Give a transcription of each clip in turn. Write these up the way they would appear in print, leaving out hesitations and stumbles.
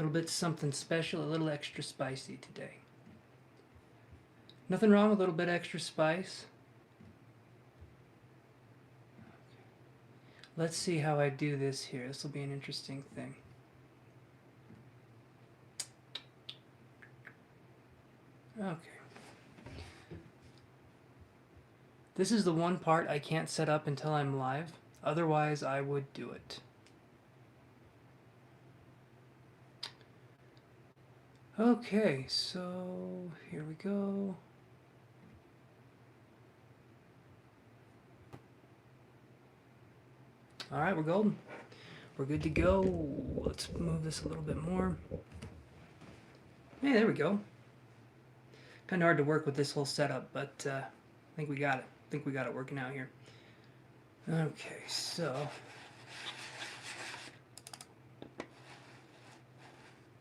little bit something special, a little extra spicy today. Nothing wrong with a little bit extra spice. Let's see how I do this here. This will be an interesting thing. Okay. This is the one part I can't set up until I'm live. Otherwise, I would do it. Okay, so here we go. All right, we're golden. We're good to go. Let's move this a little bit more. Hey, there we go. Kind of hard to work with this whole setup, but I think we got it. I think we got it working out here. Okay, so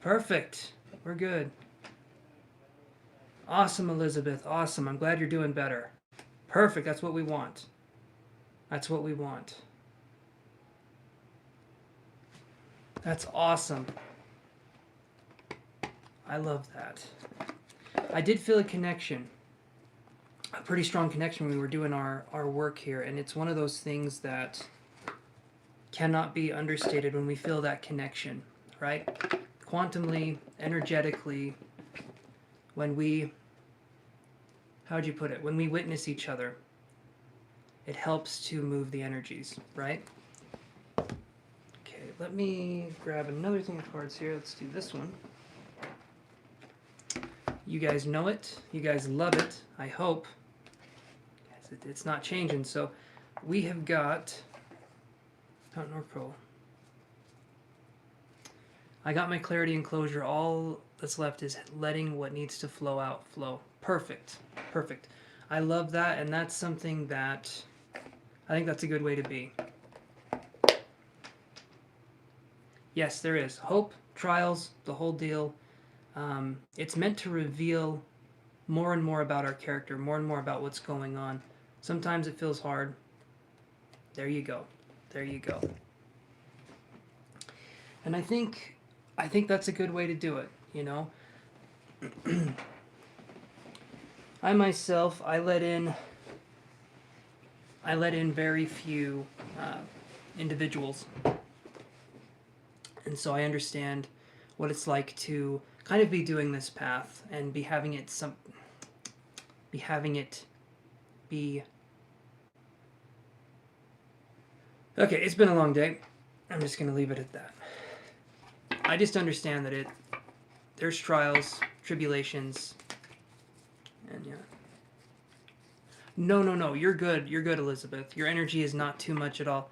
perfect. We're good. Awesome, Elizabeth. Awesome. I'm glad you're doing better. Perfect. That's what we want. That's what we want. That's awesome. I love that. I did feel a connection. A pretty strong connection when we were doing our work here, and it's one of those things that cannot be understated when we feel that connection, right? Quantumly, energetically, when we, how'd you put it? When we witness each other, it helps to move the energies, right? Okay, let me grab another thing of cards here. Let's do this one. You guys know it. You guys love it, I hope. It's not changing. So we have got Mountain Oracle. I got my clarity and closure. All that's left is letting what needs to flow out flow. Perfect. Perfect. I love that, and that's something that I think that's a good way to be. Yes, there is. Hope, trials, the whole deal. It's meant to reveal more and more about our character, more and more about what's going on. Sometimes it feels hard. There you go. There you go. And I think that's a good way to do it, you know. I myself, I let in very few individuals. And so I understand what it's like to kind of be doing this path and be having it be okay. It's been a long day. I'm just gonna leave it at that. I just understand that there's trials, tribulations, and yeah. No, you're good, Elizabeth. Your energy is not too much at all.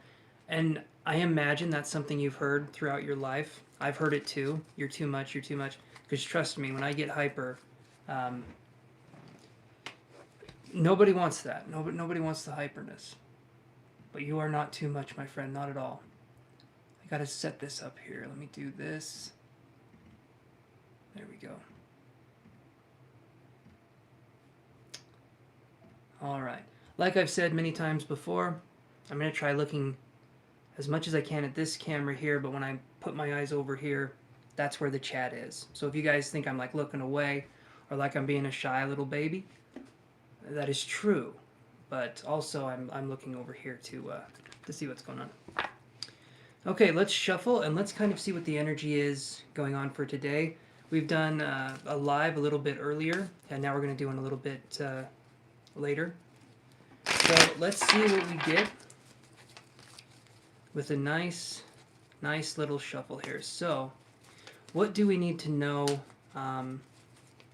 And I imagine that's something you've heard throughout your life. I've heard it too. You're too much. Because trust me, when I get hyper, nobody wants that. Nobody wants the hyperness. But you are not too much, my friend. Not at all. I gotta set this up here. Let me do this. There we go. All right. Like I've said many times before, I'm gonna try looking as much as I can at this camera here, but when I put my eyes over here, that's where the chat is. So if you guys think I'm like looking away or like I'm being a shy little baby, that is true. But also I'm looking over here to see what's going on. Okay, let's shuffle and let's kind of see what the energy is going on for today. We've done a live a little bit earlier, and now we're going to do one a little bit later. So let's see what we get with a nice little shuffle here. So what do we need to know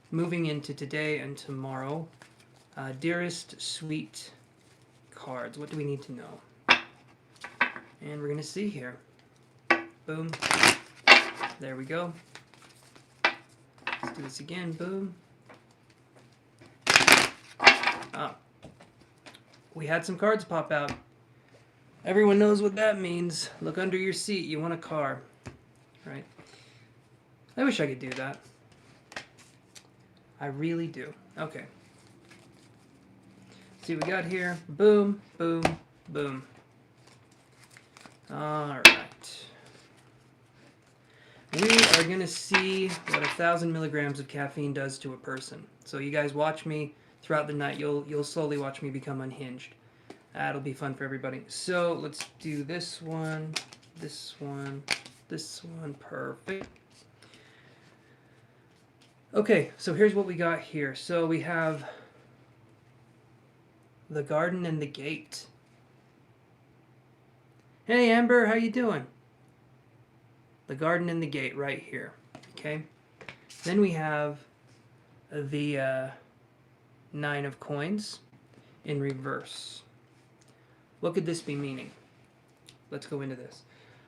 moving into today and tomorrow? Dearest sweet cards, what do we need to know? And we're going to see here. Boom. There we go. Let's do this again. Boom. Ah. We had some cards pop out. Everyone knows what that means. Look under your seat. You want a car. Right? I wish I could do that. I really do. Okay. See what we got here. Boom, boom, boom. All right. We are going to see what 1,000 milligrams of caffeine does to a person. So you guys watch me throughout the night. You'll slowly watch me become unhinged. That'll be fun for everybody. So let's do this one, this one, this one. Perfect. Okay, so here's what we got here. So we have the garden and the gate. Hey Amber, how you doing? The garden and the gate right here. Okay. Then we have the 9 of coins in reverse. What could this be meaning? Let's go into this.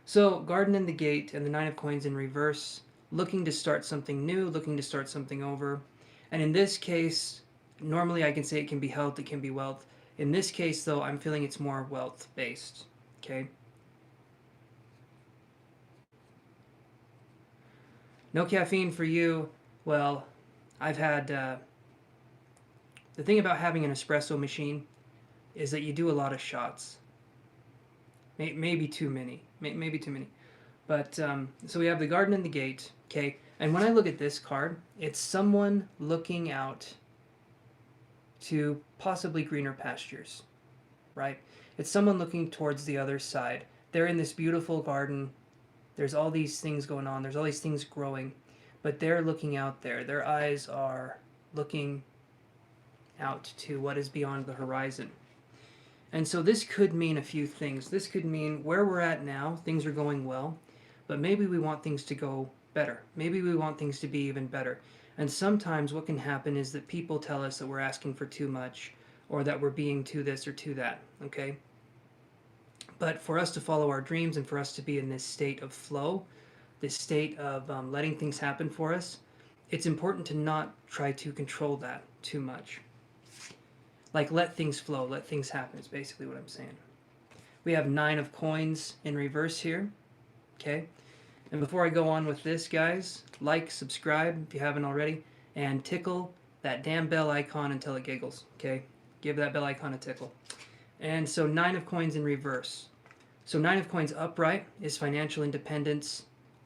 So garden and the gate and the 9 of coins in reverse, looking to start something new, looking to start something over. And in this case, normally I can say it can be health, it can be wealth. In this case though, I'm feeling it's more wealth based. Okay. No caffeine for you. Well, I've had... the thing about having an espresso machine is that you do a lot of shots. Maybe too many. Maybe too many. But, so we have the garden and the gate. Okay. And when I look at this card, it's someone looking out to possibly greener pastures. Right? It's someone looking towards the other side. They're in this beautiful garden. There's all these things going on. There's all these things growing. But they're looking out there. Their eyes are looking out to what is beyond the horizon. And so this could mean a few things. This could mean where we're at now, things are going well, but maybe we want things to go better. Maybe we want things to be even better. And sometimes what can happen is that people tell us that we're asking for too much or that we're being too this or too that, okay? But for us to follow our dreams and for us to be in this state of flow, this state of letting things happen for us, it's important to not try to control that too much. Like, let things flow, let things happen is basically what I'm saying. We have 9 of coins in reverse here, okay? And before I go on with this, guys, like, subscribe if you haven't already, and tickle that damn bell icon until it giggles, okay? Give that bell icon a tickle. And so 9 of coins in reverse. So 9 of coins upright is financial independence.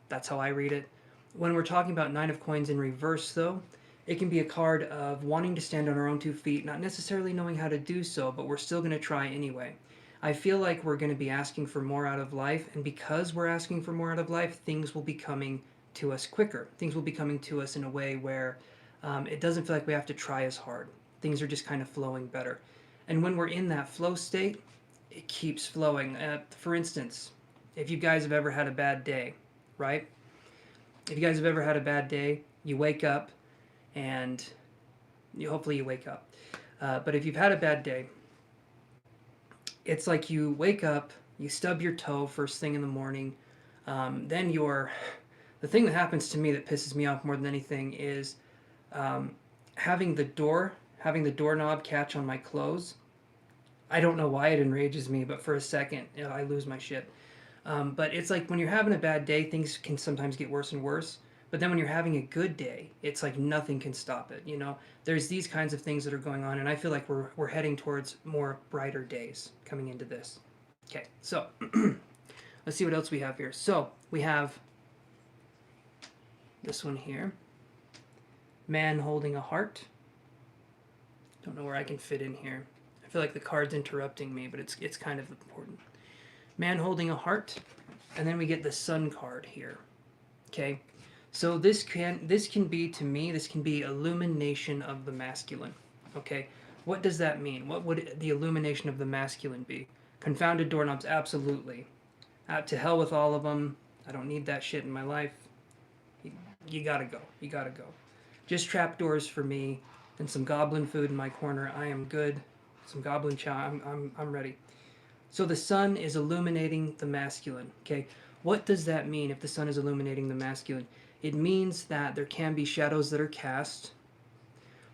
That's how I read it. When we're talking about 9 of coins in reverse, though, it can be a card of wanting to stand on our own 2 feet, not necessarily knowing how to do so, but we're still going to try anyway. I feel like we're going to be asking for more out of life, and because we're asking for more out of life, things will be coming to us quicker. Things will be coming to us in a way where it doesn't feel like we have to try as hard. Things are just kind of flowing better. And when we're in that flow state, it keeps flowing. For instance, if you guys have ever had a bad day, right? If you guys have ever had a bad day, you wake up, and hopefully you wake up. But if you've had a bad day, it's like you wake up, you stub your toe first thing in the morning, then the thing that happens to me that pisses me off more than anything is having the doorknob catch on my clothes. I don't know why it enrages me, but for a second, I lose my shit. But it's like when you're having a bad day, things can sometimes get worse and worse. But then when you're having a good day, it's like nothing can stop it, you know? There's these kinds of things that are going on, and I feel like we're heading towards more brighter days coming into this. Okay, so let's see what else we have here. So we have this one here. Man holding a heart. Don't know where I can fit in here. I feel like the card's interrupting me, but it's kind of important. Man holding a heart, and then we get the Sun card here. Okay, so this can be, to me, this can be illumination of the masculine. Okay, what does that mean? What would the illumination of the masculine be? Confounded doorknobs, absolutely. To hell with all of them. I don't need that shit in my life. You gotta go. You gotta go. Just trapdoors for me and some goblin food in my corner. I am good. Some goblin chow. I'm ready. So the sun is illuminating the masculine, okay? What does that mean if the sun is illuminating the masculine? It means that there can be shadows that are cast,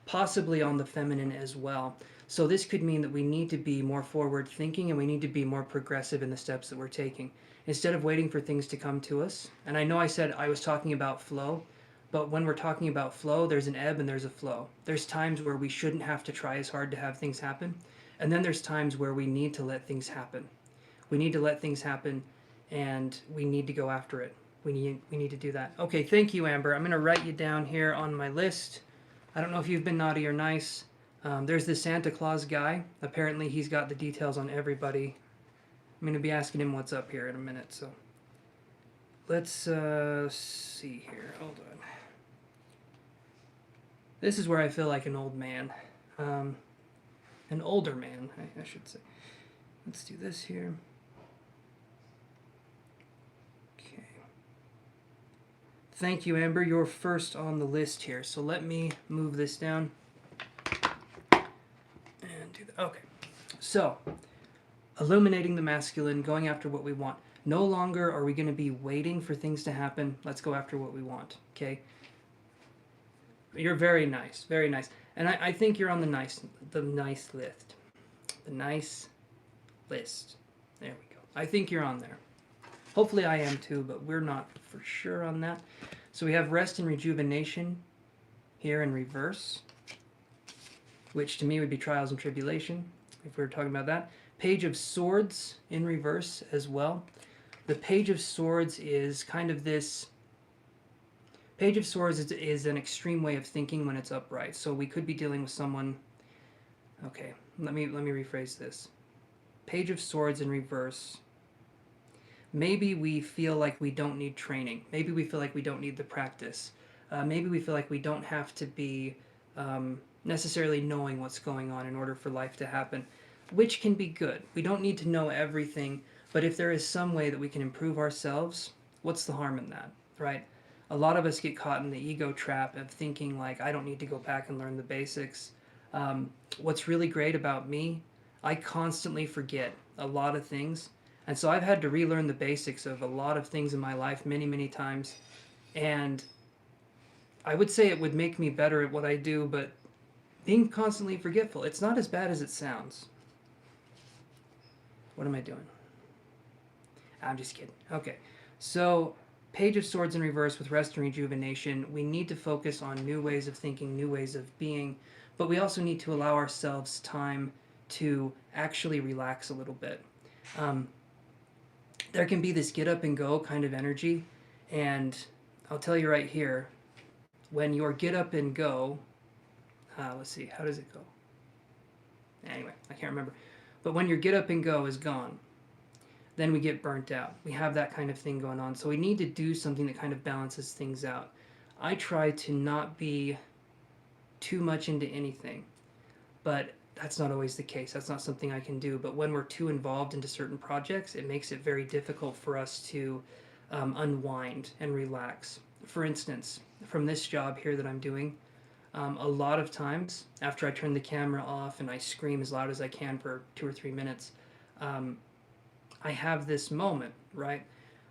possibly on the feminine as well. So this could mean that we need to be more forward thinking and we need to be more progressive in the steps that we're taking. Instead of waiting for things to come to us, and I know I said I was talking about flow, but when we're talking about flow, there's an ebb and there's a flow. There's times where we shouldn't have to try as hard to have things happen. And then there's times where we need to let things happen. We need to let things happen and we need to go after it. we need to do that. Okay, thank you, Amber. I'm going to write you down here on my list. I don't know if you've been naughty or nice. There's this Santa Claus guy. Apparently he's got the details on everybody. I'm going to be asking him what's up here in a minute, so let's see here. Hold on. This is where I feel like an old man. An older man, I should say. Let's do this here. Okay. Thank you, Amber. You're first on the list here. So let me move this down. And do that. Okay. So, illuminating the masculine, going after what we want. No longer are we going to be waiting for things to happen. Let's go after what we want. Okay? You're very nice. Very nice. And I think you're on the nice list. The nice list. There we go. I think you're on there. Hopefully I am too, but we're not for sure on that. So we have rest and rejuvenation here in reverse, which to me would be trials and tribulation, if we were talking about that. Page of Swords in reverse as well. The Page of Swords is kind of this... Page of Swords is an extreme way of thinking when it's upright. So we could be dealing with someone... Okay, let me rephrase this. Page of Swords in reverse. Maybe we feel like we don't need training. Maybe we feel like we don't need the practice. Maybe we feel like we don't have to be necessarily knowing what's going on in order for life to happen, which can be good. We don't need to know everything, but if there is some way that we can improve ourselves, what's the harm in that, right? A lot of us get caught in the ego trap of thinking like, I don't need to go back and learn the basics. What's really great about me, I constantly forget a lot of things. And so I've had to relearn the basics of a lot of things in my life many, many times. And I would say it would make me better at what I do, but being constantly forgetful, it's not as bad as it sounds. What am I doing? I'm just kidding. Okay, so Page of Swords in reverse with rest and rejuvenation. We need to focus on new ways of thinking, new ways of being, but we also need to allow ourselves time to actually relax a little bit. There can be this get up and go kind of energy, and I'll tell you right here, when your get up and go, let's see, how does it go? Anyway, I can't remember. But when your get up and go is gone, then we get burnt out. We have that kind of thing going on. So we need to do something that kind of balances things out. I try to not be too much into anything, but that's not always the case. That's not something I can do. But when we're too involved into certain projects, it makes it very difficult for us to unwind and relax. For instance, from this job here that I'm doing, a lot of times after I turn the camera off and I scream as loud as I can for 2 or 3 minutes, I have this moment, right,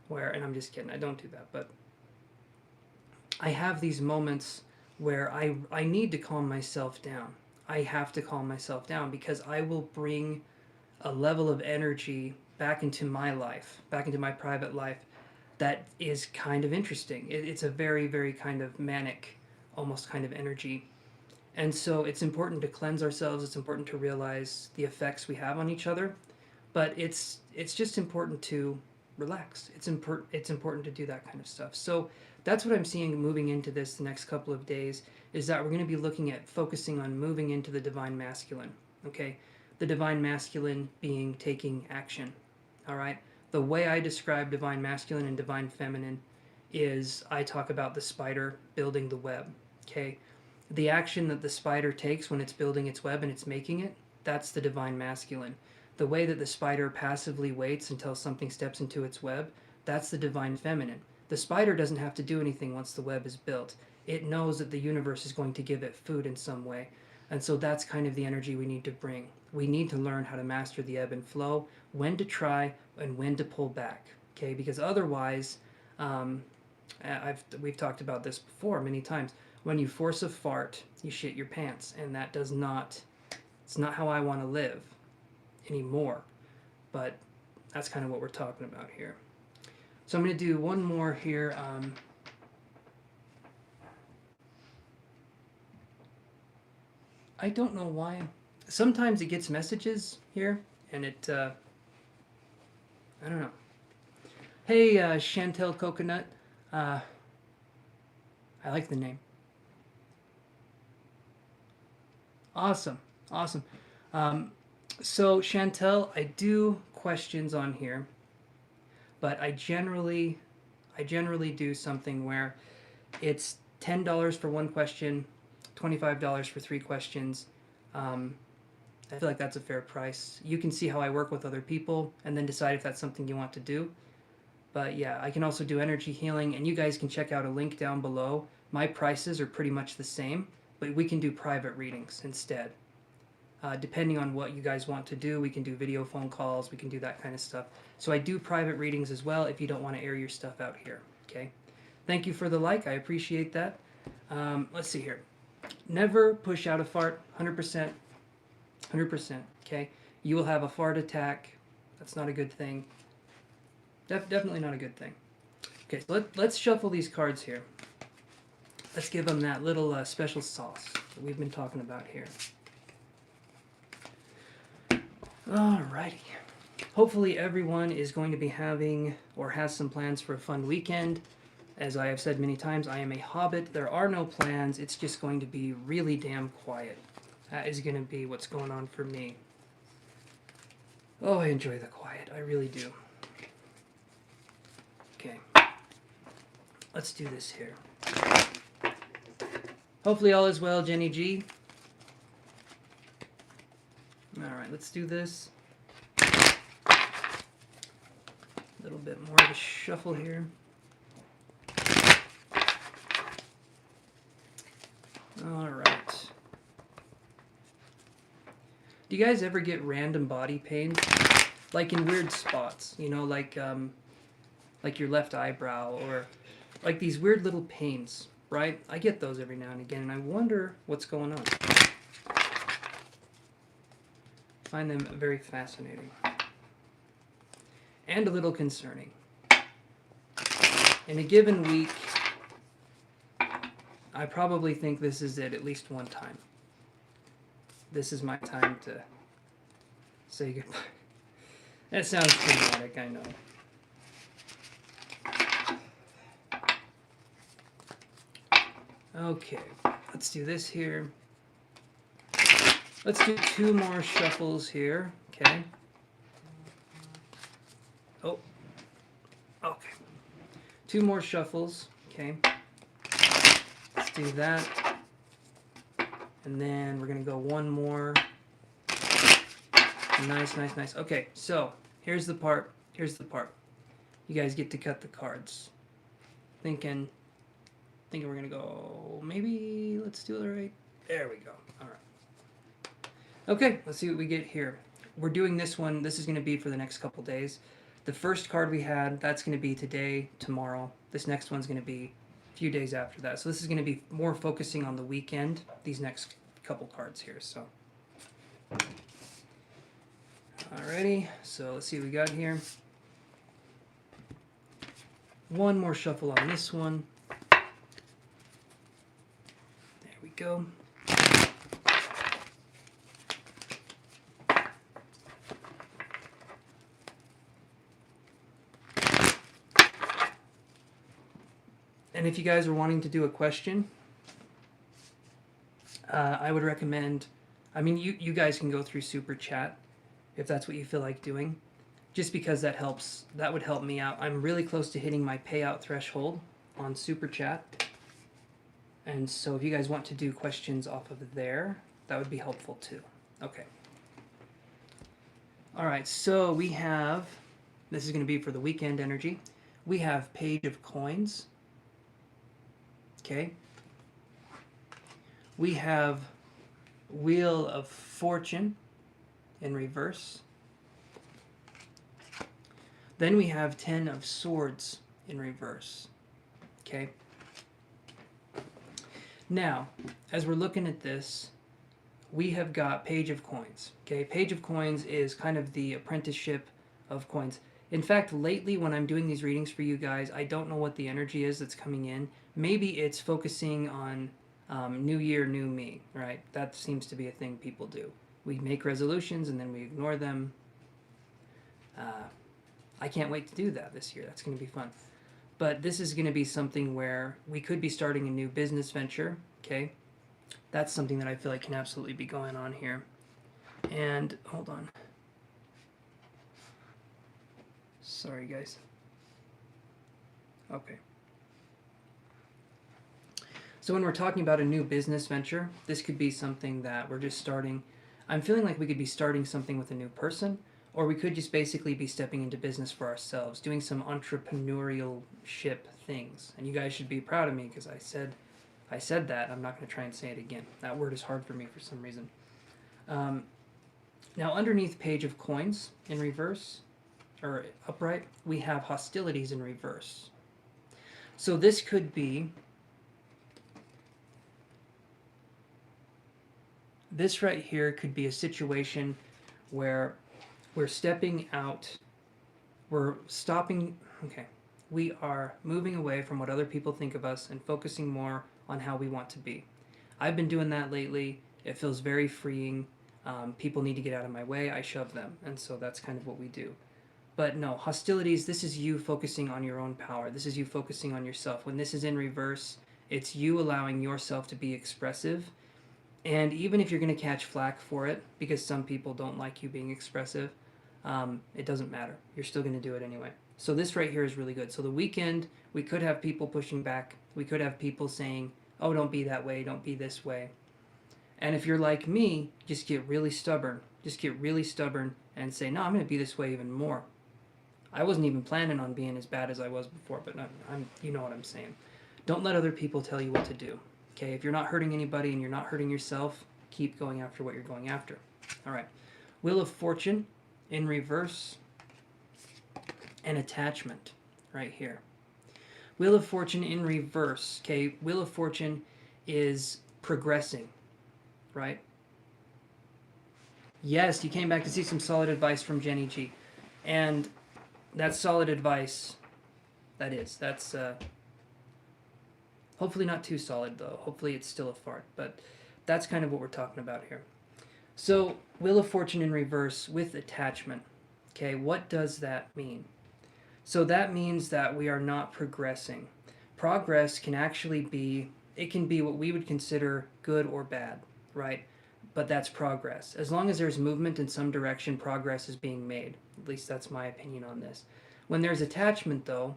where, and I'm just kidding, I don't do that, but I have these moments where I need to calm myself down. I have to calm myself down because I will bring a level of energy back into my life, back into my private life, that is kind of interesting. It's a very, very kind of manic, almost kind of energy. And so it's important to cleanse ourselves. It's important to realize the effects we have on each other. But it's just important to relax. It's important to do that kind of stuff. So that's what I'm seeing moving into this the next couple of days, is that we're going to be looking at focusing on moving into the divine masculine. Okay? The divine masculine being taking action. All right? The way I describe divine masculine and divine feminine is I talk about the spider building the web. Okay? The action that the spider takes when it's building its web and it's making it, that's the divine masculine. The way that the spider passively waits until something steps into its web, that's the divine feminine. The spider doesn't have to do anything once the web is built. It knows that the universe is going to give it food in some way. And so that's kind of the energy we need to bring. We need to learn how to master the ebb and flow, when to try and when to pull back. Okay? Because otherwise, we've talked about this before many times. When you force a fart, you shit your pants. And that does not, it's not how I want to live anymore, but that's kind of what we're talking about here. So I'm going to do one more here. I don't know why. Sometimes it gets messages here, and it, I don't know. Hey, Chantel Coconut. I like the name. Awesome, awesome. So Chantel, I do questions on here, but I generally do something where it's $10 for one question, $25 for three questions. Um, I feel like that's a fair price. You can see how I work with other people and then decide if that's something you want to do. But yeah, I can also do energy healing, and you guys can check out a link down below. My prices are pretty much the same, but we can do private readings instead. Depending on what you guys want to do, we can do video phone calls, we can do that kind of stuff. So I do private readings as well if you don't want to air your stuff out here, okay? Thank you for the like, I appreciate that. Let's see here. Never push out a fart, 100%, 100%, okay? You will have a fart attack. That's not a good thing. Definitely not a good thing. Okay, so let's shuffle these cards here. Let's give them that little special sauce that we've been talking about here. Alrighty. Hopefully everyone is going to be having or has some plans for a fun weekend. As I have said many times, I am a hobbit. There are no plans. It's just going to be really damn quiet. That is going to be what's going on for me. Oh, I enjoy the quiet. I really do. Okay. Let's do this here. Hopefully all is well, Jenny G. Alright, let's do this. A little bit more of a shuffle here. Alright. Do you guys ever get random body pains? Like in weird spots, you know, like your left eyebrow, or like these weird little pains, right? I get those every now and again, and I wonder what's going on. I find them very fascinating. And a little concerning. In a given week, I probably think this is it at least one time. This is my time to say goodbye. That sounds dramatic, I know. Okay, let's do this here. Let's do two more shuffles here, okay? Oh, okay. Two more shuffles, okay? Let's do that. And then we're going to go one more. Nice, nice, nice. Okay, so here's the part. Here's the part. You guys get to cut the cards. Thinking we're going to go, maybe let's do it right. There we go. All right. Okay, let's see what we get here. We're doing this one. This is going to be for the next couple days. The first card we had, that's going to be today, tomorrow. This next one's going to be a few days after that. So this is going to be more focusing on the weekend, these next couple cards here. So, alrighty, so let's see what we got here. One more shuffle on this one. There we go. And if you guys are wanting to do a question, I would recommend, I mean, you guys can go through Super Chat if that's what you feel like doing, just because that helps. That would help me out. I'm really close to hitting my payout threshold on Super Chat. And so if you guys want to do questions off of there, that would be helpful too. Okay. All right, so we have, this is going to be for the weekend energy. We have Page of Coins. Okay. We have Wheel of Fortune in reverse. Then we have 10 of Swords in reverse. Okay. Now, as we're looking at this, we have got Page of Coins. Okay, Page of Coins is kind of the apprenticeship of coins. In fact, lately when I'm doing these readings for you guys, I don't know what the energy is that's coming in. Maybe it's focusing on new year, new me, right? That seems to be a thing people do. We make resolutions and then we ignore them. I can't wait to do that this year. That's going to be fun. But this is going to be something where we could be starting a new business venture, okay? That's something that I feel like can absolutely be going on here. And, hold on. Sorry, guys. Okay. So when we're talking about a new business venture, this could be something that we're just starting. I'm feeling like we could be starting something with a new person, or we could just basically be stepping into business for ourselves, doing some entrepreneurial-ship things. And you guys should be proud of me because I said that. I'm not going to try and say it again. That word is hard for me for some reason. Now underneath page of coins in reverse, or upright, we have hostilities in reverse. So this could be, this right here could be a situation where we're stepping out, we're stopping, okay, we are moving away from what other people think of us and focusing more on how we want to be. I've been doing that lately. It feels very freeing. People need to get out of my way. I shove them. And so that's kind of what we do. But no, hostilities, this is you focusing on your own power. This is you focusing on yourself. When this is in reverse, it's you allowing yourself to be expressive. And even if you're going to catch flack for it, because some people don't like you being expressive, it doesn't matter. You're still going to do it anyway. So this right here is really good. So the weekend, we could have people pushing back. We could have people saying, oh, don't be that way. Don't be this way. And if you're like me, just get really stubborn. Just get really stubborn and say, no, I'm going to be this way even more. I wasn't even planning on being as bad as I was before, but I'm you know what I'm saying. Don't let other people tell you what to do. Okay, if you're not hurting anybody and you're not hurting yourself, keep going after what you're going after. All right. Wheel of Fortune in reverse and attachment right here. Wheel of Fortune in reverse. Okay, Wheel of Fortune is progressing, right? Yes, you came back to see some solid advice from Jenny G. And that's solid advice. That's hopefully not too solid though. Hopefully it's still a fart, but that's kind of what we're talking about here. So, Wheel of Fortune in reverse with attachment. Okay, what does that mean? So that means that we are not progressing. Progress can actually be, it can be what we would consider good or bad, right? But that's progress. As long as there's movement in some direction, progress is being made. At least that's my opinion on this. When there's attachment, though,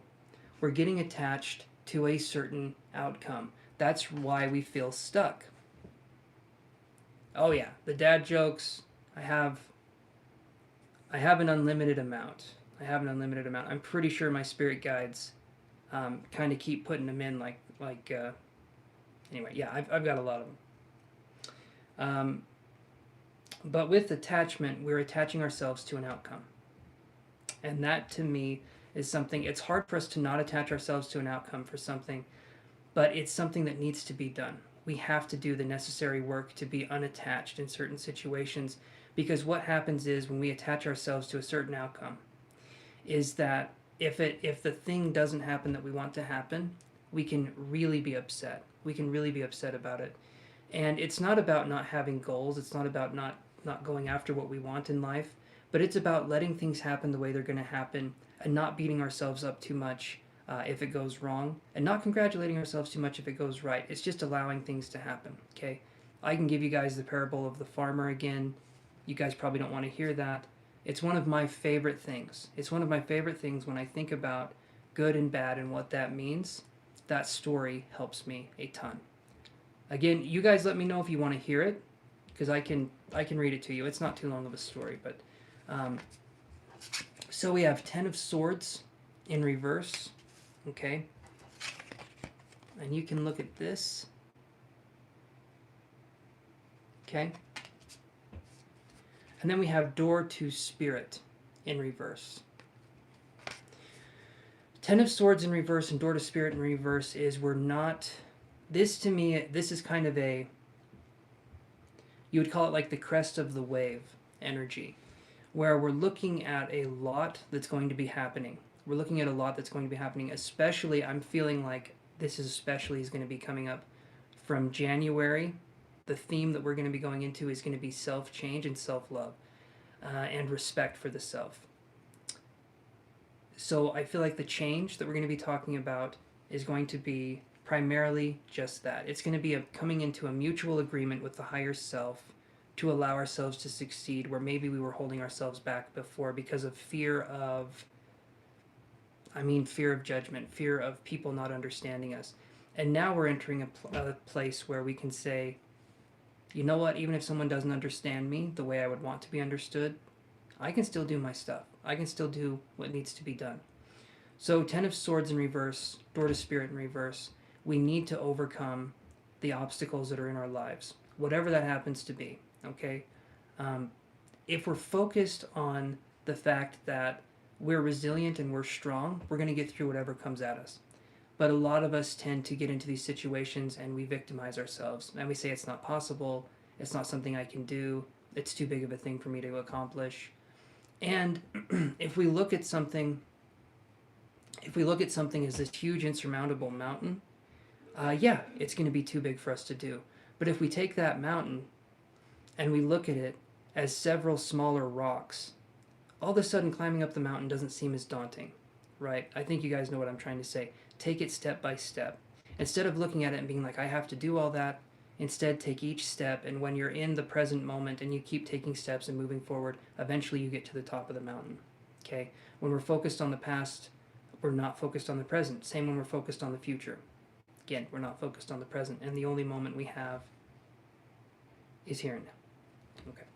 we're getting attached to a certain outcome. That's why we feel stuck. Oh yeah, the dad jokes. I have an unlimited amount. I'm pretty sure my spirit guides kind of keep putting them in anyway, yeah, I've got a lot of them. But with attachment, we're attaching ourselves to an outcome. And that, to me, is something, it's hard for us to not attach ourselves to an outcome for something, but it's something that needs to be done. We have to do the necessary work to be unattached in certain situations, because what happens is when we attach ourselves to a certain outcome, is that if the thing doesn't happen that we want to happen, we can really be upset. We can really be upset about it. And it's not about not having goals. It's not about not going after what we want in life, but it's about letting things happen the way they're going to happen and not beating ourselves up too much if it goes wrong, and not congratulating ourselves too much if it goes right. It's just allowing things to happen, okay? I can give you guys the parable of the farmer again. You guys probably don't want to hear that. It's one of my favorite things. It's one of my favorite things when I think about good and bad and what that means. That story helps me a ton. Again, you guys let me know if you want to hear it, because I can read it to you. It's not too long of a story, but so we have 10 of Swords in reverse, okay? And you can look at this, okay? And then we have Door to Spirit in reverse. 10 of Swords in reverse and Door to Spirit in reverse is we're not... This, to me, this is kind of a... You would call it like the crest of the wave energy, where we're looking at a lot that's going to be happening. We're looking at a lot that's going to be happening, especially, I'm feeling like this is going to be coming up from January. The theme that we're going to be going into is going to be self-change and self-love and respect for the self. So I feel like the change that we're going to be talking about is going to be primarily just that. It's going to be coming into a mutual agreement with the higher self to allow ourselves to succeed where maybe we were holding ourselves back before because of fear of judgment, fear of people not understanding us. And now we're entering a place where we can say, you know what, even if someone doesn't understand me the way I would want to be understood, I can still do my stuff. I can still do what needs to be done. So, Ten of Swords in reverse, Door to Spirit in reverse, we need to overcome the obstacles that are in our lives, whatever that happens to be, okay? If we're focused on the fact that we're resilient and we're strong, we're going to get through whatever comes at us. But a lot of us tend to get into these situations and we victimize ourselves. And we say it's not possible, it's not something I can do, it's too big of a thing for me to accomplish. And if we look at something as this huge insurmountable mountain, yeah, it's going to be too big for us to do. But if we take that mountain and we look at it as several smaller rocks, all of a sudden climbing up the mountain doesn't seem as daunting, right? I think you guys know what I'm trying to say. Take it step by step. Instead of looking at it and being like, I have to do all that, instead take each step, and when you're in the present moment and you keep taking steps and moving forward, eventually you get to the top of the mountain, okay? When we're focused on the past, we're not focused on the present. Same when we're focused on the future. Again, we're not focused on the present, and the only moment we have is here and now. Okay.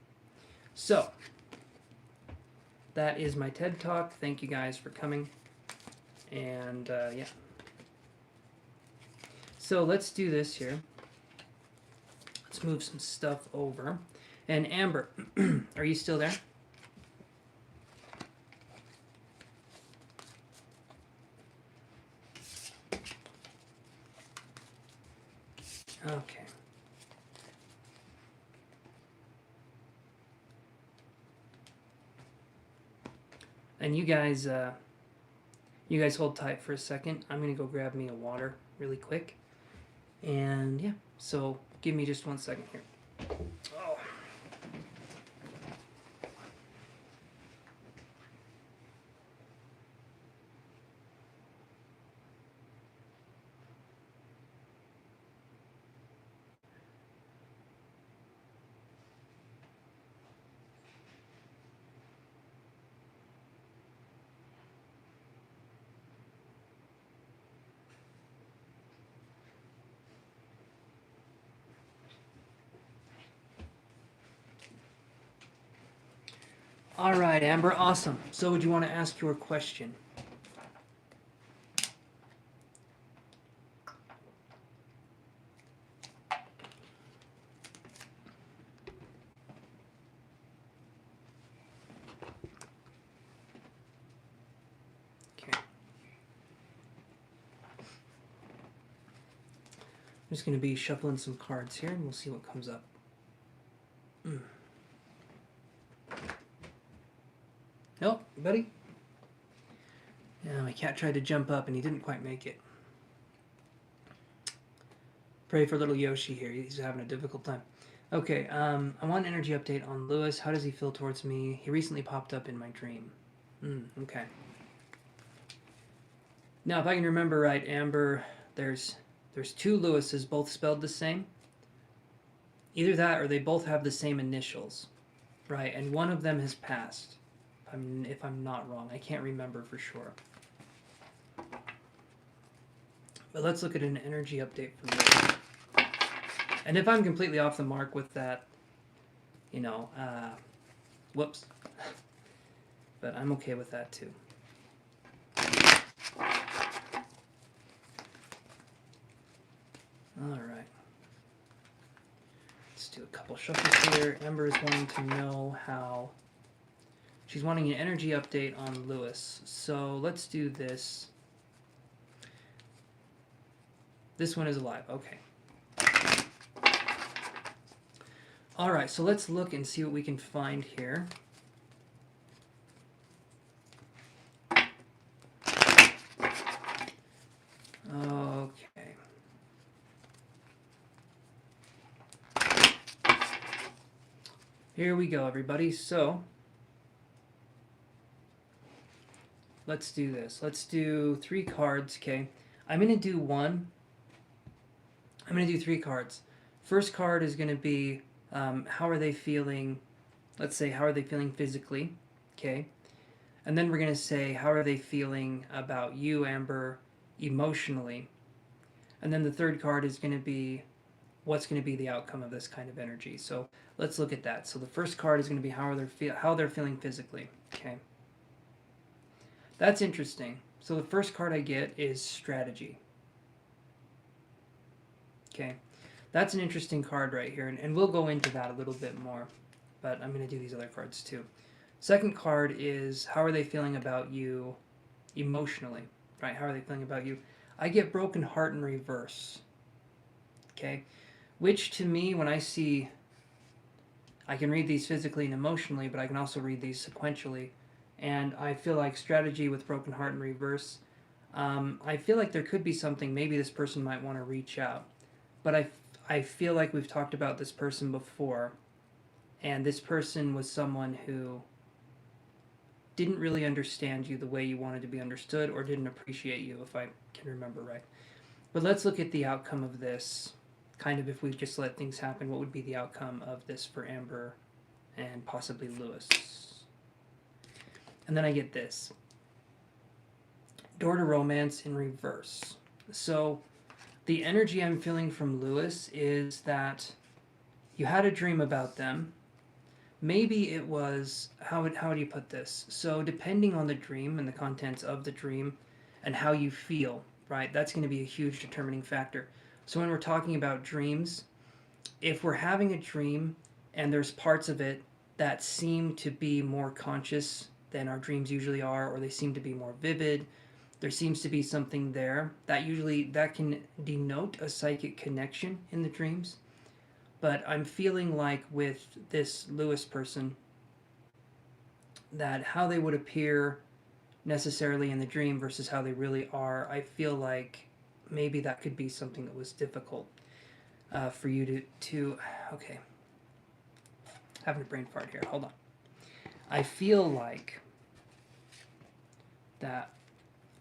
So, that is my TED Talk. Thank you guys for coming. And, yeah. So, let's do this here. Let's move some stuff over. And Amber, are you still there? Okay. And you guys hold tight for a second. I'm gonna go grab me a water really quick. And yeah, so give me just 1 second here. Oh. All right, Amber, awesome. So would you want to ask your question? Okay. I'm just going to be shuffling some cards here, and we'll see what comes up. Nope, buddy. Yeah, my cat tried to jump up and he didn't quite make it. Pray for little Yoshi here. He's having a difficult time. Okay, I want an energy update on Lewis. How does he feel towards me? He recently popped up in my dream. Okay. Now, if I can remember right, Amber, there's two Lewises, both spelled the same. Either that or they both have the same initials, right? And one of them has passed. If I'm not wrong. I can't remember for sure. But let's look at an energy update for me. And if I'm completely off the mark with that, whoops. But I'm okay with that too. All right. Let's do a couple shuffles here. Amber is wanting to know how... She's wanting an energy update on Lewis. So let's do this. This one is alive. Okay. All right, so let's look and see what we can find here. Okay. Here we go, everybody. So... let's do this. Let's do 3 cards, okay? I'm going to do one. I'm going to do 3 cards. First card is going to be how are they feeling? Let's say, how are they feeling physically? Okay. And then we're going to say, how are they feeling about you, Amber, emotionally? And then the third card is going to be, what's going to be the outcome of this kind of energy? So let's look at that. So the first card is going to be how they're feeling physically. Okay. That's interesting. So the first card I get is strategy. Okay. That's an interesting card right here, and we'll go into that a little bit more, but I'm going to do these other cards too. Second card is how are they feeling about you emotionally, right? How are they feeling about you? I get broken heart in reverse, okay? Which to me, when I see, I can read these physically and emotionally, but I can also read these sequentially, and I feel like strategy with broken heart in reverse, I feel like there could be something, maybe this person might want to reach out, but I feel like we've talked about this person before, and this person was someone who didn't really understand you the way you wanted to be understood, or didn't appreciate you, if I can remember right. But let's look at the outcome of this. Kind of, if we just let things happen, what would be the outcome of this for Amber and possibly Lewis? And then I get this. Door to romance in reverse. So the energy I'm feeling from Lewis is that you had a dream about them. Maybe it was, how do you put this? So depending on the dream and the contents of the dream and how you feel, right? That's going to be a huge determining factor. So when we're talking about dreams, if we're having a dream and there's parts of it that seem to be more conscious than our dreams usually are, or they seem to be more vivid, there seems to be something there that can denote a psychic connection in the dreams. But I'm feeling like with this Lewis person, that how they would appear necessarily in the dream versus how they really are, I feel like maybe that could be something that was difficult for you to okay, having a brain fart here, hold on. I feel like that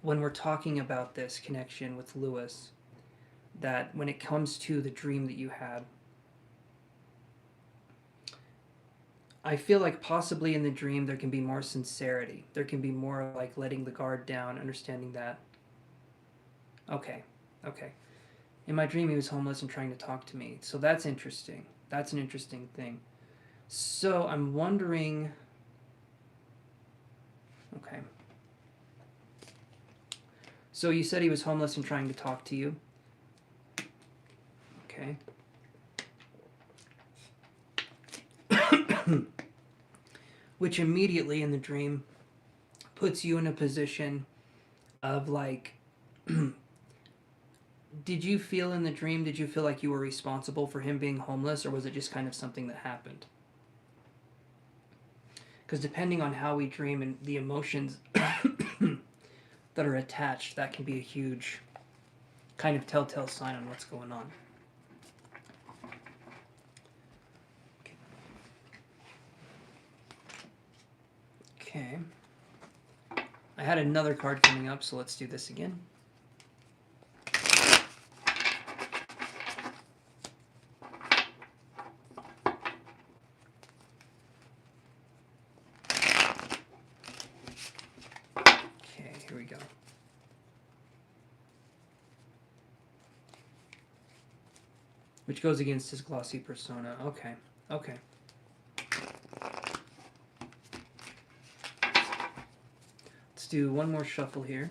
when we're talking about this connection with Lewis, that when it comes to the dream that you had, I feel like possibly in the dream there can be more sincerity. There can be more like letting the guard down, understanding that, okay, okay. In my dream he was homeless and trying to talk to me. So that's interesting. That's an interesting thing. So I'm wondering, okay. So you said he was homeless and trying to talk to you. Okay. Which immediately in the dream puts you in a position of like, did you feel in the dream, did you feel like you were responsible for him being homeless, or was it just kind of something that happened? Because depending on how we dream and the emotions that are attached, that can be a huge kind of telltale sign on what's going on. Okay. I had another card coming up, so let's do this again. Okay, here we go. Which goes against his glossy persona. Okay, okay. Let's do one more shuffle here.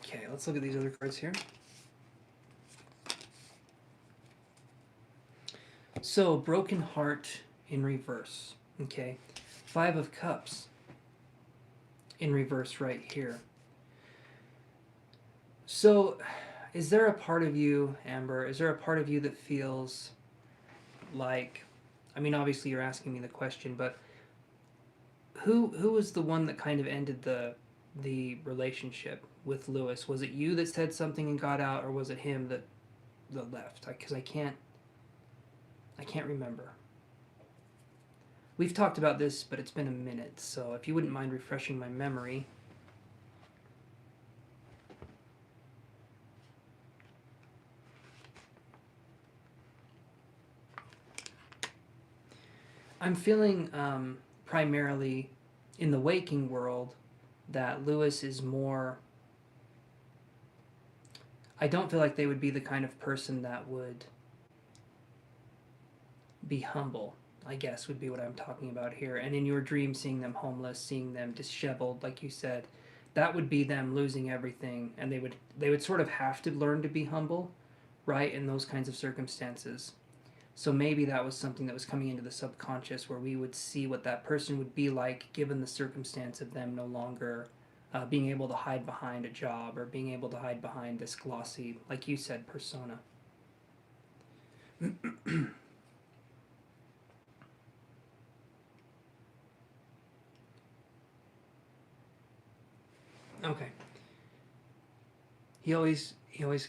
Okay, let's look at these other cards here. So, broken heart in reverse. Okay, 5 of Cups in reverse right here. So, is there a part of you, Amber, is there a part of you that feels like, I mean, obviously you're asking me the question, but who was the one that kind of ended the relationship with Lewis? Was it you that said something and got out, or was it him that the left? Because I can't remember. We've talked about this, but it's been a minute, so if you wouldn't mind refreshing my memory. I'm feeling primarily in the waking world that Lewis is more. I don't feel like they would be the kind of person that would be humble, I guess, would be what I'm talking about here. And in your dream, seeing them homeless, seeing them disheveled, like you said, that would be them losing everything, and they would sort of have to learn to be humble, right, in those kinds of circumstances. So maybe that was something that was coming into the subconscious, where we would see what that person would be like given the circumstance of them no longer being able to hide behind a job or being able to hide behind this glossy, like you said, persona. Okay. He always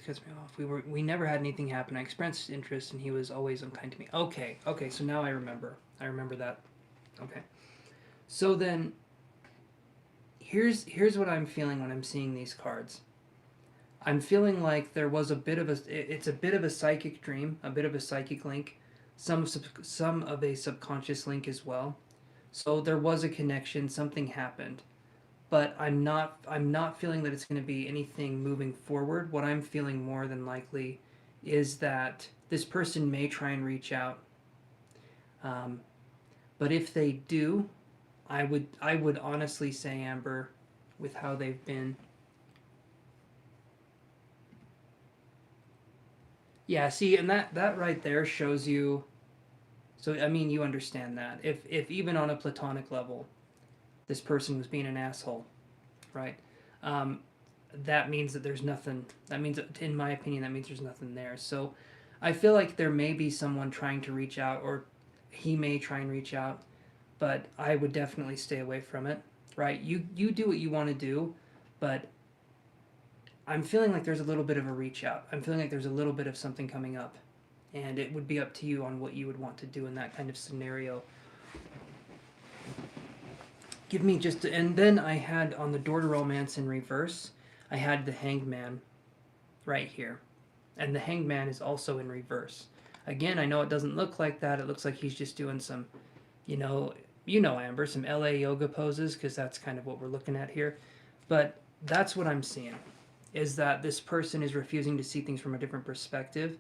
cuts me off. We never had anything happen. I expressed interest, and he was always unkind to me. Okay. So now I remember. I remember that. Okay. So then, here's what I'm feeling when I'm seeing these cards. I'm feeling like there was a bit of a. It's a bit of a psychic dream, a bit of a psychic link, some of a subconscious link as well. So there was a connection. Something happened, but I'm not feeling that it's going to be anything moving forward. What I'm feeling more than likely is that this person may try and reach out, um, but if they do, I would honestly say, Amber, with how they've been. Yeah, see, and that right there shows you. So I mean, you understand that if even on a platonic level, this person was being an asshole, right? Um, that means that there's nothing. That means, in my opinion, that means there's nothing there. So, I feel like there may be someone trying to reach out, or he may try and reach out, but I would definitely stay away from it. Right? You do what you want to do, but I'm feeling like there's a little bit of a reach out. I'm feeling like there's a little bit of something coming up, and it would be up to you on what you would want to do in that kind of scenario. Give me just, and then I had on the door to romance in reverse, I had the Hangman right here, and the Hangman is also in reverse. Again, I know it doesn't look like that. It looks like he's just doing some, you know, Amber, some LA yoga poses, because that's kind of what we're looking at here. But that's what I'm seeing, is that this person is refusing to see things from a different perspective.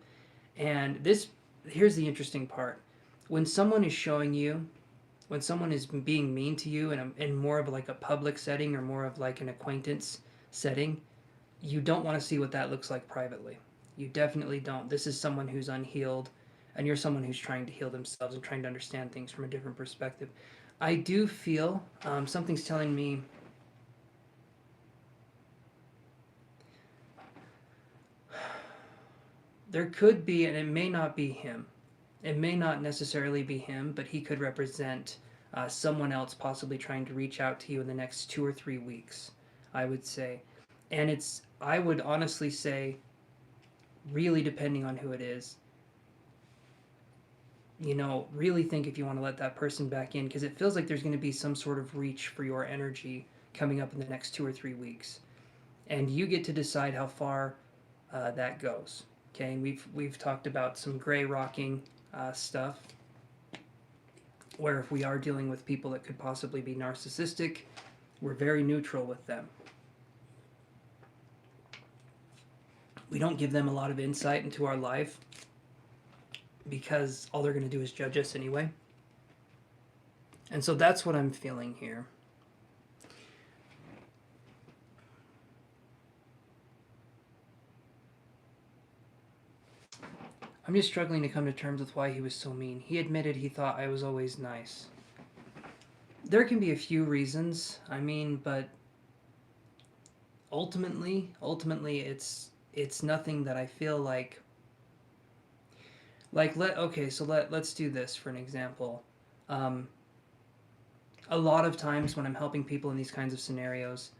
And here's the interesting part. When someone is showing you, when someone is being mean to you in more of like a public setting or more of like an acquaintance setting, you don't want to see what that looks like privately. You definitely don't. This is someone who's unhealed, and you're someone who's trying to heal themselves and trying to understand things from a different perspective. I do feel something's telling me there could be, and it may not be him. It may not necessarily be him, but he could represent someone else possibly trying to reach out to you in the next 2 or 3 weeks, I would say. And I would honestly say, really depending on who it is, really think if you want to let that person back in, because it feels like there's going to be some sort of reach for your energy coming up in the next 2 or 3 weeks. And you get to decide how far that goes. Okay, and we've talked about some gray rocking stuff, where if we are dealing with people that could possibly be narcissistic, we're very neutral with them. We don't give them a lot of insight into our life, because all they're going to do is judge us anyway. And so that's what I'm feeling here. I'm just struggling to come to terms with why he was so mean. He admitted he thought I was always nice. There can be a few reasons, but ultimately it's nothing that I feel like let's do this for an example. A lot of times when I'm helping people in these kinds of scenarios,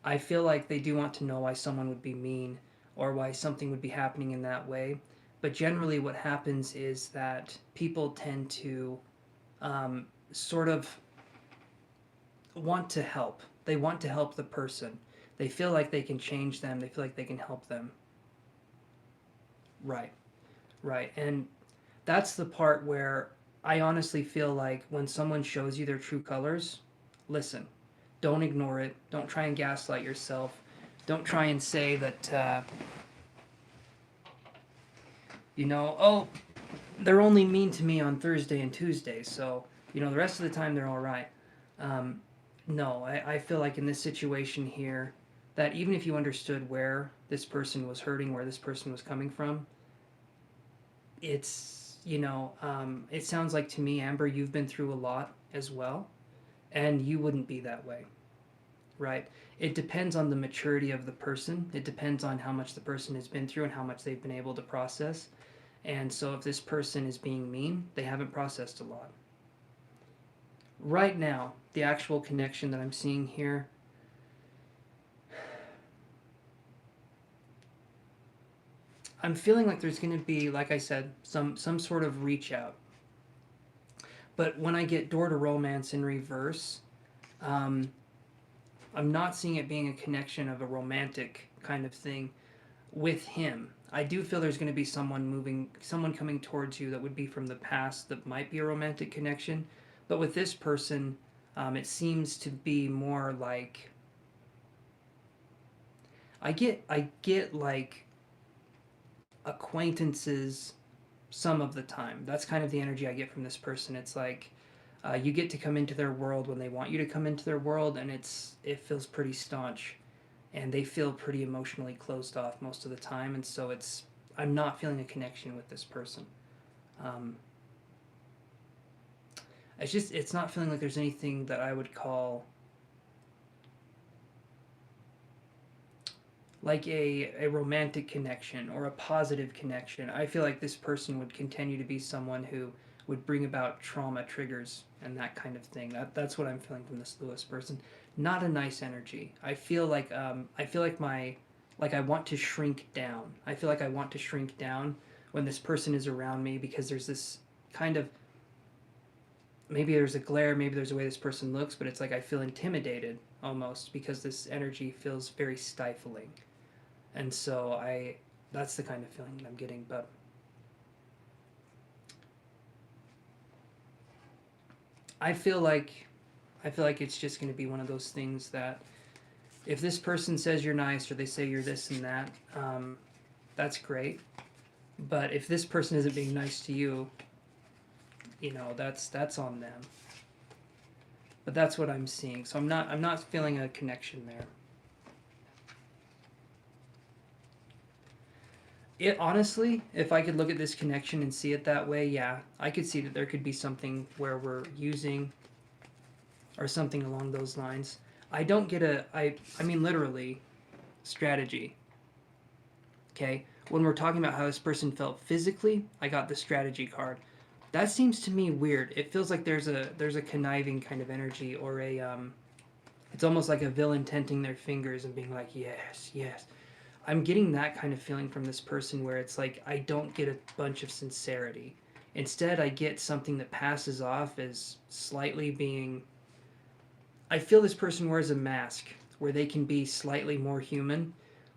I feel like they do want to know why someone would be mean. or why something would be happening in that way. But generally, what happens is that people tend to sort of want to help. They want to help the person. They feel like they can change them. They feel like they can help them. Right, right. And that's the part where I honestly feel like when someone shows you their true colors, listen. Don't ignore it. Don't try and gaslight yourself. Don't try and say that, oh, they're only mean to me on Thursday and Tuesday, so, the rest of the time they're all right. Um, no, I feel like in this situation here, that even if you understood where this person was hurting, where this person was coming from, it sounds like to me, Amber, you've been through a lot as well, and you wouldn't be that way, right? It depends on the maturity of the person. It depends on how much the person has been through and how much they've been able to process. And so if this person is being mean, they haven't processed a lot. Right now, the actual connection that I'm seeing here, I'm feeling like there's going to be, like I said, some sort of reach out. But when I get door to romance in reverse, um, I'm not seeing it being a connection of a romantic kind of thing with him. I do feel there's going to be someone coming towards you that would be from the past that might be a romantic connection. But with this person, it seems to be more like I get like acquaintances some of the time. That's kind of the energy I get from this person. It's like you get to come into their world when they want you to come into their world, and it feels pretty staunch, and they feel pretty emotionally closed off most of the time, and so I'm not feeling a connection with this person. Um, it's not feeling like there's anything that I would call like a romantic connection or a positive connection. I feel like this person would continue to be someone who would bring about trauma triggers and that kind of thing. That's what I'm feeling from this Lewis person. Not a nice energy. I feel like I want to shrink down. I feel like I want to shrink down when this person is around me because there's this kind of, maybe there's a glare, maybe there's a way this person looks, but it's like I feel intimidated almost because this energy feels very stifling. And so that's the kind of feeling that I'm getting. But I feel like it's just going to be one of those things that if this person says you're nice or they say you're this and that, that's great. But if this person isn't being nice to you, that's on them. But that's what I'm seeing. So I'm not feeling a connection there. It honestly, if I could look at this connection and see it that way, yeah, I could see that there could be something where we're using or something along those lines. I don't get I mean literally strategy. Okay? When we're talking about how this person felt physically, I got the strategy card. That seems to me weird. It feels like there's a conniving kind of energy or it's almost like a villain tenting their fingers and being like, "Yes, yes." I'm getting that kind of feeling from this person where it's like I don't get a bunch of sincerity. Instead, I get something that passes off as slightly being. I feel this person wears a mask where they can be slightly more human,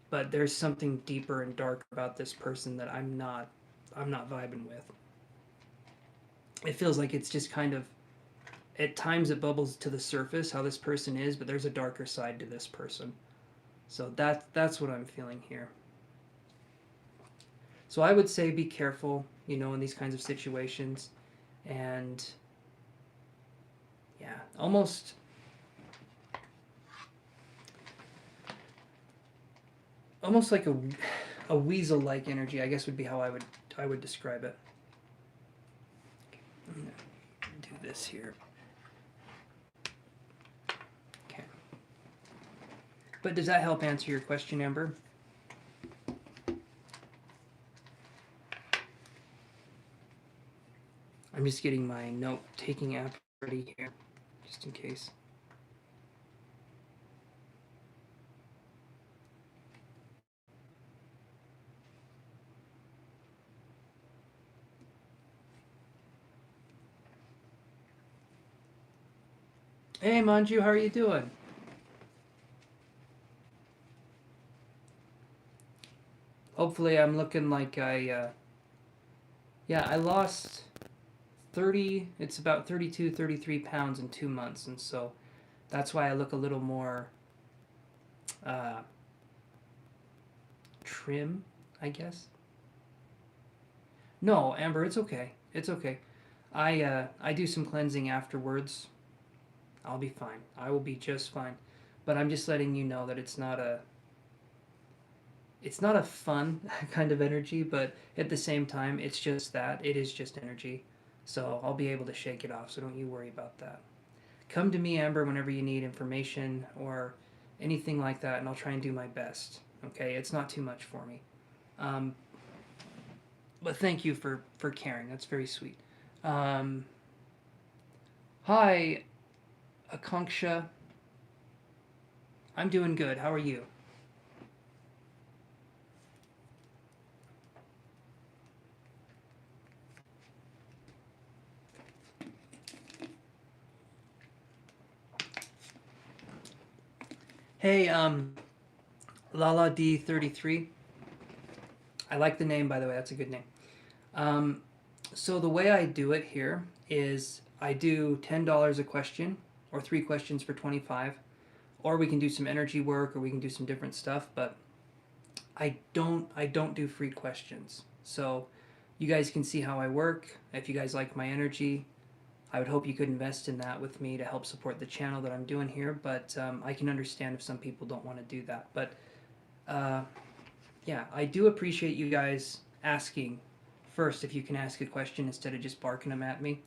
but there's something deeper and darker about this person that I'm not vibing with. It feels like it's just kind of at times it bubbles to the surface how this person is, but there's a darker side to this person. So that's what I'm feeling here. So I would say be careful, in these kinds of situations, and yeah, almost like a weasel like energy, I guess would be how I would describe it. I'm gonna do this here. Okay. But does that help answer your question, Amber? I'm just getting my note taking app ready here, just in case. Hey, Manju, how are you doing? Hopefully, I'm looking like yeah, I lost 30, it's about 32, 33 pounds in 2 months, and so that's why I look a little more uh, trim, I guess. No, Amber, it's okay. It's okay. I do some cleansing afterwards. I'll be fine. I will be just fine. But I'm just letting you know that it's not a fun kind of energy, but at the same time, it's just that. It is just energy. So I'll be able to shake it off, so don't you worry about that. Come to me, Amber, whenever you need information or anything like that, and I'll try and do my best. Okay? It's not too much for me. Um, but thank you for caring. That's very sweet. Um, Hi, Akanksha. I'm doing good. How are you? Hey, Lala D33. I like the name, by the way. That's a good name. Um, so the way I do it here is I do $10 a question, or 3 questions for 25, or we can do some energy work, or we can do some different stuff. But I don't do free questions. So you guys can see how I work. If you guys like my energy, I would hope you could invest in that with me to help support the channel that I'm doing here. But I can understand if some people don't want to do that. But uh, yeah, I do appreciate you guys asking first if you can ask a question instead of just barking them at me.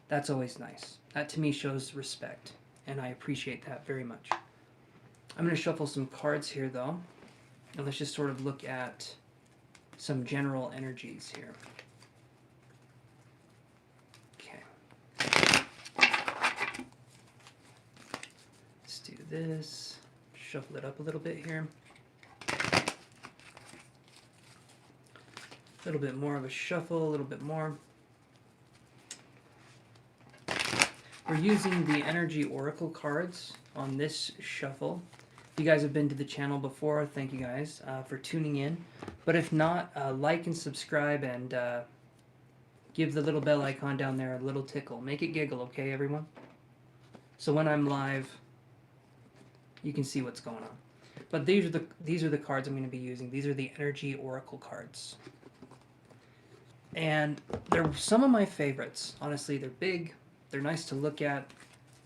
That's always nice. That to me shows respect, and I appreciate that very much. I'm going to shuffle some cards here though, and let's just sort of look at some general energies here. Okay. Let's do this. Shuffle it up a little bit here. A little bit more of a shuffle, a little bit more. We're using the Energy Oracle cards on this shuffle. If you guys have been to the channel before, thank you guys for tuning in. But if not, like and subscribe and give the little bell icon down there a little tickle. Make it giggle, okay, everyone? So when I'm live, you can see what's going on. But these are the cards I'm going to be using. These are the Energy Oracle cards. And they're some of my favorites. Honestly, they're big, they're nice to look at,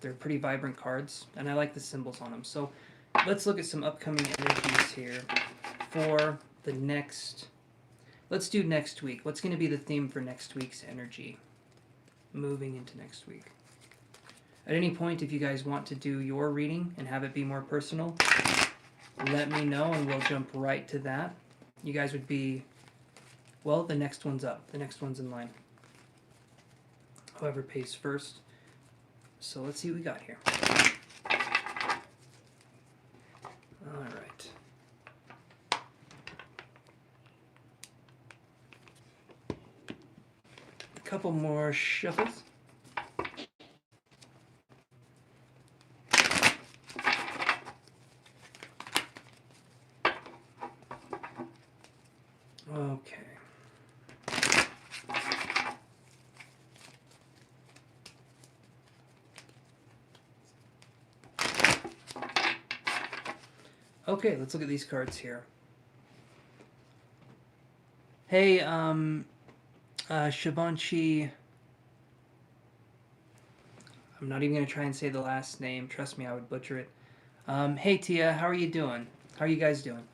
they're pretty vibrant cards, and I like the symbols on them. So let's look at some upcoming energies here for the next... Let's do next week. What's going to be the theme for next week's energy? Moving into next week. At any point, if you guys want to do your reading and have it be more personal, let me know and we'll jump right to that. You guys would be... Well, the next one's up. The next one's in line. Whoever pays first. So let's see what we got here. All right. A couple more shuffles. Okay. Okay, let's look at these cards here. Hey, Shivanshi. I'm not even going to try and say the last name. Trust me, I would butcher it. Hey, Tia, how are you doing? How are you guys doing?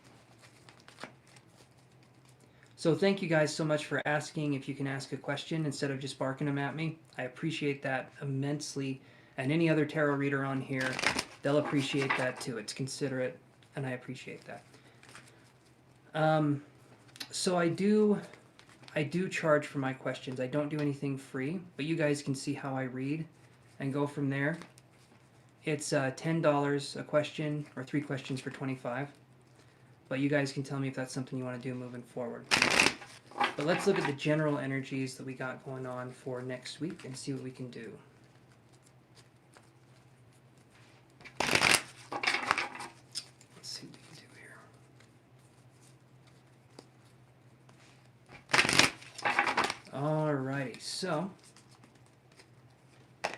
So thank you guys so much for asking if you can ask a question instead of just barking them at me. I appreciate that immensely. And any other tarot reader on here, they'll appreciate that too. It's considerate, and I appreciate that. So I do charge for my questions. I don't do anything free, but you guys can see how I read and go from there. It's $10 a question, or 3 questions for 25. But you guys can tell me if that's something you want to do moving forward. But let's look at the general energies that we got going on for next week and see what we can do. So, all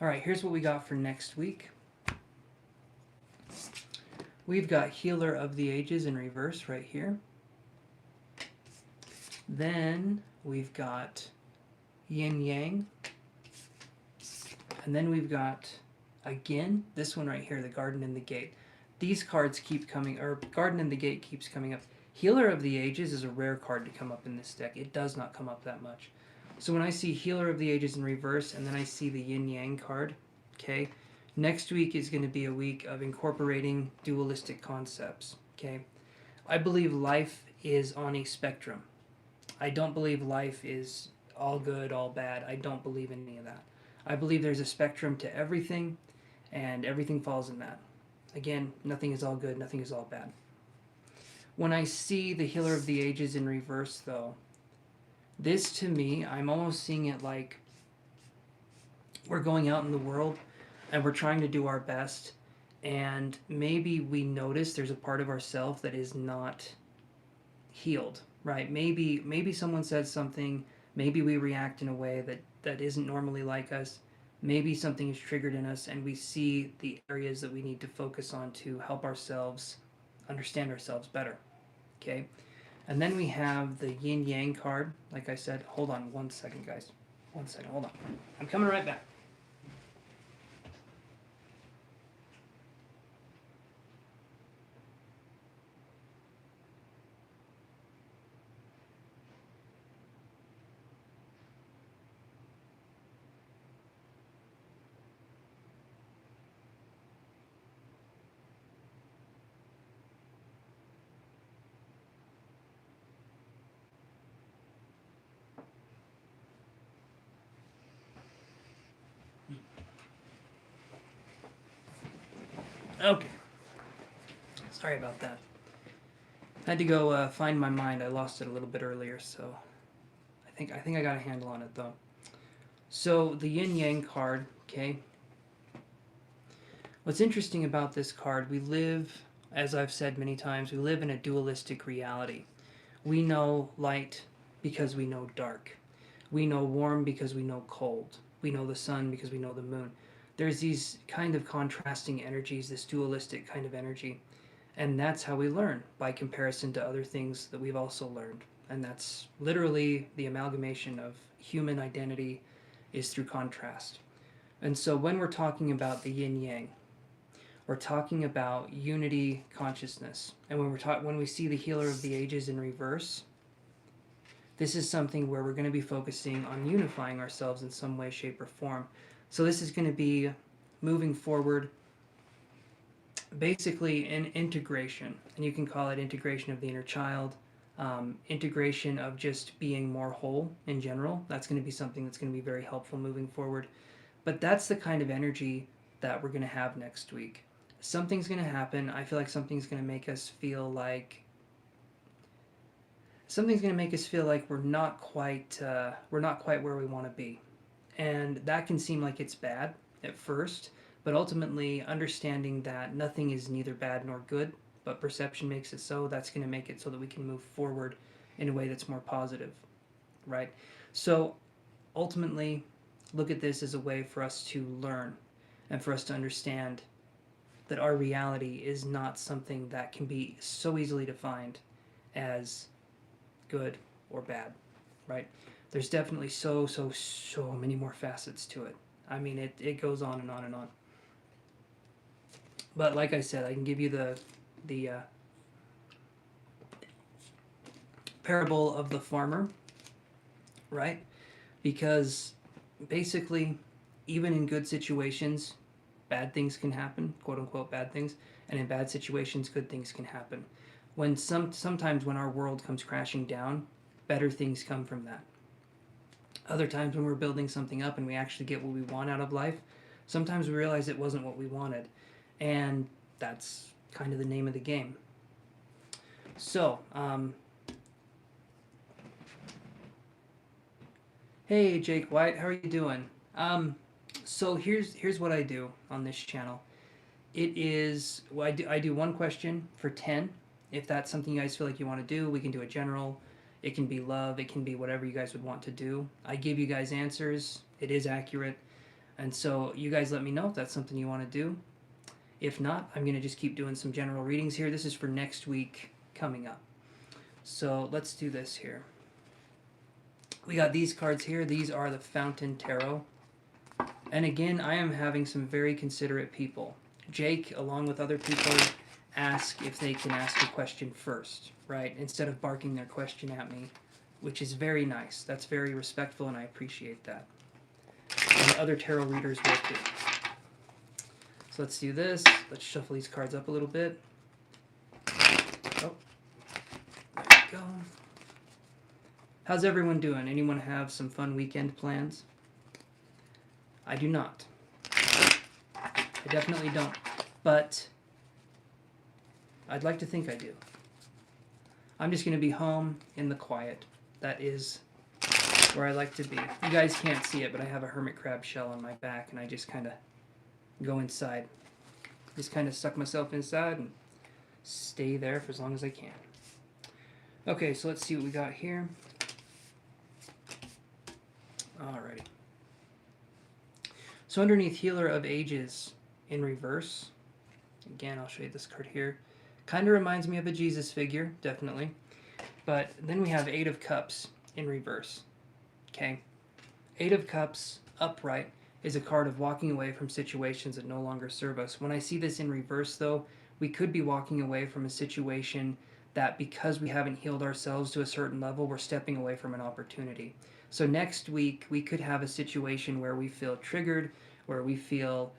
right, here's what we got for next week. We've got Healer of the Ages in reverse right here. Then we've got Yin Yang. And then we've got, again, this one right here, the Garden in the Gate. These cards keep coming, or Garden in the Gate keeps coming up. Healer of the Ages is a rare card to come up in this deck. It does not come up that much. So when I see Healer of the Ages in reverse, and then I see the Yin Yang card, okay, next week is going to be a week of incorporating dualistic concepts, okay? I believe life is on a spectrum. I don't believe life is all good, all bad. I don't believe in any of that. I believe there's a spectrum to everything, and everything falls in that. Again, nothing is all good, nothing is all bad. When I see the Healer of the Ages in reverse, though, this to me, I'm almost seeing it like we're going out in the world and we're trying to do our best, and maybe we notice there's a part of ourselves that is not healed, right? Maybe someone says something, maybe we react in a way that isn't normally like us. Maybe something is triggered in us and we see the areas that we need to focus on to help ourselves understand ourselves better, okay? And then we have the Yin Yang card. Like I said, hold on 1 second, guys. 1 second, hold on. I'm coming right back. Okay. Sorry about that. I had to go find my mind. I lost it a little bit earlier, so I think I got a handle on it though. So the Yin Yang card, okay. What's interesting about this card, we live, as I've said many times, we live in a dualistic reality. We know light because we know dark. We know warm because we know cold. We know the sun because we know the moon. There's these kind of contrasting energies, this dualistic kind of energy. And that's how we learn, by comparison to other things that we've also learned. And that's literally the amalgamation of human identity is through contrast. And so when we're talking about the yin yang, we're talking about unity consciousness. And when we see the Healer of the Ages in reverse, this is something where we're going to be focusing on unifying ourselves in some way, shape, or form. So this is going to be moving forward, basically in integration. And you can call it integration of the inner child, integration of just being more whole in general. That's going to be something that's going to be very helpful moving forward. But that's the kind of energy that we're going to have next week. Something's going to happen. I feel like something's going to make us feel like we're not quite where we want to be. And that can seem like it's bad at first, but ultimately understanding that nothing is neither bad nor good, but perception makes it so, that's going to make it so that we can move forward in a way that's more positive, right? So ultimately, look at this as a way for us to learn and for us to understand that our reality is not something that can be so easily defined as good or bad, right? There's definitely so many more facets to it. I mean, it goes on and on and on. But like I said, I can give you the parable of the farmer, right? Because basically, even in good situations, bad things can happen, quote unquote bad things, and in bad situations, good things can happen. When sometimes when our world comes crashing down, better things come from that. Other times when we're building something up and we actually get what we want out of life, sometimes we realize it wasn't what we wanted. And that's kind of the name of the game. So, hey Jake White, how are you doing? So here's what I do on this channel. It is, I do one question for 10. If that's something you guys feel like you want to do, we can do a general. It can be love. It can be whatever you guys would want to do. I give you guys answers. It is accurate. And so you guys let me know if that's something you want to do. If not, I'm going to just keep doing some general readings here. This is for next week coming up. So let's do this here. We got these cards here. These are the Fountain Tarot. And again, I am having some very considerate people. Jake, along with other people, ask if they can ask a question first, right? Instead of barking their question at me, which is very nice. That's very respectful, and I appreciate that. And other tarot readers will too. So let's do this. Let's shuffle these cards up a little bit. Oh, there we go. How's everyone doing? Anyone have some fun weekend plans? I do not. I definitely don't. But I'd like to think I do. I'm just going to be home in the quiet. That is where I like to be. You guys can't see it, but I have a hermit crab shell on my back, and I just kind of go inside. Just kind of suck myself inside and stay there for as long as I can. Okay, so let's see what we got here. Alrighty. So underneath Healer of Ages in reverse, again, I'll show you this card here. Kind of reminds me of a Jesus figure, definitely. But then we have Eight of Cups in reverse. Okay. Eight of Cups upright is a card of walking away from situations that no longer serve us. When I see this in reverse, though, we could be walking away from a situation that because we haven't healed ourselves to a certain level, we're stepping away from an opportunity. So next week, we could have a situation where we feel triggered, where we feel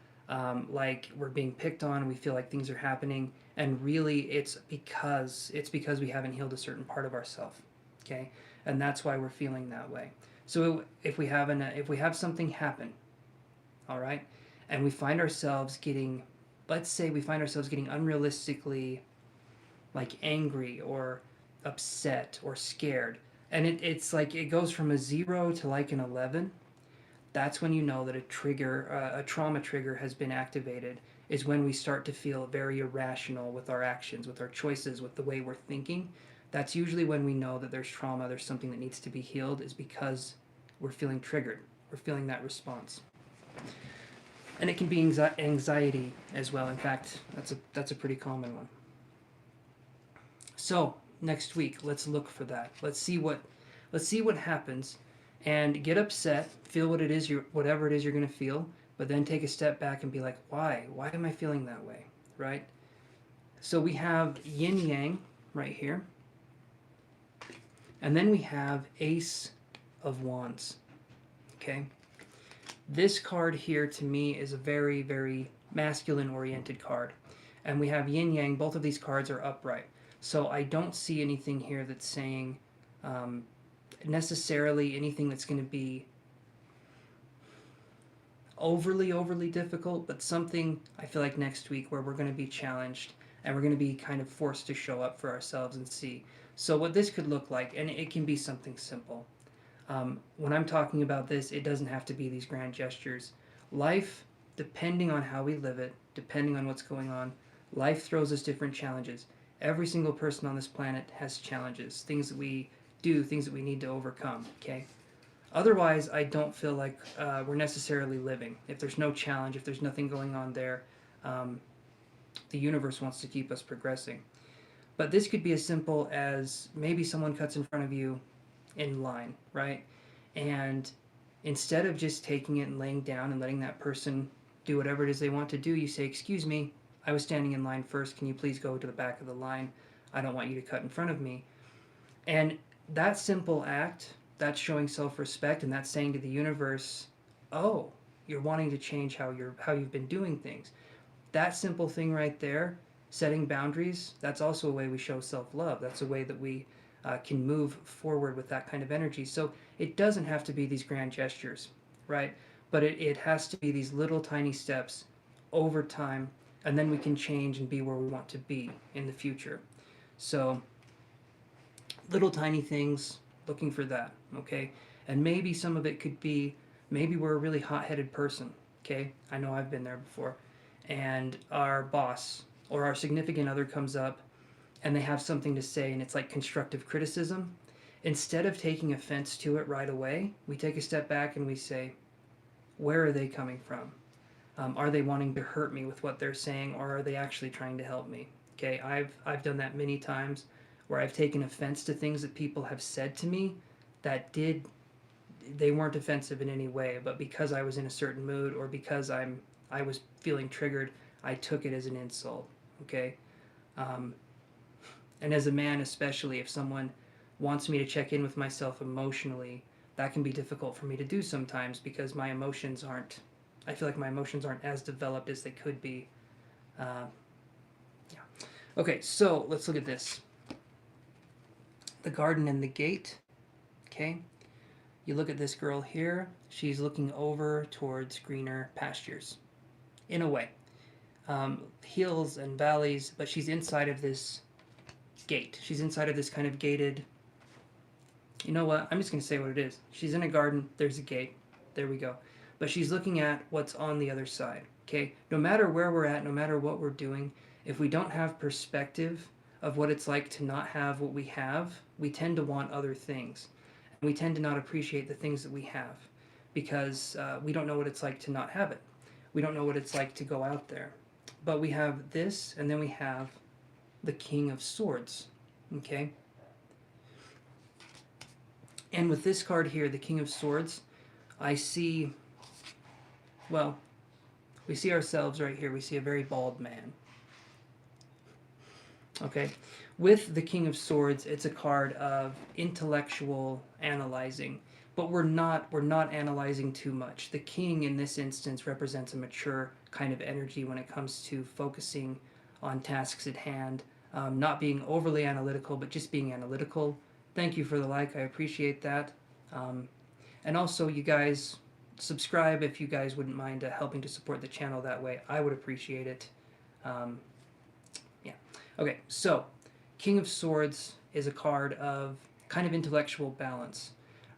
like we're being picked on, we feel like things are happening, and really it's because we haven't healed a certain part of ourselves, okay? And that's why we're feeling that way. So if we have something happen, all right, and we find ourselves getting, let's say we find ourselves getting unrealistically like angry or upset or scared, and it's like it goes from a 0 to like an 11, that's when you know that a trauma trigger has been activated, is when we start to feel very irrational with our actions, with our choices, with the way we're thinking. That's usually when we know that there's trauma, there's something that needs to be healed, is because we're feeling triggered. We're feeling that response. And it can be anxiety as well. In fact, that's a pretty common one. So next week, let's look for that. Let's see what happens, and get upset. Feel what it is, whatever it is you're going to feel, but then take a step back and be like, why? Why am I feeling that way, right? So we have Yin Yang right here, and then we have Ace of Wands. Okay. This card here to me is a very, very masculine-oriented card. And we have Yin Yang. Both of these cards are upright. So I don't see anything here that's saying necessarily anything that's going to be overly difficult, but something I feel like next week where we're going to be challenged and we're going to be kind of forced to show up for ourselves and see. So what this could look like, and it can be something simple. When I'm talking about this, it doesn't have to be these grand gestures. Life, depending on how we live it, depending on what's going on, life throws us different challenges. Every single person on this planet has challenges, things that we do, things that we need to overcome, okay? Otherwise, I don't feel like we're necessarily living. If there's no challenge, if there's nothing going on there, the universe wants to keep us progressing. But this could be as simple as maybe someone cuts in front of you in line, right? And instead of just taking it and laying down and letting that person do whatever it is they want to do, you say, excuse me, I was standing in line first. Can you please go to the back of the line? I don't want you to cut in front of me. And that simple act, that's showing self-respect, and that's saying to the universe, oh, you're wanting to change how you've been doing things. That simple thing right there, setting boundaries, that's also a way we show self-love. That's a way that we can move forward with that kind of energy. So it doesn't have to be these grand gestures, right? But it has to be these little tiny steps over time, and then we can change and be where we want to be in the future. So little tiny things, looking for that, okay? And maybe some of it could be, maybe we're a really hot-headed person, okay? I know I've been there before. And our boss or our significant other comes up and they have something to say, and it's like constructive criticism. instead of taking offense to it right away, we take a step back and we say, where are they coming from? Are they wanting to hurt me with what they're saying, or are they actually trying to help me? Okay, I've done that many times where I've taken offense to things that people have said to me that they weren't offensive in any way, but because I was in a certain mood or because I was feeling triggered, I took it as an insult. Okay, and as a man, especially if someone wants me to check in with myself emotionally, that can be difficult for me to do sometimes because my emotions aren't. I feel like my emotions aren't as developed as they could be. Yeah. Okay, so let's look at this. The garden and the gate. Okay. You look at this girl here. She's looking over towards greener pastures. In a way. Hills and valleys, but she's inside of this gate. She's inside of this kind of gated. You know what? I'm just going to say what it is. She's in a garden. There's a gate. There we go. But she's looking at what's on the other side. Okay? No matter where we're at, no matter what we're doing, if we don't have perspective of what it's like to not have what we have, we tend to want other things. And we tend to not appreciate the things that we have because we don't know what it's like to not have it. We don't know what it's like to go out there. But we have this, and then we have the King of Swords. Okay? And with this card here, the King of Swords, I see, well, we see ourselves right here. We see a very bald man. Okay? With the King of Swords, it's a card of intellectual analyzing, but we're not analyzing too much. The King in this instance represents a mature kind of energy when it comes to focusing on tasks at hand, not being overly analytical, but just being analytical. Thank you for the like. I appreciate that. And also, you guys, subscribe if you guys wouldn't mind helping to support the channel that way. I would appreciate it. Yeah. Okay, so King of Swords is a card of kind of intellectual balance,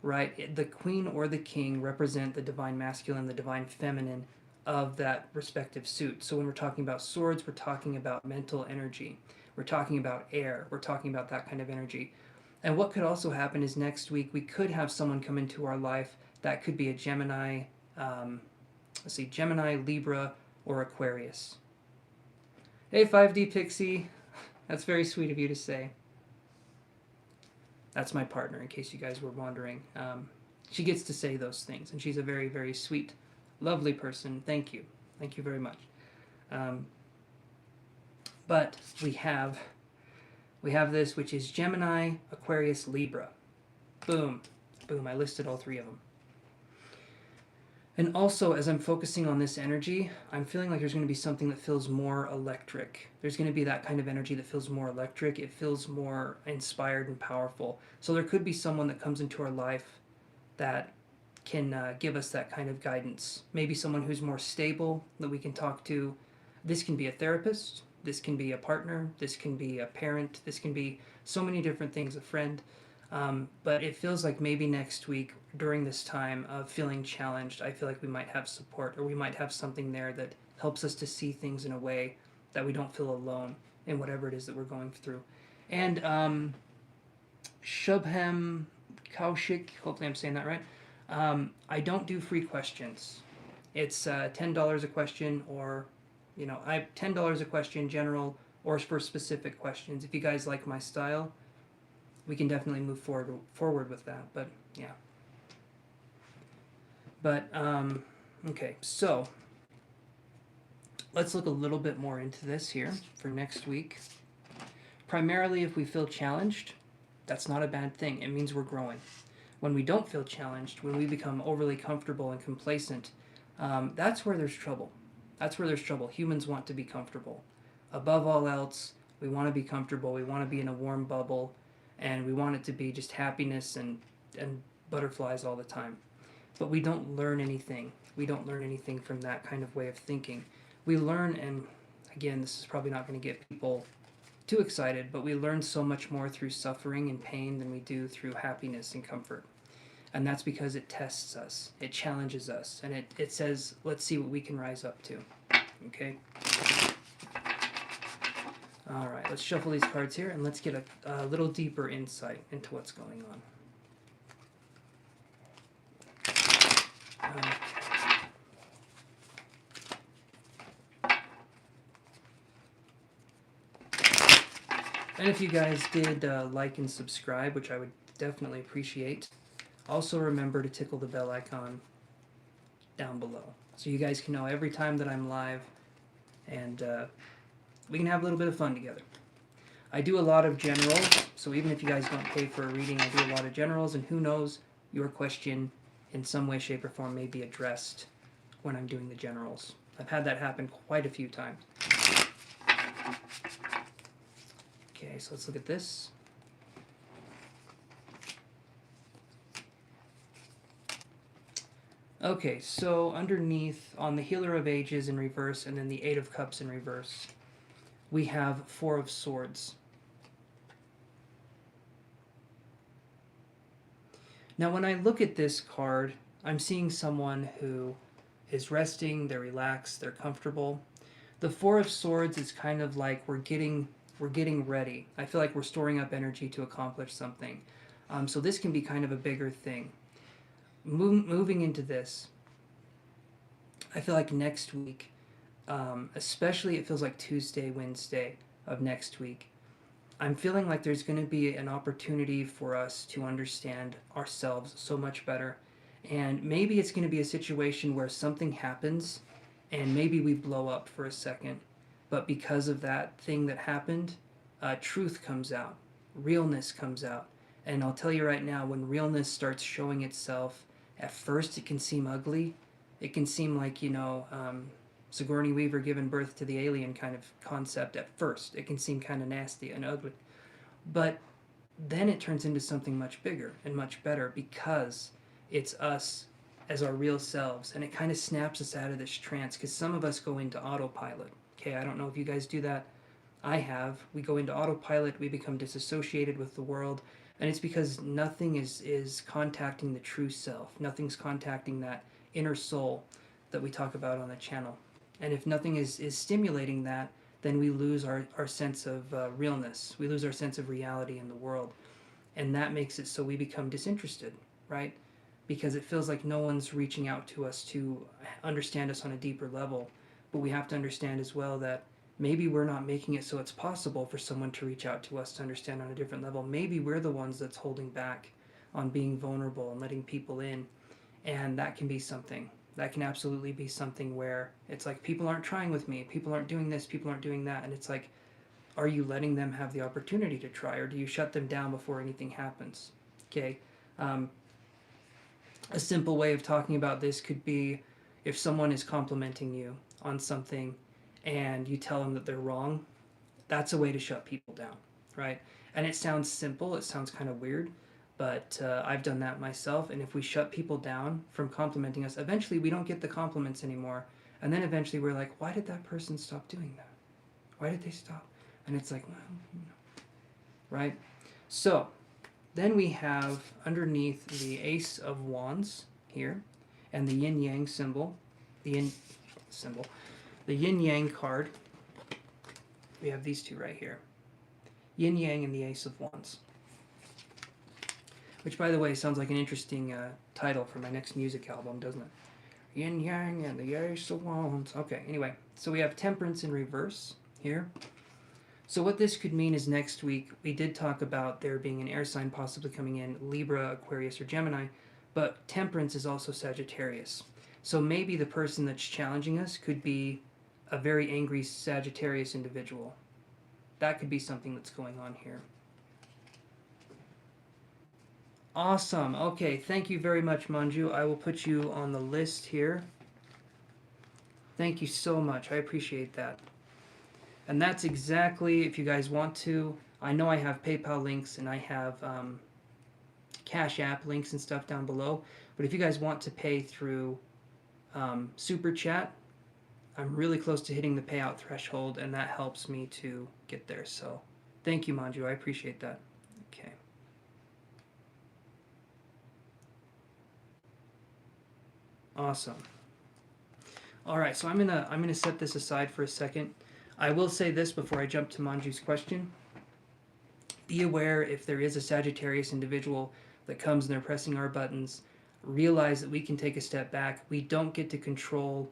right? The Queen or the King represent the divine masculine, the divine feminine of that respective suit. So when we're talking about swords, we're talking about mental energy. We're talking about air. We're talking about that kind of energy. And what could also happen is next week we could have someone come into our life that could be a Gemini, Gemini, Libra, or Aquarius. Hey, 5D Pixie. That's very sweet of you to say. That's my partner, in case you guys were wondering. She gets to say those things, and she's a very, very sweet, lovely person. Thank you. Thank you very much. But we have this, which is Gemini, Aquarius, Libra. Boom. Boom. I listed all three of them. And also, as I'm focusing on this energy, I'm feeling like there's going to be something that feels more electric. There's going to be that kind of energy that feels more electric. It feels more inspired and powerful. So there could be someone that comes into our life that can give us that kind of guidance. Maybe someone who's more stable that we can talk to. This can be a therapist. This can be a partner. This can be a parent. This can be so many different things, a friend. But it feels like maybe next week, during this time of feeling challenged, I feel like we might have support, or we might have something there that helps us to see things in a way that we don't feel alone in whatever it is that we're going through. And Shubham Kaushik, hopefully I'm saying that right. I don't do free questions. It's $10 a question, or I $10 a question general, or for specific questions. If you guys like my style, we can definitely move forward with that. But yeah. But okay, so let's look a little bit more into this here for next week. Primarily, if we feel challenged, that's not a bad thing. It means we're growing. When we don't feel challenged, when we become overly comfortable and complacent, that's where there's trouble. That's where there's trouble. Humans want to be comfortable. Above all else, we want to be comfortable. We want to be in a warm bubble, and we want it to be just happiness and butterflies all the time. But we don't learn anything. We don't learn anything from that kind of way of thinking. We learn, and again, this is probably not going to get people too excited, but we learn so much more through suffering and pain than we do through happiness and comfort. And that's because it tests us, it challenges us, and it says, let's see what we can rise up to. Okay? All right, let's shuffle these cards here, and let's get a little deeper insight into what's going on. And if you guys did like and subscribe, which I would definitely appreciate, also remember to tickle the bell icon down below so you guys can know every time that I'm live, and we can have a little bit of fun together. I do a lot of generals, so even if you guys don't pay for a reading, I do a lot of generals, and who knows, your question in some way, shape, or form may be addressed when I'm doing the generals. I've had that happen quite a few times. Okay, so let's look at this. Okay, so underneath, on the Healer of Ages in reverse, and then the Eight of Cups in reverse, we have Four of Swords. Now, when I look at this card, I'm seeing someone who is resting, they're relaxed, they're comfortable. The Four of Swords is kind of like we're getting ready. I feel like we're storing up energy to accomplish something. So this can be kind of a bigger thing. Moving into this, I feel like next week, especially it feels like Tuesday, Wednesday of next week, I'm feeling like there's going to be an opportunity for us to understand ourselves so much better. And maybe it's going to be a situation where something happens and maybe we blow up for a second. But because of that thing that happened, truth comes out, realness comes out. And I'll tell you right now, when realness starts showing itself, at first it can seem ugly. It can seem like, Sigourney Weaver giving birth to the alien kind of concept at first. It can seem kind of nasty and ugly. But then it turns into something much bigger and much better because it's us as our real selves. And it kind of snaps us out of this trance because some of us go into autopilot. Okay, I don't know if you guys do that. I have. We go into autopilot. We become disassociated with the world. And it's because nothing is contacting the true self. Nothing's contacting that inner soul that we talk about on the channel. And if nothing is stimulating that, then we lose our sense of realness. We lose our sense of reality in the world. And that makes it so we become disinterested, right? Because it feels like no one's reaching out to us to understand us on a deeper level. But we have to understand as well that maybe we're not making it so it's possible for someone to reach out to us to understand on a different level. Maybe we're the ones that's holding back on being vulnerable and letting people in. And that can be something. That can absolutely be something where it's like people aren't trying with me, people aren't doing this, people aren't doing that. And it's like, are you letting them have the opportunity to try, or do you shut them down before anything happens? Okay. A simple way of talking about this could be if someone is complimenting you on something and you tell them that they're wrong, that's a way to shut people down, right? And it sounds simple, it sounds kind of weird, but I've done that myself. And if we shut people down from complimenting us, eventually we don't get the compliments anymore. And then eventually we're like, why did that person stop doing that? Why did they stop? And it's like, well, right? So then we have underneath the Ace of Wands here and the Yin Yang symbol, the Yin Yang card. We have these two right here. Yin Yang and the Ace of Wands. Which, by the way, sounds like an interesting title for my next music album, doesn't it? Yin Yang and the Ace of Wands. Okay, anyway, so we have Temperance in reverse here. So what this could mean is next week, we did talk about there being an air sign possibly coming in, Libra, Aquarius, or Gemini, but Temperance is also Sagittarius. So maybe the person that's challenging us could be a very angry Sagittarius individual. That could be something that's going on here. Awesome. Okay, thank you very much, Manju. I will put you on the list here. Thank you so much. I appreciate that. And that's exactly, if you guys want to, I know I have PayPal links and I have Cashapp links and stuff down below. But if you guys want to pay through Super Chat, I'm really close to hitting the payout threshold, and that helps me to get there. So thank you, Manju. I appreciate that. Okay. Awesome. All right, so I'm gonna set this aside for a second. I will say this before I jump to Manju's question. Be aware if there is a Sagittarius individual that comes and they're pressing our buttons. realize that we can take a step back. We don't get to control,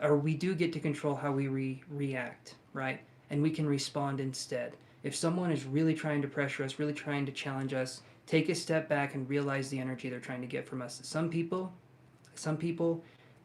or we do get to control how we react, right? And we can respond instead. If someone is really trying to pressure us, really trying to challenge us, take a step back and realize the energy they're trying to get from us. Some people,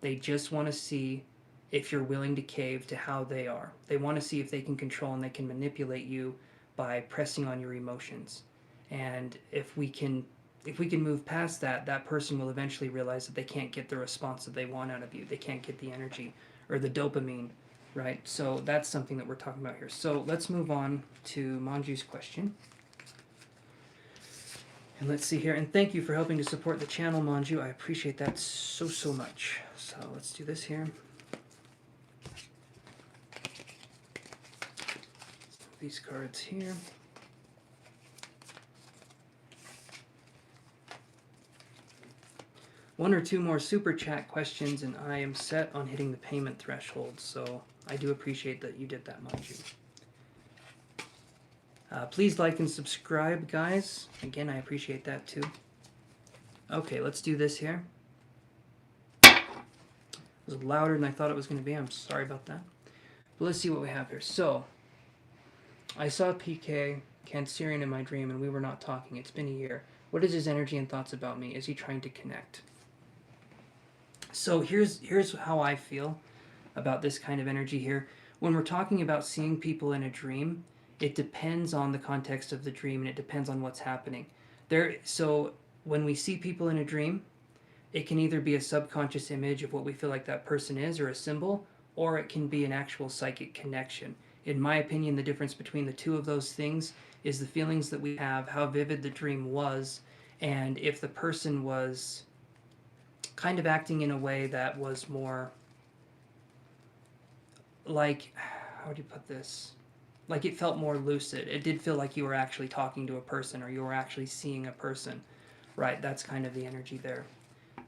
they just want to see if you're willing to cave to how they are. They want to see if they can control and they can manipulate you by pressing on your emotions. And if we can move past that, that person will eventually realize that they can't get the response that they want out of you. They can't get the energy or the dopamine, right? So that's something that we're talking about here. So let's move on to Manju's question. And let's see here. And thank you for helping to support the channel, Manju. I appreciate that so much. So let's do this here. These cards here. One or two more super chat questions and I am set on hitting the payment threshold, so I do appreciate that you did that, Manju. Please like and subscribe, guys. Again, I appreciate that too. Okay, let's do this here. It was louder than I thought it was going to be. I'm sorry about that. But let's see what we have here. So, I saw PK Cancerian in my dream and we were not talking. It's been a year. What is his energy and thoughts about me? Is he trying to connect? So here's how I feel about this kind of energy here. When we're talking about seeing people in a dream, it depends on the context of the dream and it depends on what's happening. So when we see people in a dream, it can either be a subconscious image of what we feel like that person is or a symbol, or it can be an actual psychic connection. In my opinion, the difference between the two of those things is the feelings that we have, how vivid the dream was, and if the person was kind of acting in a way that was more like, how do you put this? Like it felt more lucid. It did feel like you were actually talking to a person or you were actually seeing a person, right? That's kind of the energy there.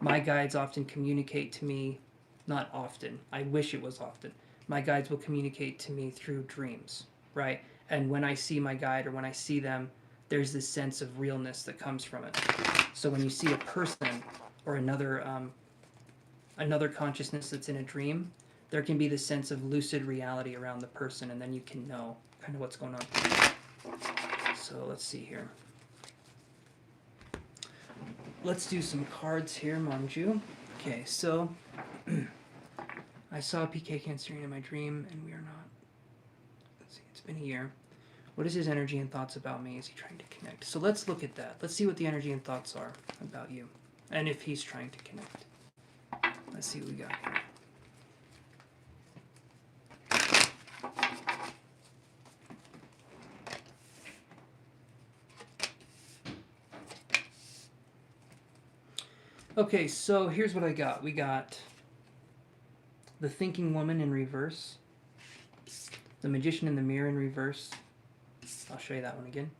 My guides often communicate to me, not often, I wish it was often. My guides will communicate to me through dreams, right? And when I see my guide or when I see them, there's this sense of realness that comes from it. So when you see a person or another consciousness that's in a dream, there can be this sense of lucid reality around the person, and then you can know kind of what's going on. So let's see here. Let's do some cards here, Manju. Okay, so I saw PK Cancerian in my dream, and we are not. Let's see, it's been a year. What is his energy and thoughts about me? Is he trying to connect? So let's look at that. Let's see what the energy and thoughts are about you, and if he's trying to connect. Let's see what we got here. Okay, so here's what I got. We got the Thinking Woman in reverse, the Magician in the Mirror in reverse. I'll show you that one again.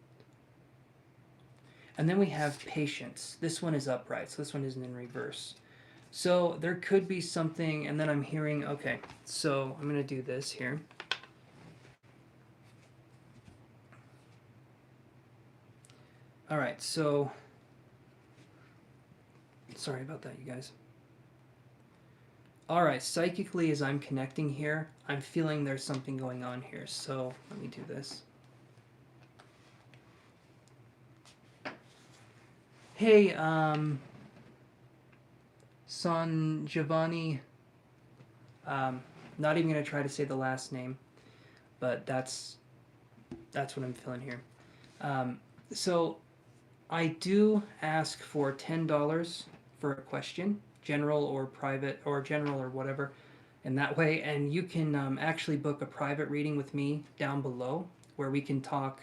And then we have Patience. This one is upright, so this one isn't in reverse. So there could be something, and then I'm hearing, okay, so I'm going to do this here. All right, so sorry about that, you guys. All right, psychically as I'm connecting here, I'm feeling there's something going on here. So let me do this. Hey, San Giovanni, not even going to try to say the last name, but that's what I'm feeling here. So I do ask for $10 for a question, general or private, or general or whatever, in that way, and you can actually book a private reading with me down below, where we can talk,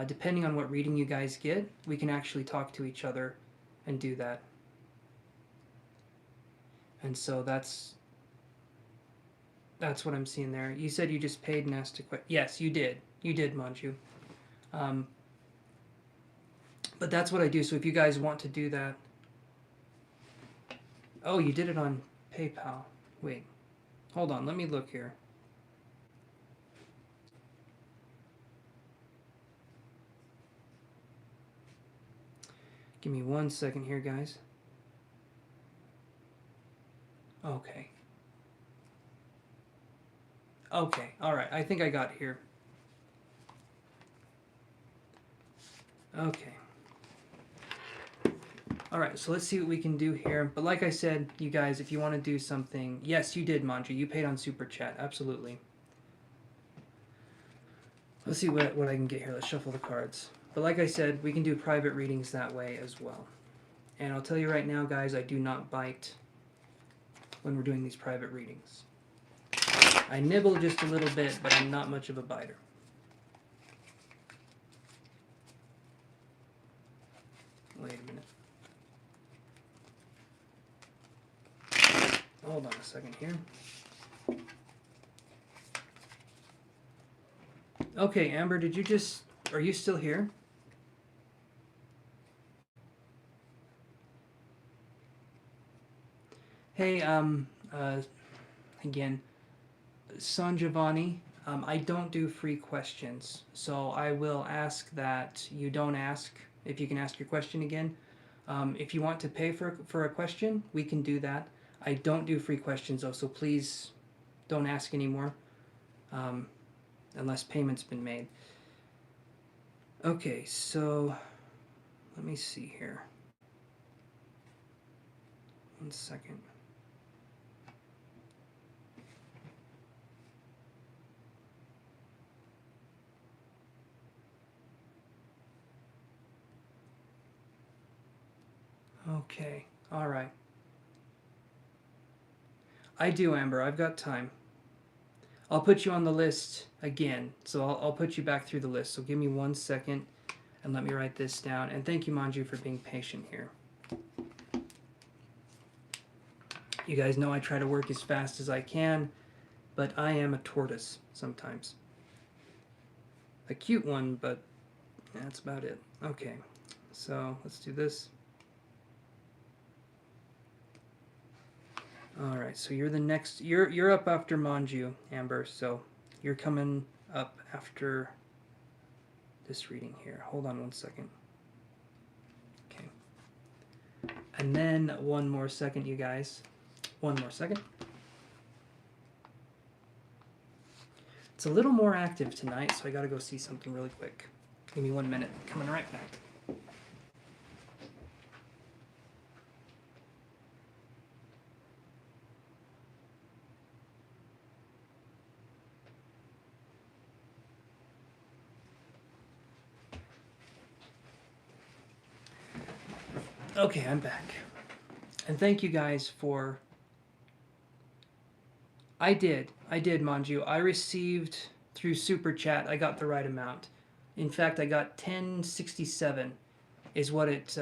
depending on what reading you guys get, we can actually talk to each other and do that. And so that's what I'm seeing there. You said you just paid and asked to quit. Yes, you did. You did, Manju. But that's what I do. So if you guys want to do that. Oh, you did it on PayPal. Wait. Hold on. Let me look here. Give me 1 second here, guys. Okay. Okay, alright. I think I got here. Okay. Alright, so let's see what we can do here. But like I said, you guys, if you want to do something... Yes, you did, Manju. You paid on Super Chat. Absolutely. Let's see what I can get here. Let's shuffle the cards. But like I said, we can do private readings that way as well. And I'll tell you right now, guys, I do not bite when we're doing these private readings. I nibble just a little bit, but I'm not much of a biter. Wait a minute. Hold on a second here. Okay, Amber, did you just... Are you still here? Hey, again, San Giovanni, I don't do free questions, so I will ask that you don't ask if you can ask your question again. If you want to pay for a question, we can do that. I don't do free questions though, so please don't ask anymore unless payment's been made. Okay, so let me see here. 1 second. Okay, all right. I do, Amber. I've got time. I'll put you on the list again, so I'll put you back through the list. So give me 1 second and let me write this down. And thank you, Manju, for being patient here. You guys know I try to work as fast as I can, but I am a tortoise sometimes. A cute one, but that's about it. Okay, so let's do this. All right, so you're the next. You're up after Manju, Amber. So you're coming up after this reading here. Hold on 1 second. Okay. And then 1 more second, you guys. 1 more second. It's a little more active tonight, so I gotta go see something really quick. Give me 1 minute. Coming right back. Okay, I'm back. And thank you guys for... I did, Manju. I received through Super Chat, I got the right amount. In fact, I got 1067 is what it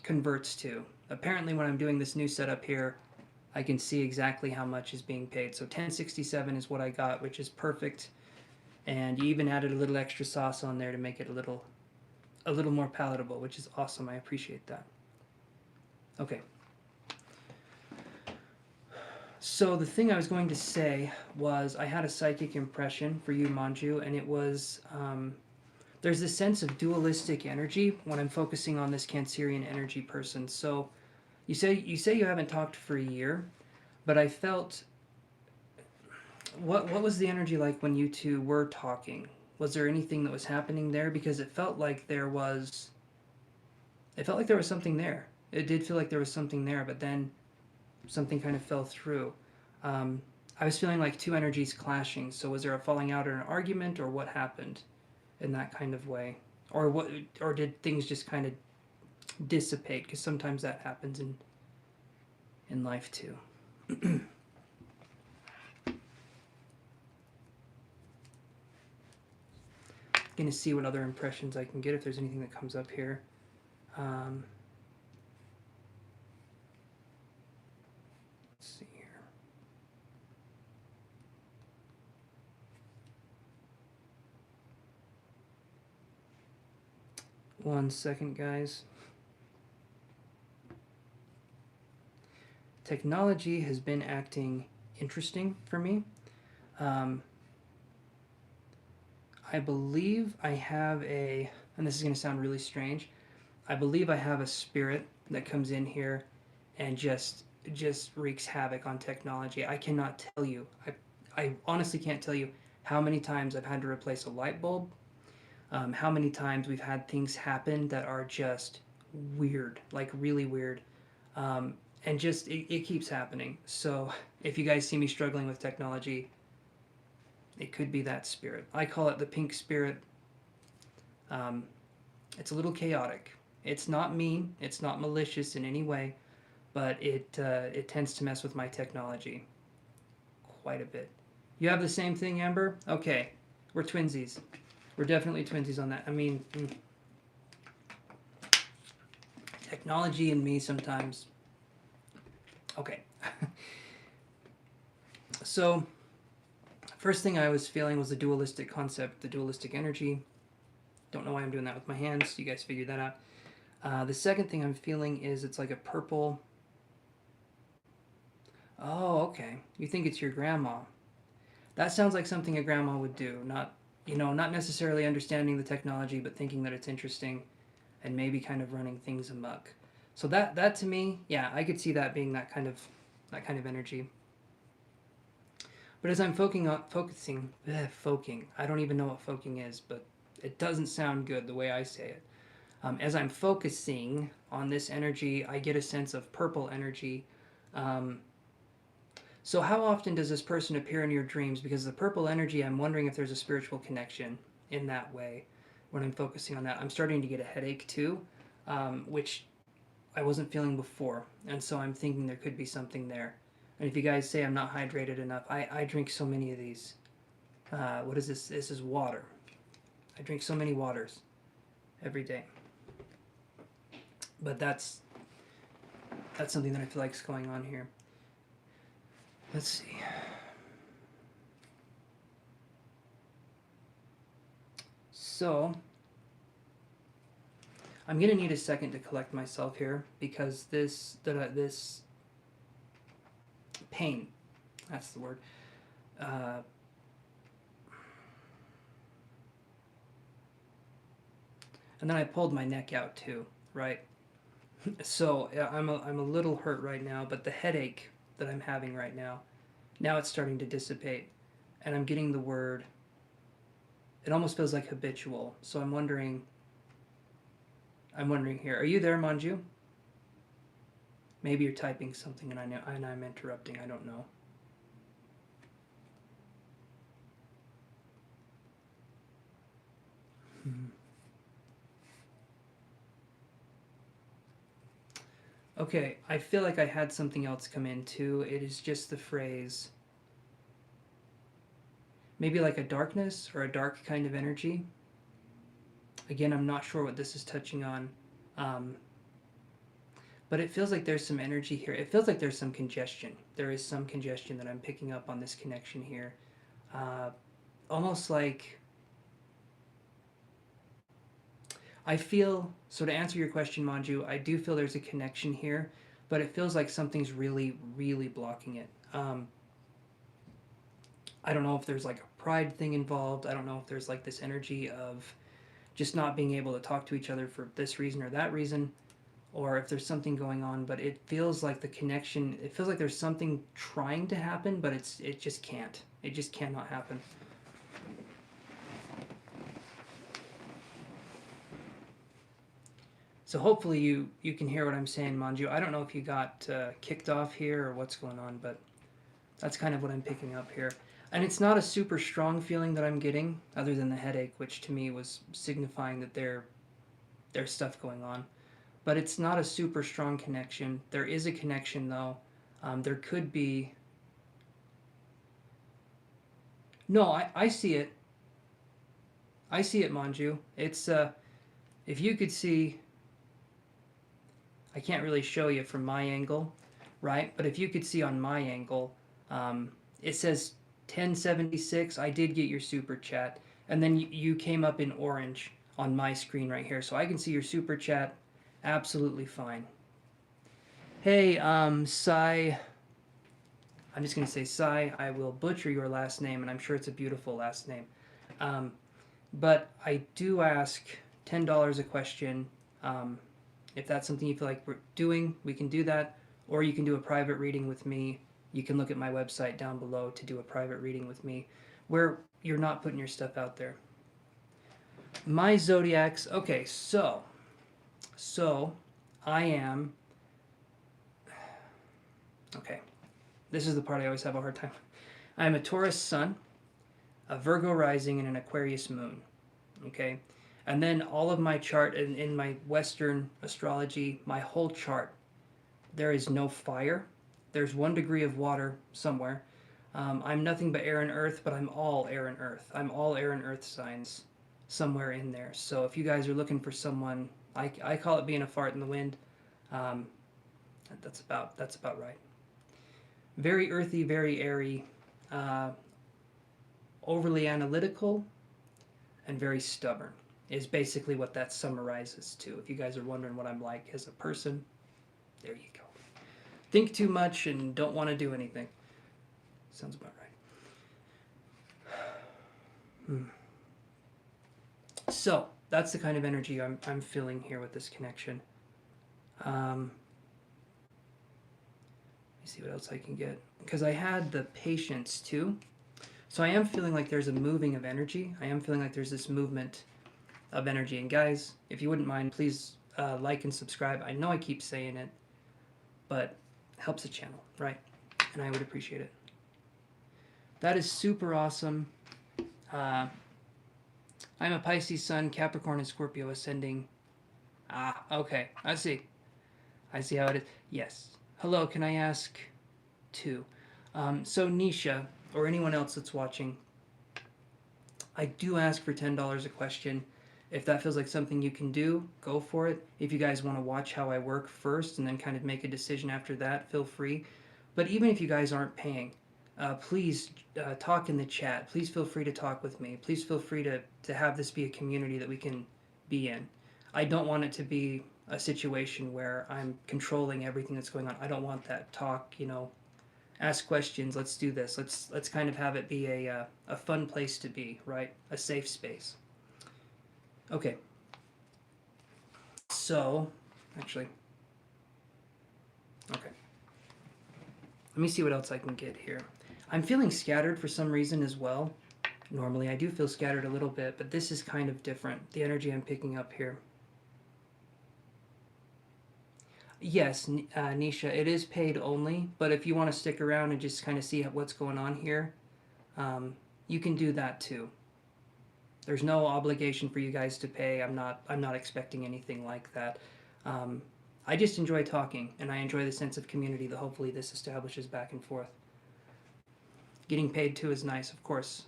converts to. Apparently when I'm doing this new setup here, I can see exactly how much is being paid. So 1067 is what I got, which is perfect. And you even added a little extra sauce on there to make it a little more palatable, which is awesome. I appreciate that. Okay. So the thing I was going to say was I had a psychic impression for you, Manju, and it was there's this sense of dualistic energy when I'm focusing on this Cancerian energy person. So you say you haven't talked for a year, but I felt what was the energy like when you two were talking? Was there anything that was happening there? Because it felt like there was something there. It did feel like there was something there, but then something kind of fell through. I was feeling like 2 energies clashing. So was there a falling out or an argument, or what happened in that kind of way? Or did things just kind of dissipate? Because sometimes that happens in life too. Gonna see what other impressions I can get if there's anything that comes up here. Let's see here. One second, guys. Technology has been acting interesting for me. I believe I have and this is going to sound really strange, I believe I have a spirit that comes in here and just just wreaks havoc on technology. I cannot tell you. I honestly can't tell you how many times I've had to replace a light bulb, how many times we've had things happen that are just weird, like really weird. And just, it keeps happening. So if you guys see me struggling with technology, it could be that spirit. I call it the pink spirit. It's a little chaotic. It's not mean, it's not malicious in any way, but it tends to mess with my technology quite a bit. You have the same thing, Amber? Okay, we're twinsies. We're definitely twinsies on that. I mean, technology and me sometimes. Okay. So, first thing I was feeling was the dualistic concept, the dualistic energy. Don't know why I'm doing that with my hands. You guys figured that out. The second thing I'm feeling is it's like a purple. Oh, okay. You think it's your grandma. That sounds like something a grandma would do. Not necessarily understanding the technology, but thinking that it's interesting and maybe kind of running things amok. So that to me, yeah, I could see that being that kind of energy. But as I'm foking, I don't even know what foking is, but it doesn't sound good the way I say it. As I'm focusing on this energy, I get a sense of purple energy. So how often does this person appear in your dreams? Because the purple energy, I'm wondering if there's a spiritual connection in that way when I'm focusing on that. I'm starting to get a headache too, which I wasn't feeling before. And so I'm thinking there could be something there. And if you guys say I'm not hydrated enough, I drink so many of these. What is this? This is water. I drink so many waters every day. But that's something that I feel like is going on here. Let's see. So, I'm going to need a second to collect myself here because this pain, that's the word, and then I pulled my neck out too, right? So I'm a little hurt right now, but the headache that I'm having right now it's starting to dissipate, and I'm getting the word. It almost feels like habitual. So I'm wondering here. Are you there, Manju? Maybe you're typing something and I'm interrupting. I don't know. Okay, I feel like I had something else come in too. It is just the phrase, maybe like a darkness or a dark kind of energy. Again, I'm not sure what this is touching on, but it feels like there's some energy here. It feels like there's some congestion. There is some congestion that I'm picking up on this connection here. Almost like I feel, so to answer your question, Manju, I do feel there's a connection here, but it feels like something's really, really blocking it. I don't know if there's like a pride thing involved. I don't know if there's like this energy of just not being able to talk to each other for this reason or that reason, or if there's something going on, but it feels like the connection, it feels like there's something trying to happen, but it just can't. It just cannot happen. So hopefully you can hear what I'm saying, Manju. I don't know if you got kicked off here or what's going on, but that's kind of what I'm picking up here. And it's not a super strong feeling that I'm getting, other than the headache, which to me was signifying that there's stuff going on. But it's not a super strong connection. There is a connection, though. There could be... No, I see it. I see it, Manju. It's, if you could see... I can't really show you from my angle, right? But if you could see on my angle, it says 1076. I did get your super chat. And then you came up in orange on my screen right here. So I can see your super chat absolutely fine. Hey, Sai. I'm just going to say Sai. I will butcher your last name, and I'm sure it's a beautiful last name. But I do ask $10 a question. If that's something you feel like we're doing, we can do that. or you can do a private reading with me. You can look at my website down below to do a private reading with me where you're not putting your stuff out there. My zodiacs, okay, so I am, okay, this is the part I always have a hard time. I'm a Taurus sun, a Virgo rising, and an Aquarius moon, okay? And then all of my chart, in my Western astrology, my whole chart, there is no fire. There's 1 degree of water somewhere. I'm nothing but air and earth, but I'm all air and earth. I'm all air and earth signs somewhere in there. So if you guys are looking for someone, I call it being a fart in the wind. Um, that's about right. Very earthy, very airy, overly analytical, and very stubborn is basically what that summarizes to. If you guys are wondering what I'm like as a person, there you go. Think too much and don't want to do anything. Sounds about right. So that's the kind of energy I'm feeling here with this connection. Let me see what else I can get, because I had the patience too. So I am feeling like there's a moving of energy. I am feeling like there's this movement of energy. And guys, if you wouldn't mind, please like and subscribe. I know I keep saying it, but it helps the channel, right? And I would appreciate it. That is super awesome. I'm a Pisces sun, Capricorn, and Scorpio ascending. Ah, okay. I see how it is. Yes. Hello, can I ask two? So Nisha, or anyone else that's watching, I do ask for $10 a question. If that feels like something you can do, go for it. If you guys want to watch how I work first and then kind of make a decision after that, feel free. But even if you guys aren't paying, please talk in the chat. Please feel free to talk with me. Please feel free to have this be a community that we can be in. I don't want it to be a situation where I'm controlling everything that's going on. I don't want that. Talk, ask questions. Let's do this. Let's kind of have it be a fun place to be, right? A safe space. Okay. So, actually, okay. Let me see what else I can get here. I'm feeling scattered for some reason as well. Normally I do feel scattered a little bit, but this is kind of different. The energy I'm picking up here. Yes, Nisha, it is paid only, but if you want to stick around and just kind of see what's going on here, you can do that too. There's no obligation for you guys to pay. I'm not expecting anything like that. I just enjoy talking, and I enjoy the sense of community that hopefully this establishes back and forth. Getting paid too is nice, of course,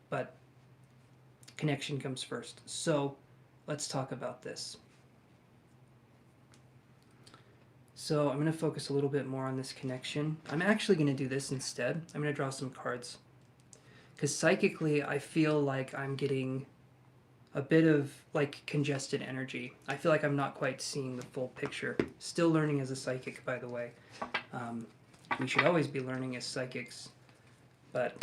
but connection comes first. So let's talk about this. So I'm going to focus a little bit more on this connection. I'm actually going to do this instead. I'm going to draw some cards. Because psychically, I feel like I'm getting a bit of like congested energy. I feel like I'm not quite seeing the full picture. Still learning as a psychic, by the way. We should always be learning as psychics, but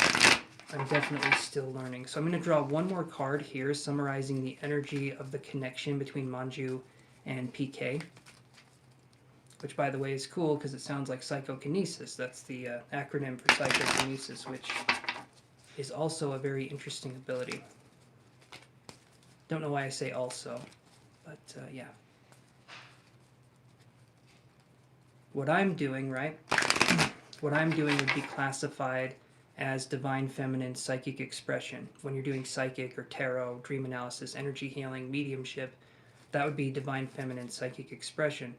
I'm definitely still learning. So I'm going to draw one more card here summarizing the energy of the connection between Manju and PK. Which, by the way, is cool because it sounds like psychokinesis. That's the acronym for psychokinesis, which is also a very interesting ability. Don't know why I say also, but yeah. What I'm doing, right? What I'm doing would be classified as divine feminine psychic expression. When you're doing psychic or tarot, dream analysis, energy healing, mediumship, that would be divine feminine psychic expression.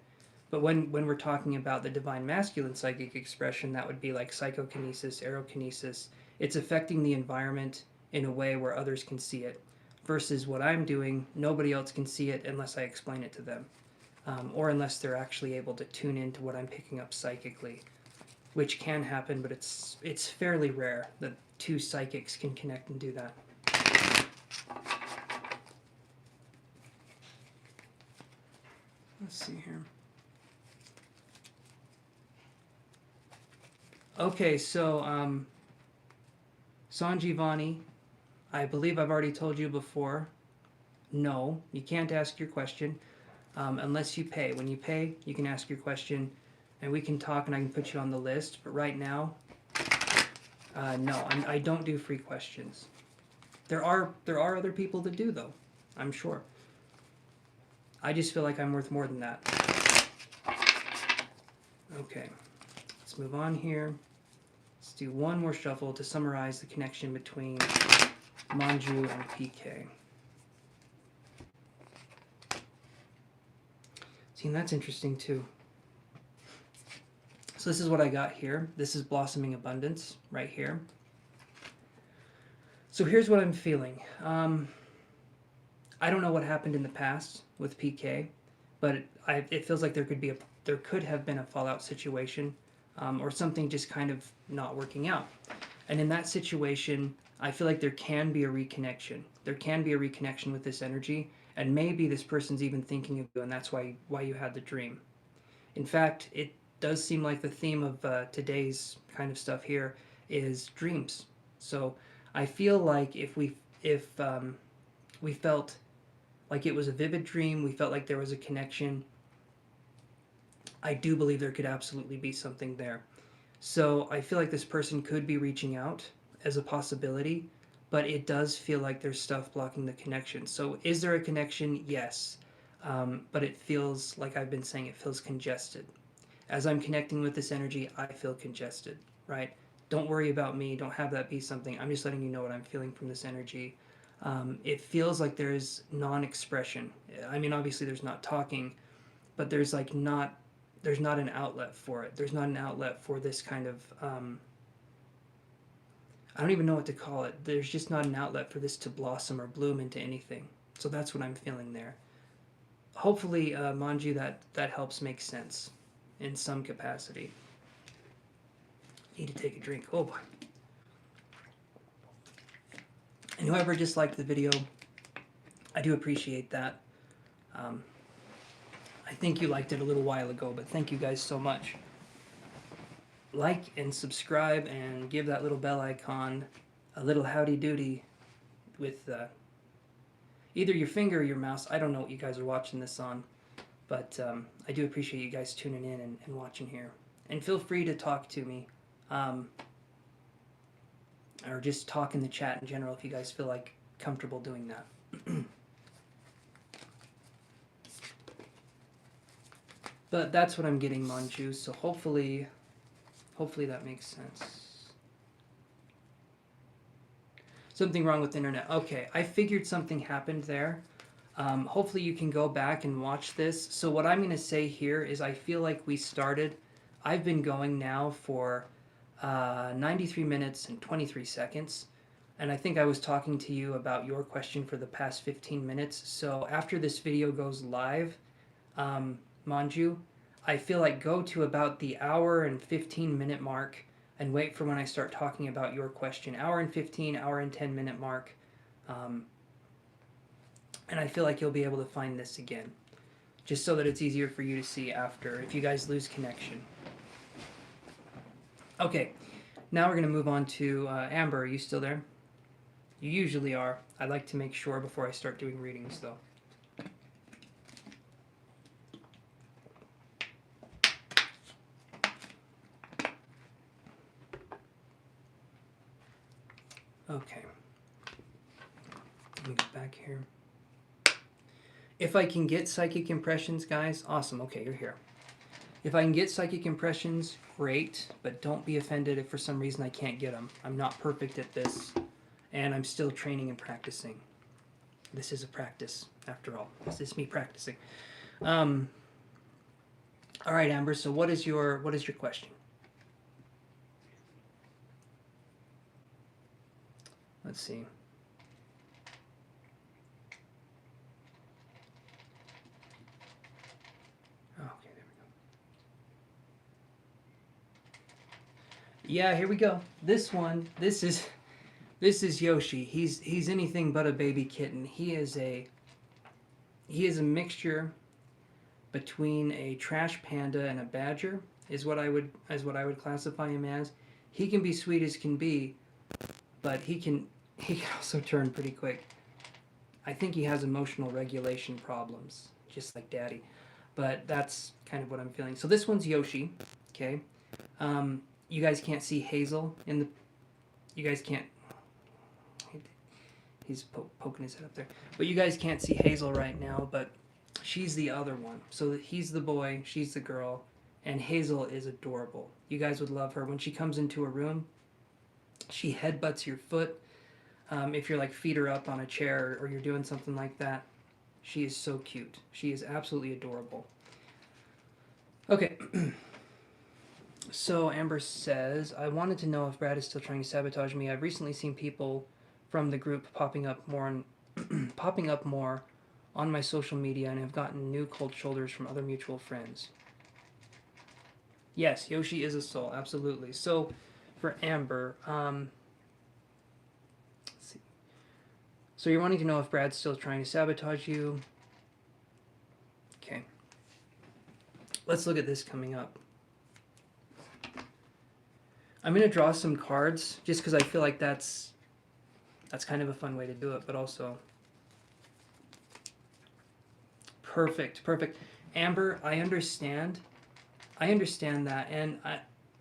But when we're talking about the divine masculine psychic expression, that would be like psychokinesis, aerokinesis. It's affecting the environment in a way where others can see it. Versus what I'm doing, nobody else can see it unless I explain it to them. Or unless they're actually able to tune into what I'm picking up psychically. Which can happen, but it's fairly rare that two psychics can connect and do that. Let's see here. Okay, so Sanjivani, I believe I've already told you before, no, you can't ask your question unless you pay. When you pay, you can ask your question. and we can talk and I can put you on the list. But right now, no, I don't do free questions. There are other people that do, though, I'm sure. I just feel like I'm worth more than that. Okay, let's move on here. Let's do one more shuffle to summarize the connection between Manju and PK. See, and that's interesting too. So this is what I got here. This is Blossoming Abundance right here. So here's what I'm feeling. I don't know what happened in the past with PK, but it feels like there could have been a fallout situation, or something just kind of not working out. And in that situation, I feel like there can be a reconnection. There can be a reconnection with this energy, and maybe this person's even thinking of you, and that's why you had the dream. In fact, it does seem like the theme of today's kind of stuff here is dreams. So I feel like if we felt like it was a vivid dream, we felt like there was a connection, I do believe there could absolutely be something there. So I feel like this person could be reaching out as a possibility, but it does feel like there's stuff blocking the connection. So is there a connection? Yes. But it feels, like I've been saying, it feels congested. As I'm connecting with this energy, I feel congested, right? Don't worry about me. Don't have that be something. I'm just letting you know what I'm feeling from this energy. It feels like there's non-expression. I mean, obviously there's not talking, but there's not an outlet for it. There's not an outlet for this kind of, I don't even know what to call it. There's just not an outlet for this to blossom or bloom into anything. So that's what I'm feeling there. Hopefully, Manju, that helps make sense in some capacity. Need to take a drink. Oh boy. And whoever just liked the video, I do appreciate that. I think you liked it a little while ago, but thank you guys so much. Like and subscribe and give that little bell icon a little howdy doody with either your finger or your mouse. I don't know what you guys are watching this on, but I do appreciate you guys tuning in and watching here. And feel free to talk to me, or just talk in the chat in general if you guys feel like comfortable doing that. But that's what I'm getting, Manju, so hopefully that makes sense. Something wrong with the internet. Okay, I figured something happened there. Hopefully you can go back and watch this. So what I'm going to say here is I feel like we started, I've been going now for 93 minutes and 23 seconds. And I think I was talking to you about your question for the past 15 minutes. So after this video goes live, Manju, I feel like go to about the hour and 15-minute mark and wait for when I start talking about your question. Hour and 15, hour and 10-minute mark. And I feel like you'll be able to find this again, just so that it's easier for you to see after if you guys lose connection. Okay, now we're going to move on to Amber. Are you still there? You usually are. I like to make sure before I start doing readings, though. Okay. Let me go back here. If I can get psychic impressions, guys, awesome. Okay, you're here. If I can get psychic impressions, great, but don't be offended if for some reason I can't get them. I'm not perfect at this, and I'm still training and practicing. This is a practice, after all. This is me practicing. All right, Amber, so what is your question? Let's see. Okay, there we go. Yeah, here we go. This is Yoshi. He's anything but a baby kitten. He is a mixture between a trash panda and a badger, is what I would classify him as. He can be sweet as can be, but he can also turn pretty quick. I think he has emotional regulation problems, just like Daddy. but that's kind of what I'm feeling. So this one's Yoshi, okay? You guys can't see Hazel in the... You guys can't... He's poking his head up there. But you guys can't see Hazel right now, but she's the other one. So he's the boy, she's the girl, and Hazel is adorable. You guys would love her. When she comes into a room, she headbutts your foot. If you're like feet her up on a chair or you're doing something like that, she is so cute. She is absolutely adorable. Okay. So Amber says, I wanted to know if Brad is still trying to sabotage me. I've recently seen people from the group popping up more on my social media and have gotten new cold shoulders from other mutual friends. Yes, Yoshi is a soul, absolutely. So for Amber, let's see. So you're wanting to know if Brad's still trying to sabotage you. Okay. Let's look at this coming up. I'm going to draw some cards just because I feel like that's kind of a fun way to do it, but also... Perfect. Amber, I understand that, and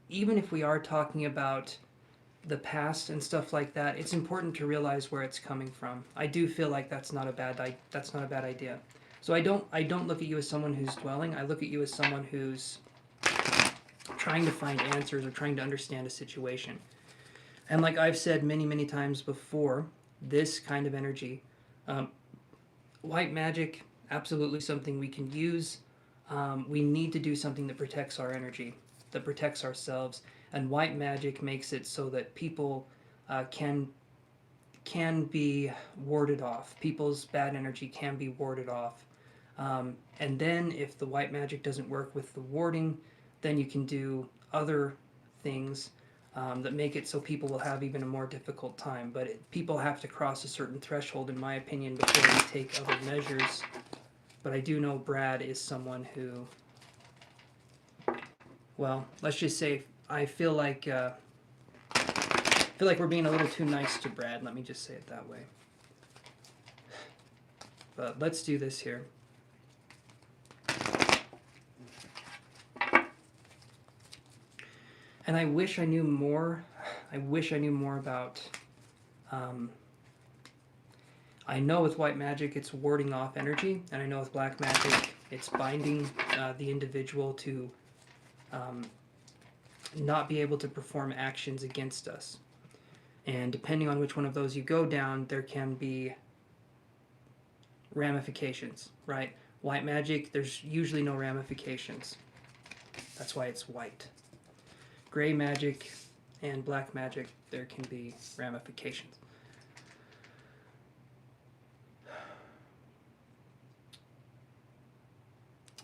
even if we are talking about the past and stuff like that, it's important to realize where it's coming from. I do feel like that's not a bad idea. So I don't look at you as someone who's dwelling. I look at you as someone who's trying to find answers or trying to understand a situation. And like I've said many times before, this kind of energy, white magic, absolutely something we can use. We need to do something that protects our energy, that protects ourselves, and white magic makes it so that people can be warded off. People's bad energy can be warded off. And then if the white magic doesn't work with the warding, then you can do other things that make it so people will have even a more difficult time. But people have to cross a certain threshold, in my opinion, before they take other measures. But I do know Brad is someone who, well, let's just say I feel like we're being a little too nice to Brad. Let me just say it that way. But let's do this here. And I wish I knew more. I wish I knew more about... I know with white magic it's warding off energy, and I know with black magic it's binding the individual to not be able to perform actions against us. And depending on which one of those you go down, there can be ramifications, right? White magic, there's usually no ramifications. That's why it's white. Gray magic and black magic, there can be ramifications.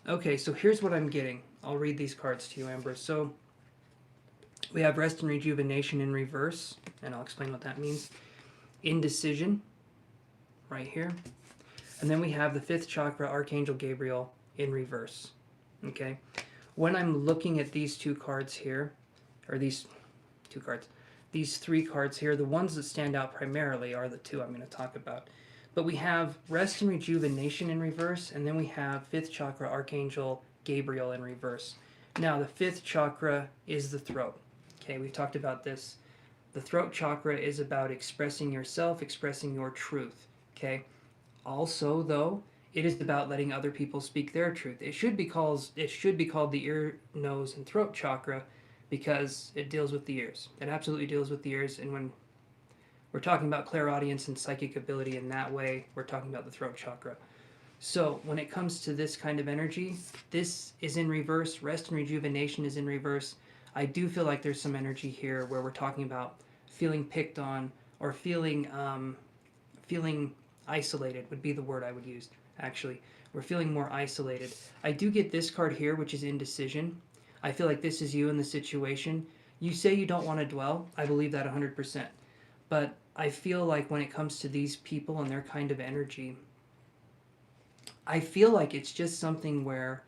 Okay, so here's what I'm getting. I'll read these cards to you, Amber. So we have Rest and Rejuvenation in reverse, and I'll explain what that means. Indecision, right here. And then we have the 5th chakra, Archangel Gabriel, in reverse. Okay? When I'm looking at these two cards here, or these three cards here, the ones that stand out primarily are the two I'm going to talk about. But we have Rest and Rejuvenation in reverse, and then we have 5th chakra, Archangel Gabriel, in reverse. Now, the 5th chakra is the throat. Okay, we've talked about this. The throat chakra is about expressing yourself, expressing your truth. Okay? Also, though, it is about letting other people speak their truth. It should be called the ear, nose, and throat chakra, because it deals with the ears. It absolutely deals with the ears, and when we're talking about clairaudience and psychic ability in that way, we're talking about the throat chakra. So when it comes to this kind of energy, this is in reverse. Rest and Rejuvenation is in reverse. I do feel like there's some energy here where we're talking about feeling picked on, or feeling isolated would be the word I would use, actually. We're feeling more isolated. I do get this card here, which is Indecision. I feel like this is you in the situation. You say you don't want to dwell. I believe that 100%. But I feel like when it comes to these people and their kind of energy, I feel like it's just something where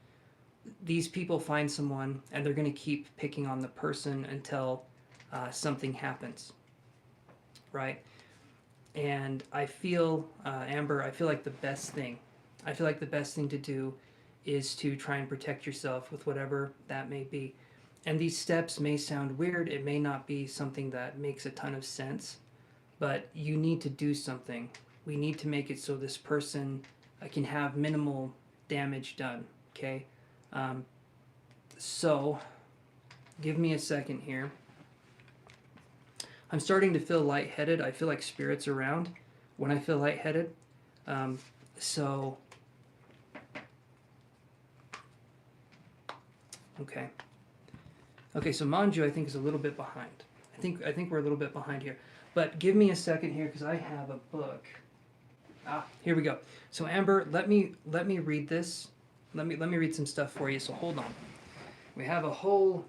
these people find someone and they're going to keep picking on the person until something happens, right? And I feel, Amber, I feel like the best thing to do is to try and protect yourself with whatever that may be. And these steps may sound weird. It may not be something that makes a ton of sense, but you need to do something. We need to make it so this person can have minimal damage done, okay? So, give me a second here. I'm starting to feel lightheaded. I feel like spirits around when I feel lightheaded. So, okay. Okay, so Manju, I think, is a little bit behind. I think we're a little bit behind here. But give me a second here because I have a book. Here we go. So Amber, let me read this. Let me read some stuff for you. So hold on. We have a whole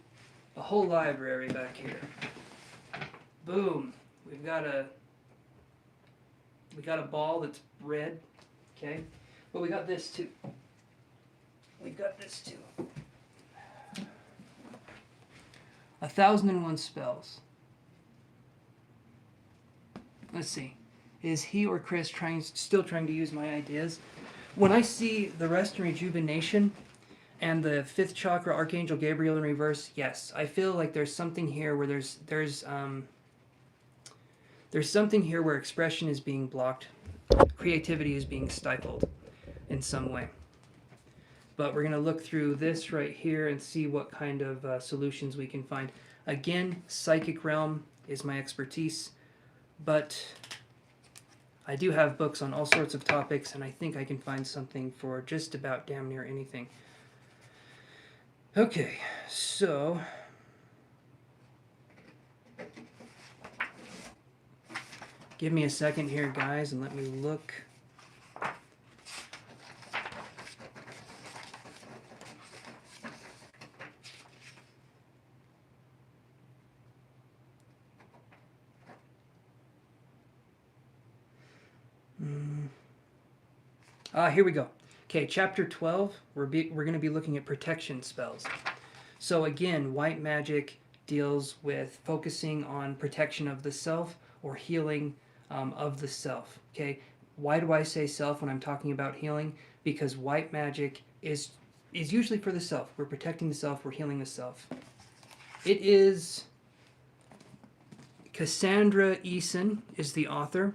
library back here. Boom. We've got a ball that's red. Okay. But we got this too. We've got this too. 1,001 spells. Let's see. Is he or Chris still trying to use my ideas? When I see the rest in rejuvenation and the 5th chakra, Archangel Gabriel in reverse, yes, I feel like there's something here where there's something here where expression is being blocked, creativity is being stifled in some way. But we're going to look through this right here and see what kind of solutions we can find. Again, psychic realm is my expertise, but I do have books on all sorts of topics, and I think I can find something for just about damn near anything. Okay, so give me a second here, guys, and let me look. Here we go. Okay, chapter 12, we're going to be looking at protection spells. So again, white magic deals with focusing on protection of the self or healing of the self. Okay, why do I say self when I'm talking about healing? Because white magic is usually for the self. We're protecting the self, we're healing the self. It is Cassandra Eason is the author.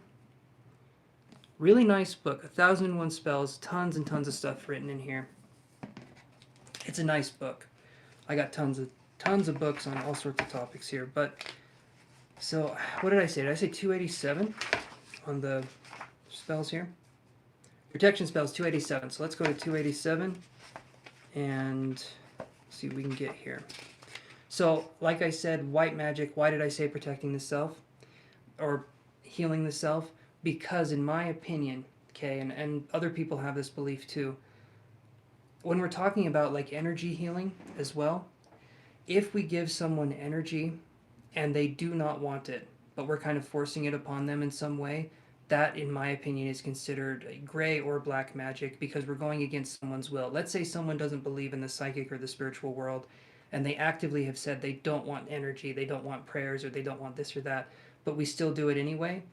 Really nice book, 1,001 spells, tons and tons of stuff written in here. It's a nice book. I got tons of books on all sorts of topics here. But so what did I say? Did I say 287 on the spells here? Protection spells 287. So let's go to 287 and see what we can get here. So like I said, white magic. Why did I say protecting the self or healing the self? Because in my opinion, okay, and other people have this belief too, when we're talking about like energy healing as well, if we give someone energy and they do not want it, but we're kind of forcing it upon them in some way, that in my opinion is considered gray or black magic because we're going against someone's will. Let's say someone doesn't believe in the psychic or the spiritual world and they actively have said they don't want energy, they don't want prayers, or they don't want this or that, but we still do it anyway.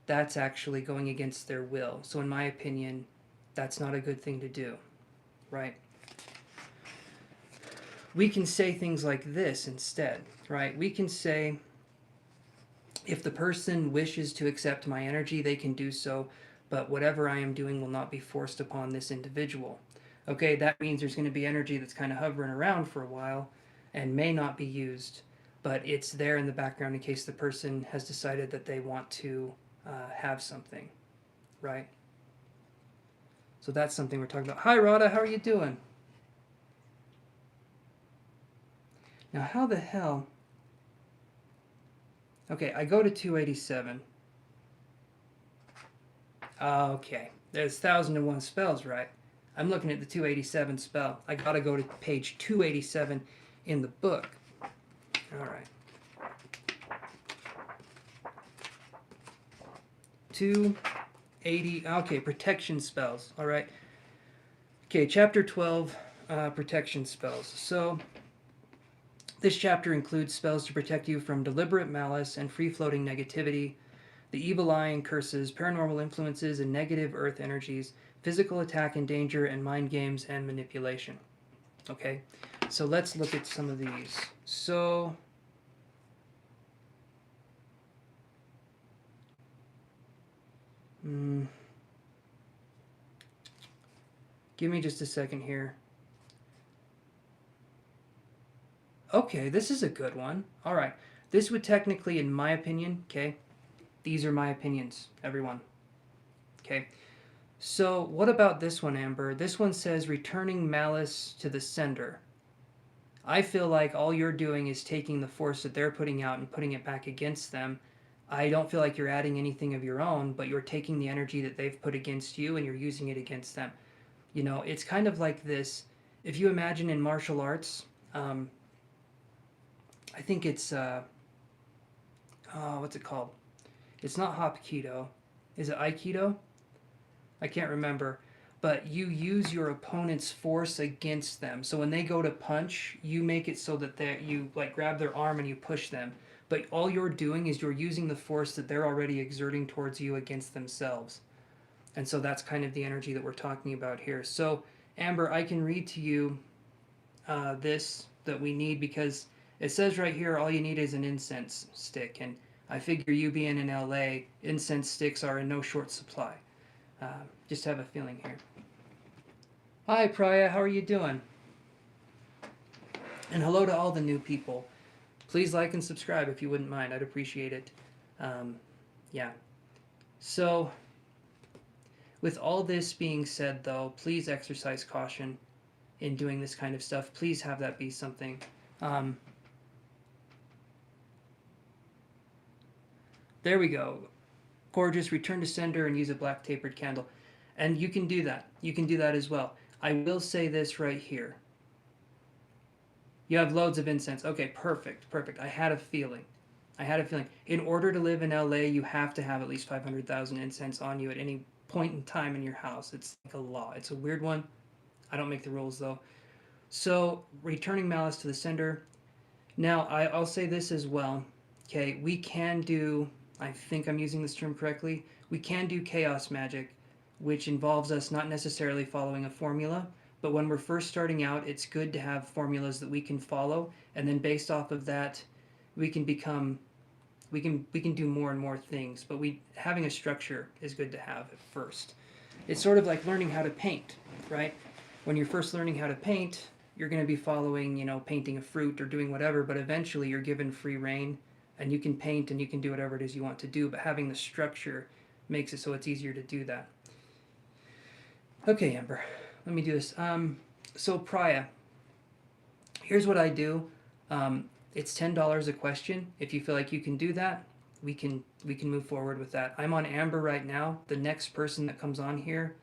That's actually going against their will. So in my opinion, that's not a good thing to do, right? We can say things like this instead, right? We can say, if the person wishes to accept my energy, they can do so, but whatever I am doing will not be forced upon this individual. Okay, that means there's going to be energy that's kind of hovering around for a while and may not be used, but it's there in the background in case the person has decided that they want to have something, right? So that's something we're talking about. Hi, Rada, how are you doing? Now, how the hell... Okay, I go to 287. Okay, there's 1,001 spells, right? I'm looking at the 287 spell. I gotta go to page 287 in the book. All right. 280, okay, protection spells, all right. Okay, chapter 12, protection spells. So, this chapter includes spells to protect you from deliberate malice and free-floating negativity, the evil eye and curses, paranormal influences and negative earth energies, physical attack and danger, and mind games and manipulation. Okay, so let's look at some of these. So, give me just a second here. Okay, this is a good one. All right, this would technically, in my opinion, okay, these are my opinions, everyone. Okay, so what about this one, Amber? This one says returning malice to the sender. I feel like all you're doing is taking the force that they're putting out and putting it back against them. I don't feel like you're adding anything of your own, but you're taking the energy that they've put against you and you're using it against them. You know, it's kind of like this. If you imagine in martial arts, I think it's, what's it called? It's not Hapkido. Is it Aikido? I can't remember. But you use your opponent's force against them. So when they go to punch, you make it so that you like grab their arm and you push them. But all you're doing is you're using the force that they're already exerting towards you against themselves. And so that's kind of the energy that we're talking about here. So, Amber, I can read to you this that we need because it says right here all you need is an incense stick. And I figure you being in LA, incense sticks are in no short supply. Just have a feeling here. Hi, Priya. How are you doing? And hello to all the new people. Please like and subscribe if you wouldn't mind. I'd appreciate it. Yeah. So, with all this being said, though, please exercise caution in doing this kind of stuff. Please have that be something. There we go. Gorgeous. Return to sender and use a black tapered candle. And you can do that. You can do that as well. I will say this right here. You have loads of incense. Okay, perfect, perfect. I had a feeling. In order to live in LA, you have to have at least 500,000 incense on you at any point in time in your house. It's like a law. It's a weird one. I don't make the rules though. So, returning malice to the sender. Now, I'll say this as well. Okay, we can do, I think I'm using this term correctly, we can do chaos magic, which involves us not necessarily following a formula, but when we're first starting out, it's good to have formulas that we can follow, and then based off of that, we can do more and more things, but having a structure is good to have at first. It's sort of like learning how to paint, right? When you're first learning how to paint, you're going to be following, painting a fruit or doing whatever, but eventually you're given free reign and you can paint and you can do whatever it is you want to do, but having the structure makes it so it's easier to do that. Okay, Amber, let me do this. So Priya, here's what I do. It's $10 a question. If you feel like you can do that, we can move forward with that. I'm on Amber right now. The next person that comes on here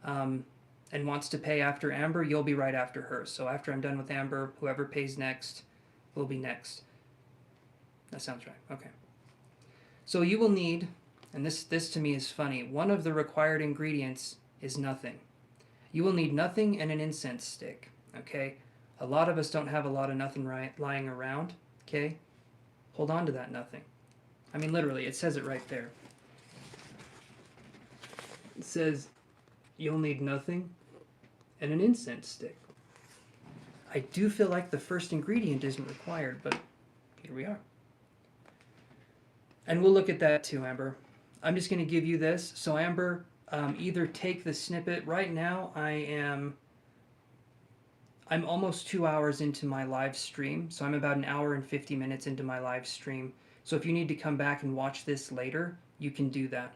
and wants to pay after Amber, you'll be right after her. So after I'm done with Amber, whoever pays next will be next. That sounds right. Okay. So you will need, and this to me is funny, one of the required ingredients is nothing. You will need nothing and an incense stick. Okay? A lot of us don't have a lot of nothing lying around. Okay? Hold on to that nothing. I mean, literally, it says it right there. It says you'll need nothing and an incense stick. I do feel like the first ingredient isn't required, but here we are. And we'll look at that too, Amber. I'm just going to give you this. So, Amber, either take the snippet. Right now, I'm almost 2 hours into my live stream. So I'm about an hour and 50 minutes into my live stream. So if you need to come back and watch this later, you can do that.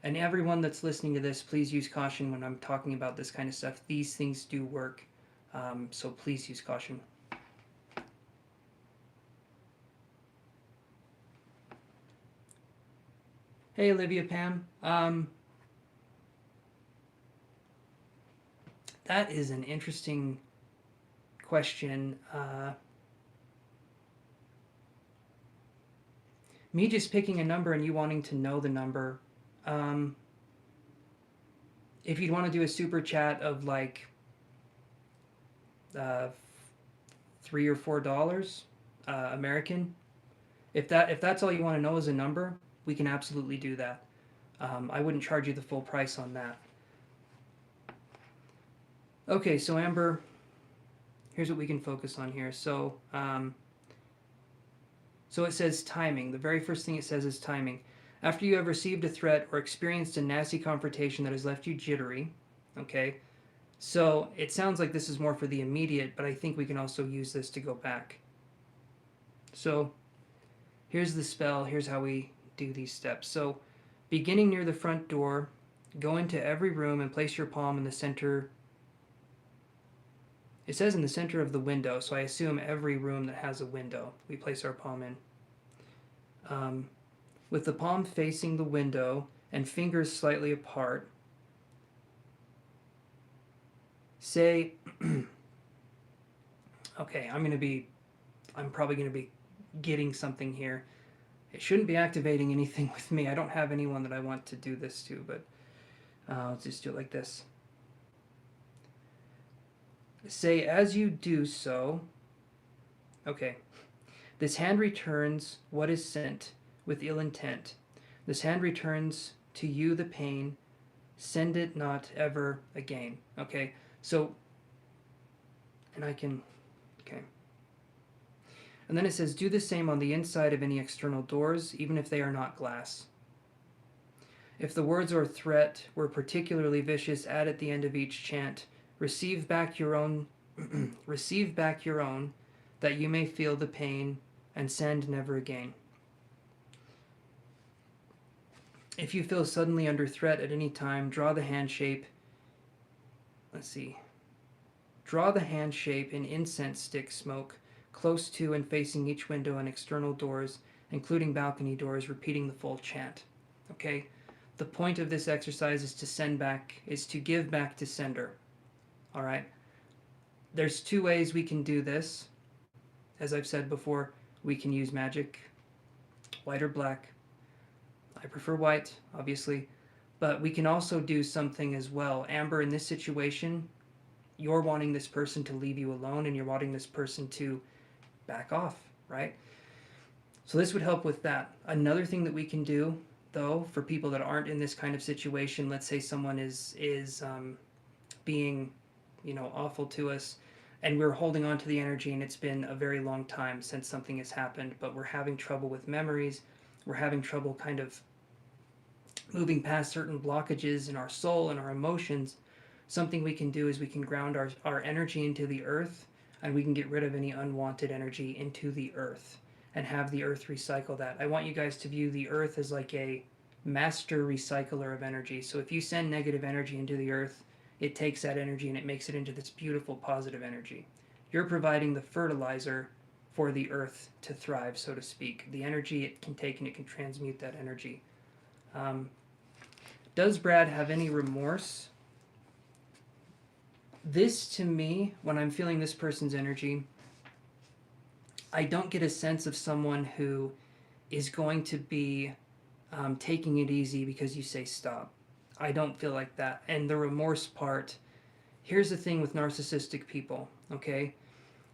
And everyone that's listening to this, please use caution when I'm talking about this kind of stuff. These things do work. So please use caution. Hey, Olivia Pam. That is an interesting question. Me just picking a number and you wanting to know the number. If you'd want to do a super chat of like $3 or $4 American, if that's all you want to know is a number, we can absolutely do that. I wouldn't charge you the full price on that. Okay, so Amber, here's what we can focus on here. So it says timing. The very first thing it says is timing. After you have received a threat or experienced a nasty confrontation that has left you jittery, okay? So it sounds like this is more for the immediate, but I think we can also use this to go back. So here's the spell. Here's how we do these steps. So beginning near the front door, go into every room and place your palm in the center. It says in the center of the window, so I assume every room that has a window, we place our palm in. With the palm facing the window and fingers slightly apart, say, okay, I'm probably going to be getting something here. It shouldn't be activating anything with me. I don't have anyone that I want to do this to, but let's just do it like this. Say, as you do so, okay, this hand returns what is sent with ill intent. This hand returns to you the pain. Send it not ever again. Okay, so, and I can, okay. And then it says, do the same on the inside of any external doors, even if they are not glass. If the words or threat were particularly vicious, add at the end of each chant, receive back your own, receive back your own, that you may feel the pain, and send never again. If you feel suddenly under threat at any time, draw the hand shape. Let's see. Draw the hand shape in incense stick smoke, close to and facing each window and external doors, including balcony doors, repeating the full chant. Okay? The point of this exercise is to give back to sender. All right? There's two ways we can do this. As I've said before, we can use magic, white or black. I prefer white, obviously, but we can also do something as well. Amber, in this situation, you're wanting this person to leave you alone, and you're wanting this person to back off, right? So this would help with that. Another thing that we can do, though, for people that aren't in this kind of situation, let's say someone is being, awful to us, and we're holding on to the energy, and it's been a very long time since something has happened, but we're having trouble with memories. We're having trouble kind of moving past certain blockages in our soul and our emotions. Something we can do is we can ground our energy into the earth, and we can get rid of any unwanted energy into the earth and have the earth recycle that. I want you guys to view the earth as like a master recycler of energy. So if you send negative energy into the earth, it takes that energy and it makes it into this beautiful positive energy. You're providing the fertilizer for the earth to thrive, so to speak. The energy it can take and it can transmute that energy. Does Brad have any remorse? This, to me, when I'm feeling this person's energy, I don't get a sense of someone who is going to be taking it easy because you say stop. I don't feel like that. And the remorse part, here's the thing with narcissistic people, okay?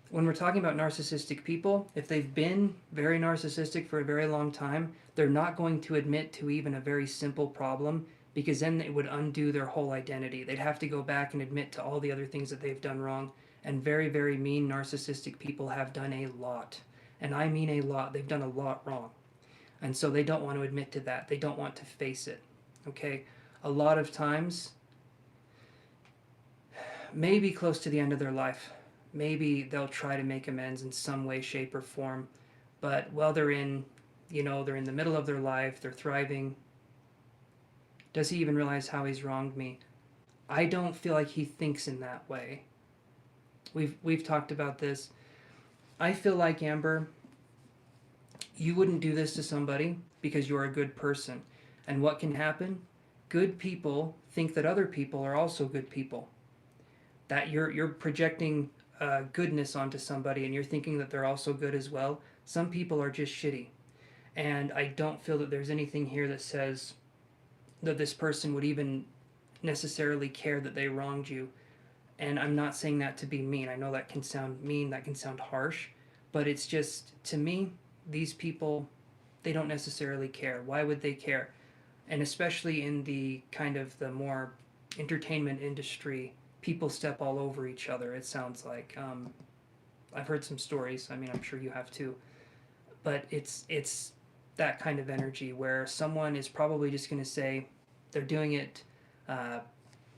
When we're talking about narcissistic people, if they've been very narcissistic for a very long time, they're not going to admit to even a very simple problem, because then it would undo their whole identity. They'd have to go back and admit to all the other things that they've done wrong. And very, very mean narcissistic people have done a lot. And I mean a lot. They've done a lot wrong. And so they don't want to admit to that. They don't want to face it. Okay? A lot of times, maybe close to the end of their life, maybe they'll try to make amends in some way, shape, or form. But while they're in the middle of their life, they're thriving. Does he even realize how he's wronged me? I don't feel like he thinks in that way. We've talked about this. I feel like, Amber, you wouldn't do this to somebody because you're a good person. And what can happen? Good people think that other people are also good people. That you're projecting goodness onto somebody and you're thinking that they're also good as well. Some people are just shitty. And I don't feel that there's anything here that says that this person would even necessarily care that they wronged you. And I'm not saying that to be mean. I know that can sound mean, that can sound harsh, but it's just, to me, these people, they don't necessarily care. Why would they care? And especially in the kind of the more entertainment industry, people step all over each other. It sounds like I've heard some stories. I mean, I'm sure you have too. But it's that kind of energy where someone is probably just going to say they're doing it. Uh,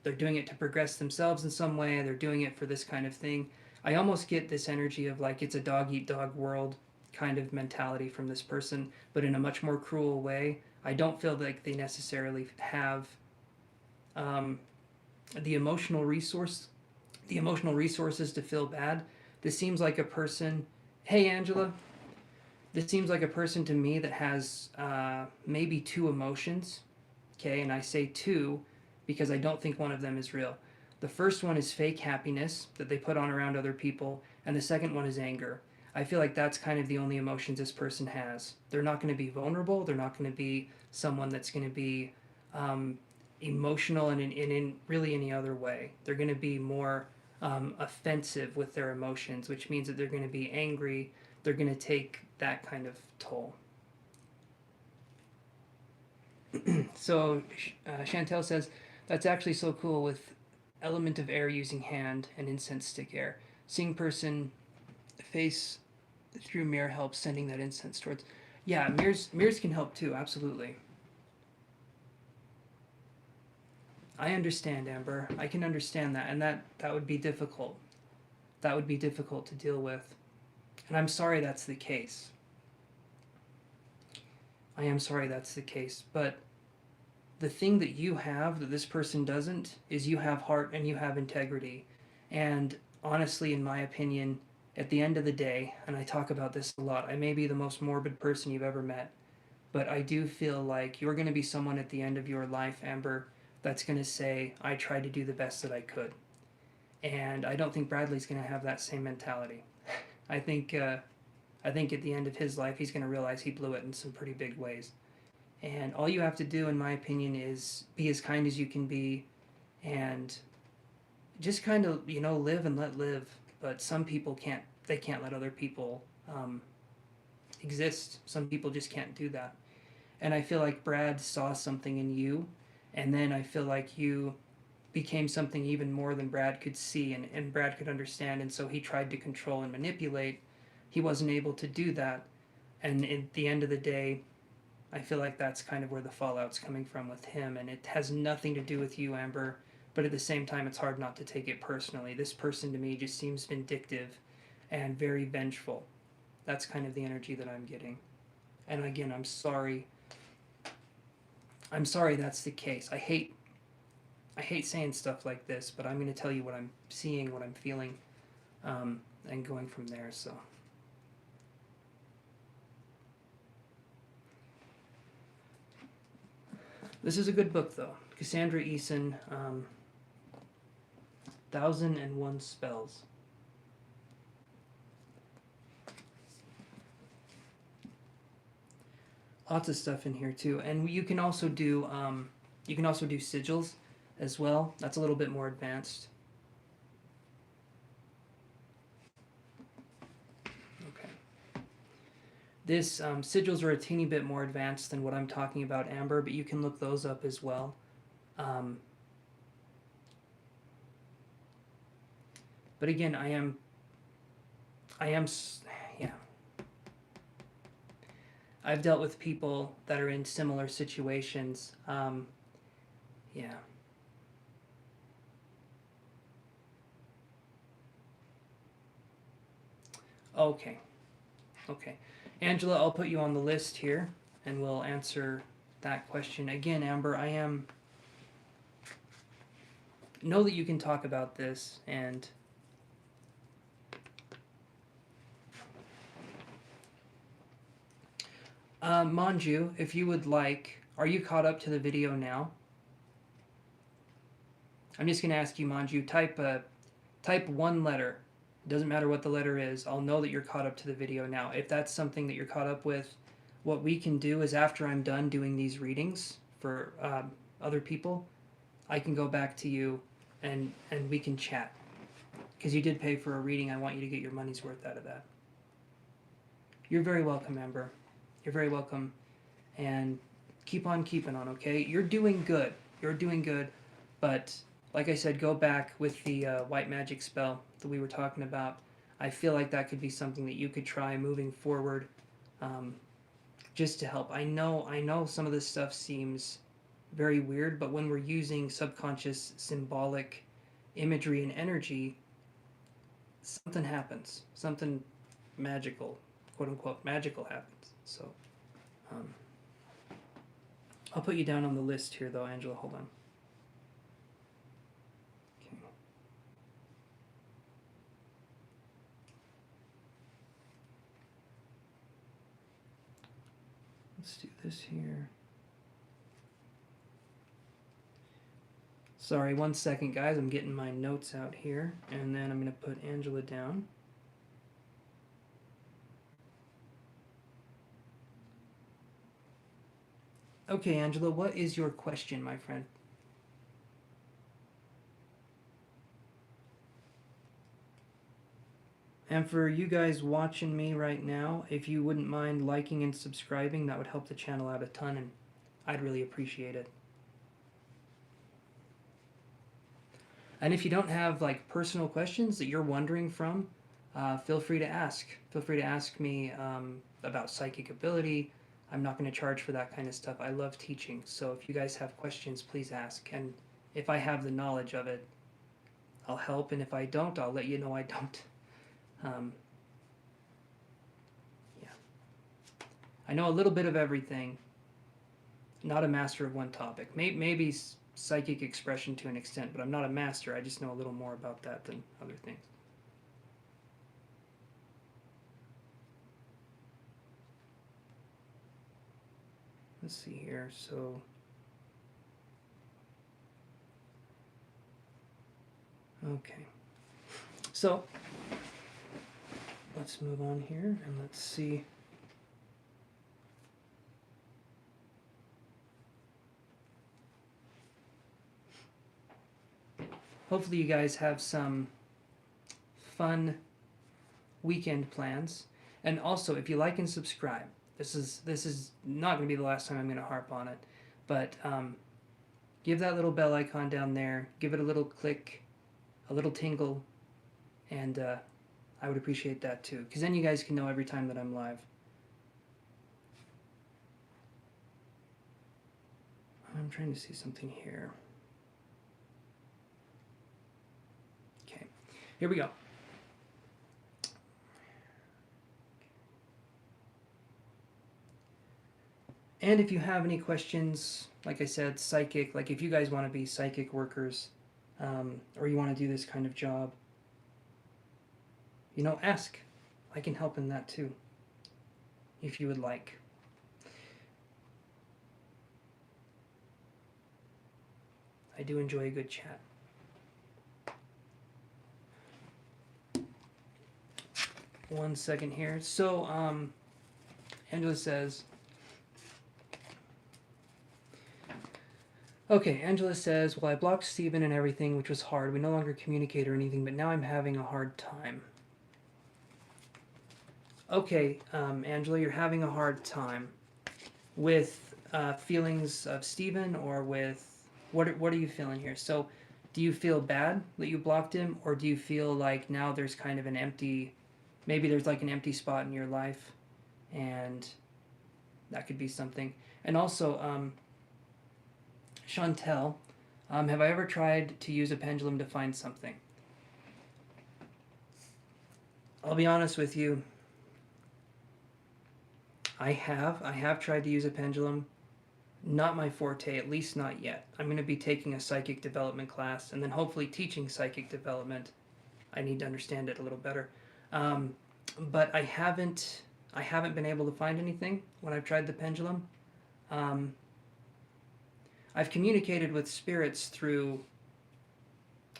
they're doing it to progress themselves in some way. They're doing it for this kind of thing. I almost get this energy of like it's a dog eat dog world kind of mentality from this person, but in a much more cruel way. I don't feel like they necessarily have um, the emotional resources to feel bad. This seems like a person. Hey, Angela. This seems like a person to me that has maybe two emotions. Okay, and I say two because I don't think one of them is real. The first one is fake happiness that they put on around other people, and the second one is anger. I feel like that's kind of the only emotions this person has. They're not going to be vulnerable. They're not going to be someone that's going to be emotional in really any other way. They're going to be more offensive with their emotions, which means that they're going to be angry. They're going to take that kind of toll. So Chantel says, that's actually so cool with element of air using hand and incense stick air. Seeing person face through mirror helps sending that incense towards. Yeah, mirrors can help too, absolutely. I understand, Amber. I can understand that, and that would be difficult. That would be difficult to deal with. And I'm sorry that's the case. I am sorry that's the case, but the thing that you have that this person doesn't is you have heart and you have integrity. And honestly, in my opinion, at the end of the day, and I talk about this a lot, I may be the most morbid person you've ever met, but I do feel like you're going to be someone at the end of your life, Amber, that's going to say, I tried to do the best that I could. And I don't think Bradley's going to have that same mentality. I think at the end of his life, he's going to realize he blew it in some pretty big ways. And all you have to do, in my opinion, is be as kind as you can be and just kind of, live and let live. But some people can't, they can't let other people exist. Some people just can't do that. And I feel like Brad saw something in you, and then I feel like you became something even more than Brad could see and Brad could understand, and so he tried to control and manipulate. He wasn't able to do that, and at the end of the day, I feel like that's kind of where the fallout's coming from with him, and it has nothing to do with you, Amber, but at the same time, it's hard not to take it personally. This person to me just seems vindictive and very vengeful. That's kind of the energy that I'm getting. And again, I'm sorry. I'm sorry that's the case. I hate saying stuff like this, but I'm going to tell you what I'm seeing, what I'm feeling, and going from there. So. This is a good book, though. Cassandra Eason, 1001 Spells. Lots of stuff in here too, and you can also do sigils as well. That's a little bit more advanced. Okay. This sigils are a teeny bit more advanced than what I'm talking about, Amber, but you can look those up as well. But again, I am, yeah. I've dealt with people that are in similar situations. Yeah. Okay. Okay. Angela, I'll put you on the list here, and we'll answer that question. Again, Amber, I am... Know that you can talk about this, and... Manju, if you would like, are you caught up to the video now? I'm just going to ask you, Manju, type one letter. It doesn't matter what the letter is. I'll know that you're caught up to the video now. If that's something that you're caught up with, what we can do is after I'm done doing these readings for other people, I can go back to you and we can chat. Because you did pay for a reading, I want you to get your money's worth out of that. You're very welcome, Amber. You're very welcome. And keep on keeping on, okay? You're doing good. You're doing good. But like I said, go back with the white magic spell that we were talking about. I feel like that could be something that you could try moving forward, just to help. I know some of this stuff seems very weird, but when we're using subconscious symbolic imagery and energy, something happens. Something magical, quote unquote, magical happens. So, um, I'll put you down on the list here, though, Angela. Hold on. Okay. Let's do this here. Sorry, 1 second, guys. I'm getting my notes out here, and then I'm going to put Angela down. Okay, Angela, what is your question, my friend? And for you guys watching me right now, if you wouldn't mind liking and subscribing, that would help the channel out a ton, and I'd really appreciate it. And if you don't have like personal questions that you're wondering from, feel free to ask. Feel free to ask me about psychic ability. I'm not going to charge for that kind of stuff. I love teaching, so if you guys have questions, please ask. And if I have the knowledge of it, I'll help, and if I don't, I'll let you know I don't. Yeah. I know a little bit of everything. Not a master of one topic. Maybe psychic expression to an extent, but I'm not a master. I just know a little more about that than other things. Let's see here. So, okay. So, let's move on here and let's see. Hopefully you guys have some fun weekend plans. And also, if you like and subscribe, this is not going to be the last time I'm going to harp on it, but give that little bell icon down there, give it a little click, a little tingle, and I would appreciate that too, because then you guys can know every time that I'm live. I'm trying to see something here. Okay, here we go. And if you have any questions, like I said, psychic, like if you guys want to be psychic workers, or you want to do this kind of job, you know, ask. I can help in that too, if you would like. I do enjoy a good chat. One second here. So, Angela says, okay, Angela says, well, I blocked Steven and everything, which was hard. We no longer communicate or anything, but now I'm having a hard time. Okay, Angela, you're having a hard time with feelings of Steven, or with, what are you feeling here? So, do you feel bad that you blocked him, or do you feel like now there's kind of an empty, maybe there's like an empty spot in your life, and that could be something. And also, Chantel, have I ever tried to use a pendulum to find something? I'll be honest with you. I have tried to use a pendulum. Not my forte, at least not yet. I'm going to be taking a psychic development class, and then hopefully teaching psychic development. I need to understand it a little better. But I haven't been able to find anything when I've tried the pendulum. I've communicated with spirits through,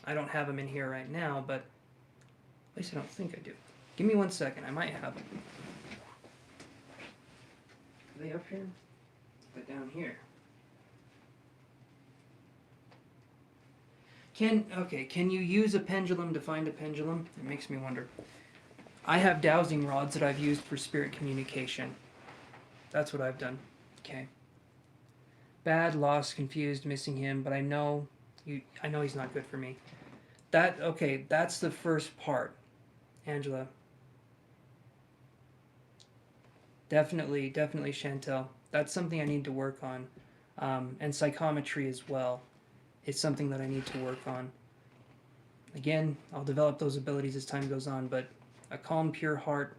I don't have them in here right now, but at least I don't think I do. Give me 1 second, I might have them. Are they up here? But down here. Can you use a pendulum to find a pendulum? It makes me wonder. I have dowsing rods that I've used for spirit communication. That's what I've done. Okay. Bad, lost, confused, missing him, but I know he's not good for me. Okay, that's the first part, Angela. Definitely, definitely, Chantel. That's something I need to work on. And psychometry as well. It's something that I need to work on. Again, I'll develop those abilities as time goes on, but a calm, pure heart,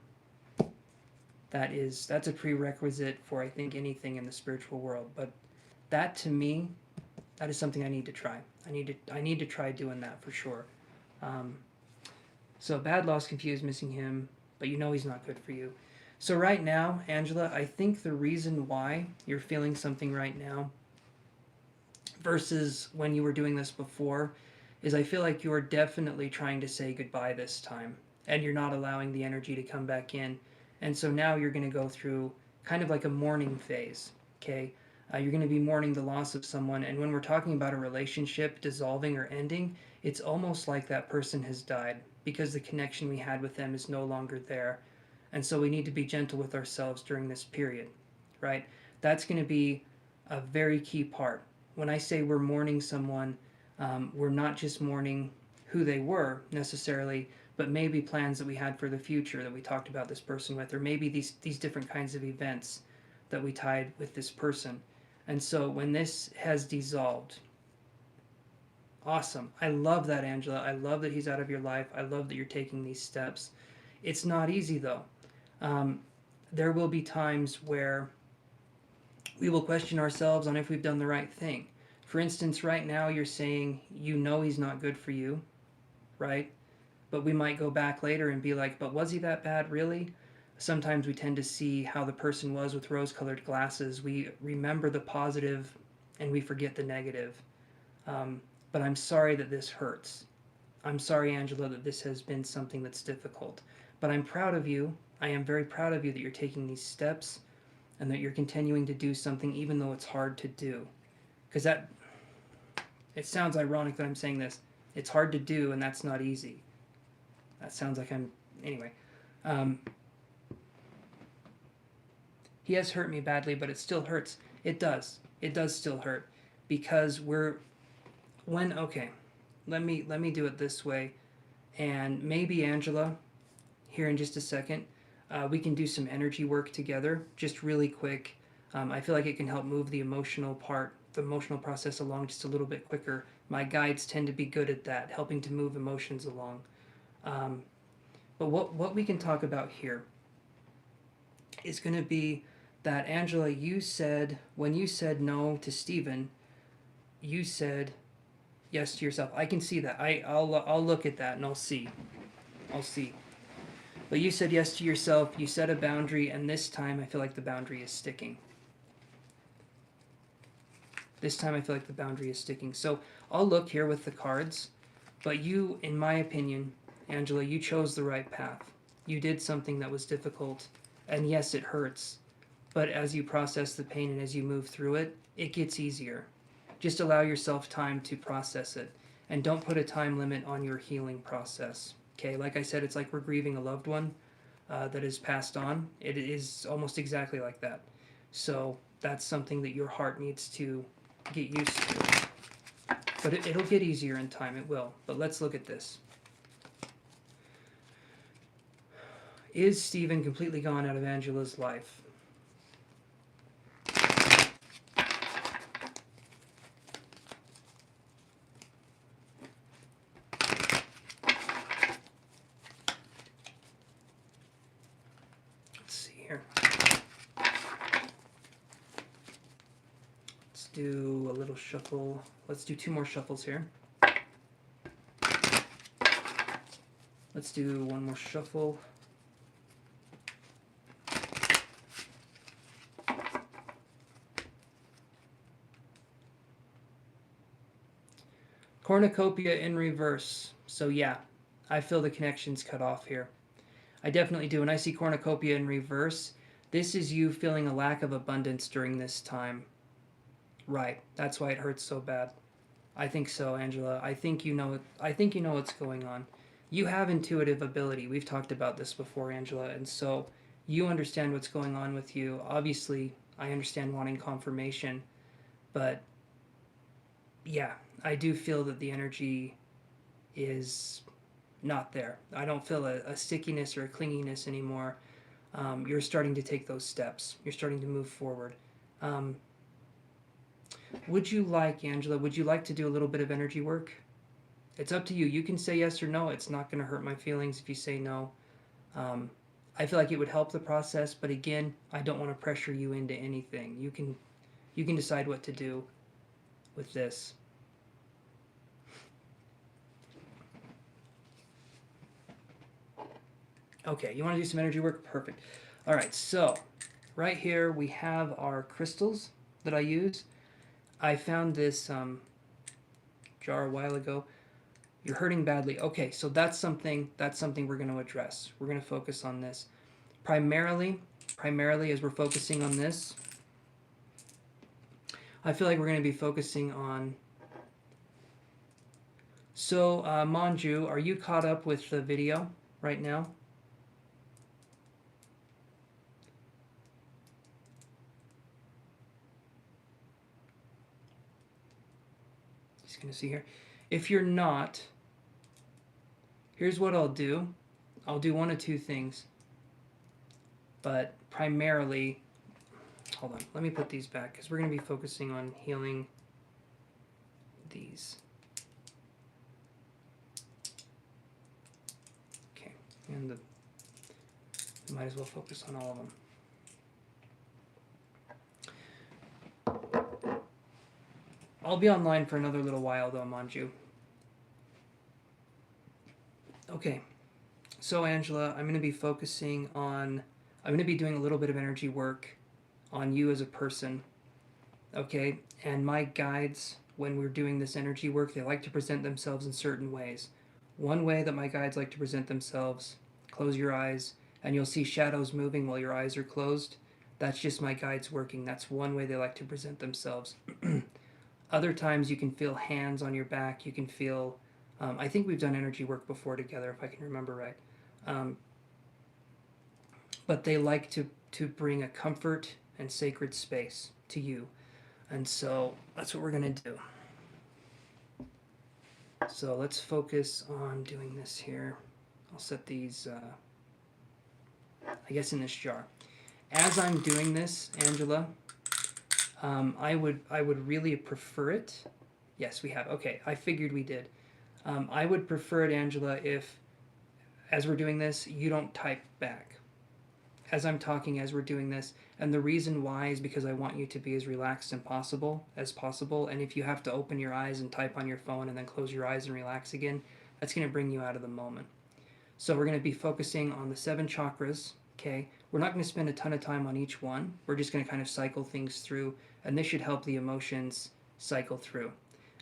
that's a prerequisite for, I think, anything in the spiritual world. But that, to me, that is something I need to try. I need to try doing that for sure. So bad, lost, confused, missing him, but he's not good for you. So right now, Angela, I think the reason why you're feeling something right now versus when you were doing this before is I feel like you're definitely trying to say goodbye this time, and you're not allowing the energy to come back in. And so now you're going to go through kind of like a mourning phase, okay? You're going to be mourning the loss of someone, and when we're talking about a relationship dissolving or ending, it's almost like that person has died because the connection we had with them is no longer there. And so we need to be gentle with ourselves during this period, right? That's going to be a very key part. When I say we're mourning someone, we're not just mourning who they were necessarily, but maybe plans that we had for the future that we talked about this person with, or maybe these different kinds of events that we tied with this person. And so when this has dissolved, awesome. I love that, Angela. I love that he's out of your life. I love that you're taking these steps. It's not easy, though. There will be times where we will question ourselves on if we've done the right thing. For instance, right now you're saying he's not good for you, right? But we might go back later and be like, but was he that bad, really? Sometimes we tend to see how the person was with rose-colored glasses. We remember the positive and we forget the negative. But I'm sorry that this hurts. I'm sorry, Angela, that this has been something that's difficult. But I'm proud of you. I am very proud of you that you're taking these steps and that you're continuing to do something even though it's hard to do. Because it sounds ironic that I'm saying this. It's hard to do and that's not easy. That sounds like anyway. He has hurt me badly, but it still hurts. It does. It does still hurt. Because okay, let me do it this way. And maybe, Angela, here in just a second, we can do some energy work together, just really quick. I feel like it can help move the emotional process along just a little bit quicker. My guides tend to be good at that, helping to move emotions along. But what we can talk about here is going to be that, Angela, when you said no to Stephen, you said yes to yourself. I can see that. I'll look at that and I'll see. But you said yes to yourself, you set a boundary, and this time I feel like the boundary is sticking. So I'll look here with the cards, but you, in my opinion, Angela, you chose the right path. You did something that was difficult, and yes, it hurts. But as you process the pain and as you move through it, it gets easier. Just allow yourself time to process it, and don't put a time limit on your healing process. Okay, like I said, it's like we're grieving a loved one that has passed on. It is almost exactly like that. So that's something that your heart needs to get used to. But it'll get easier in time, it will. But let's look at this. Is Stephen completely gone out of Angela's life? Do a little shuffle. Let's do 2 more shuffles here. Let's do 1 more shuffle. Cornucopia in reverse. So yeah, I feel the connection's cut off here. I definitely do. When I see cornucopia in reverse, this is you feeling a lack of abundance during this time. Right. That's why it hurts so bad. I think so, Angela. I think you know what's going on. You have intuitive ability. We've talked about this before, Angela, and so You understand what's going on with you. Obviously, I understand wanting confirmation, but yeah, I do feel that the energy is not there. I don't feel a stickiness or a clinginess anymore. You're starting to take those steps. You're starting to move forward. Um, would you like, Angela, would you like to do a little bit of energy work? It's up to you. You can say yes or no. It's not going to hurt my feelings if you say no. Um, I feel like it would help the process, but again, I don't want to pressure you into anything. You can decide what to do with this. Okay, you want to do some energy work? Perfect. All right, so right here we have our crystals that I use. I found this jar a while ago. You're hurting badly. Okay, so that's something we're going to address. We're going to focus on this. Primarily as we're focusing on this, I feel like we're going to be focusing on. So, Manju, are you caught up with the video right now? Just going to see here. If you're not, here's what I'll do. I'll do one of two things. But primarily, hold on, let me put these back because we're going to be focusing on healing these. Okay, and we might as well focus on all of them. I'll be online for another little while though, Manju. Okay, so Angela, I'm going to be focusing on, I'm going to be doing a little bit of energy work on you as a person, okay? And my guides, when we're doing this energy work, they like to present themselves in certain ways. One way that my guides like to present themselves, close your eyes, and you'll see shadows moving while your eyes are closed. That's just my guides working. That's one way they like to present themselves. Other times you can feel hands on your back. You can feel, I think we've done energy work before together, if I can remember right. But they like to bring a comfort and sacred space to you. And so that's what we're going to do. So let's focus on doing this here. I'll set these, I guess, in this jar. As I'm doing this, Angela, I would really prefer it. Yes, we have. Okay, I figured we did. I would prefer it, Angela, if, as we're doing this, you don't type back. As I'm talking, as we're doing this, and the reason why is because I want you to be as relaxed as possible, and if you have to open your eyes and type on your phone and then close your eyes and relax again, that's going to bring you out of the moment. So we're going to be focusing on the 7 chakras, okay? We're not going to spend a ton of time on each one. We're just going to kind of cycle things through, and this should help the emotions cycle through.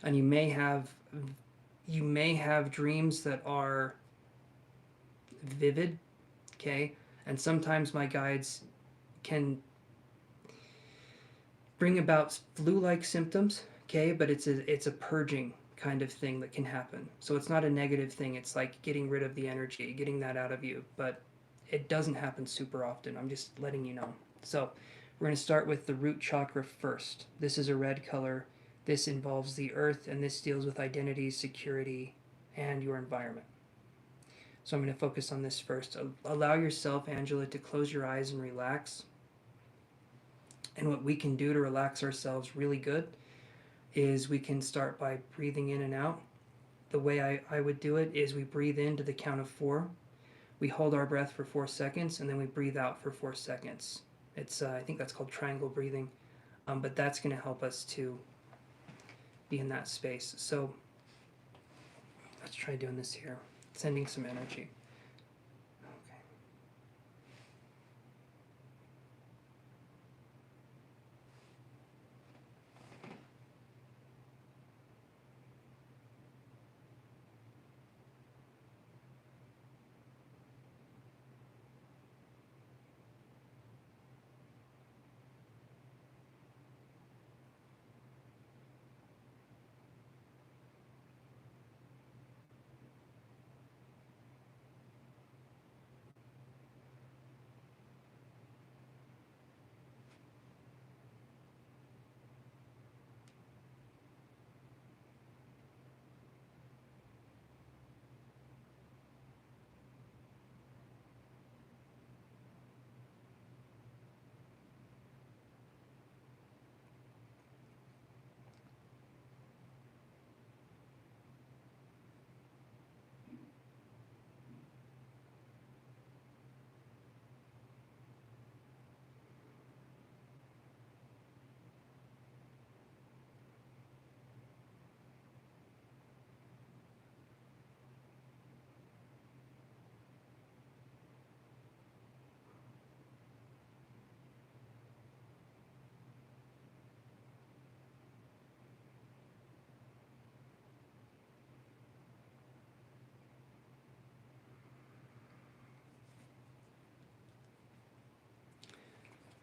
And you may have dreams that are vivid, okay? And sometimes my guides can bring about flu-like symptoms, okay? But it's a purging kind of thing that can happen. So it's not a negative thing. It's like getting rid of the energy, getting that out of you. But it doesn't happen super often. I'm just letting you know. So we're going to start with the root chakra first. This is a red color. This involves the earth, and this deals with identity, security, and your environment. So I'm going to focus on this first. Allow yourself, Angela, to close your eyes and relax. And what we can do to relax ourselves really good is we can start by breathing in and out. The way I would do it is we breathe in to the count of 4. We hold our breath for 4 seconds, and then we breathe out for 4 seconds. It's I think that's called triangle breathing. But that's going to help us to be in that space. So let's try doing this here. Sending some energy. Okay.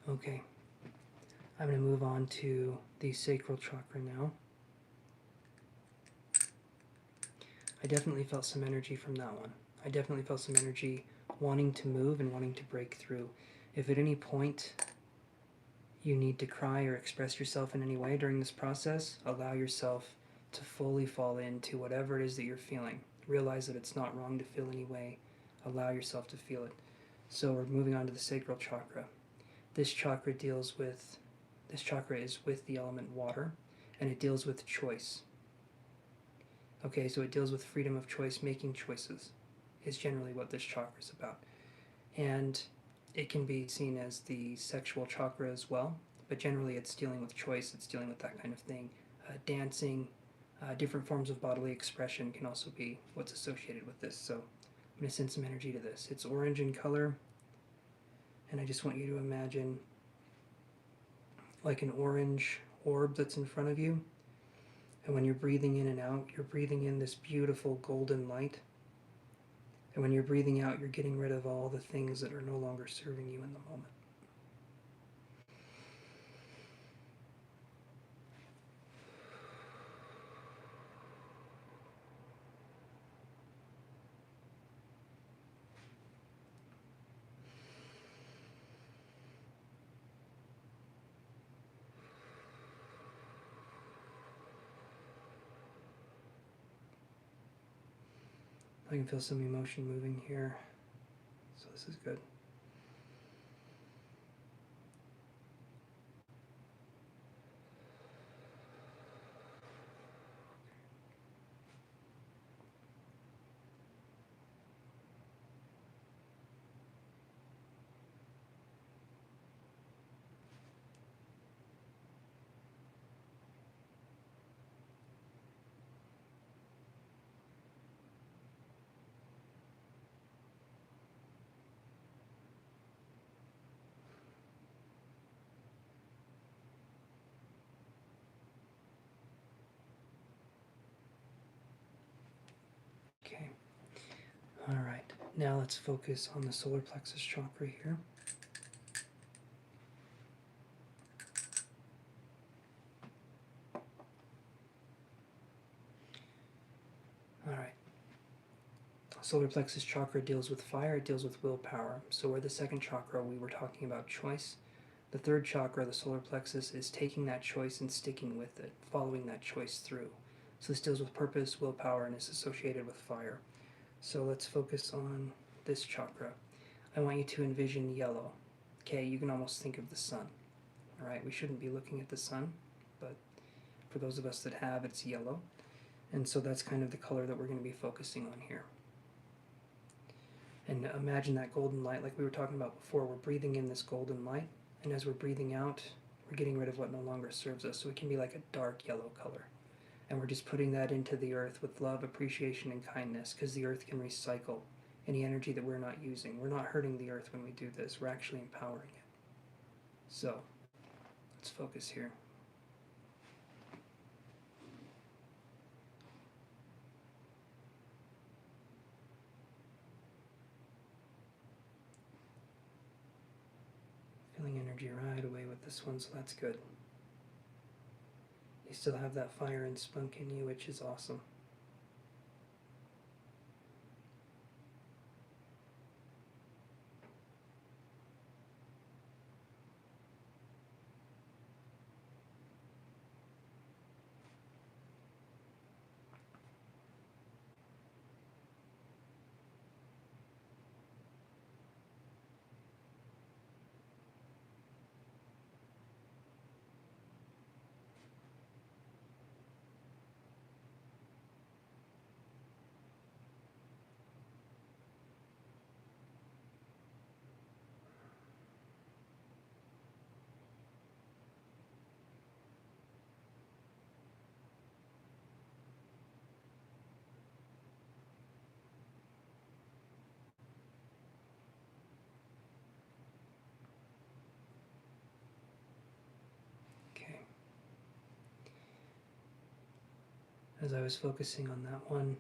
Okay, I'm going to move on to the sacral chakra now. I definitely felt some energy from that one. I definitely felt some energy wanting to move and wanting to break through. If at any point you need to cry or express yourself in any way during this process, allow yourself to fully fall into whatever it is that you're feeling. Realize that it's not wrong to feel any way. Allow yourself to feel it. So we're moving on to the sacral chakra. This chakra is with the element water, and it deals with choice. Okay, so it deals with freedom of choice, making choices is generally what this chakra is about. And it can be seen as the sexual chakra as well, but generally it's dealing with choice, it's dealing with that kind of thing. Dancing, different forms of bodily expression can also be what's associated with this. So I'm going to send some energy to this. It's orange in color, and I just want you to imagine like an orange orb that's in front of you. And when you're breathing in and out, you're breathing in this beautiful golden light. And when you're breathing out, you're getting rid of all the things that are no longer serving you in the moment. I can feel some emotion moving here, so this is good. Okay. All right. Now let's focus on the solar plexus chakra here. All right. Solar plexus chakra deals with fire, it deals with willpower. So where the second chakra, we were talking about choice. The third chakra, the solar plexus, is taking that choice and sticking with it, following that choice through. So this deals with purpose, willpower, and is associated with fire. So let's focus on this chakra. I want you to envision yellow. Okay, you can almost think of the sun. All right, we shouldn't be looking at the sun, but for those of us that have, it's yellow. And so that's kind of the color that we're going to be focusing on here. And imagine that golden light like we were talking about before. We're breathing in this golden light, and as we're breathing out, we're getting rid of what no longer serves us. So it can be like a dark yellow color. And we're just putting that into the earth with love, appreciation, and kindness, because the earth can recycle any energy that we're not using. We're not hurting the earth when we do this. We're actually empowering it. So let's focus here. Feeling energy right away with this one, so that's good. You still have that fire and spunk in you, which is awesome. Okay. As I was focusing on that one,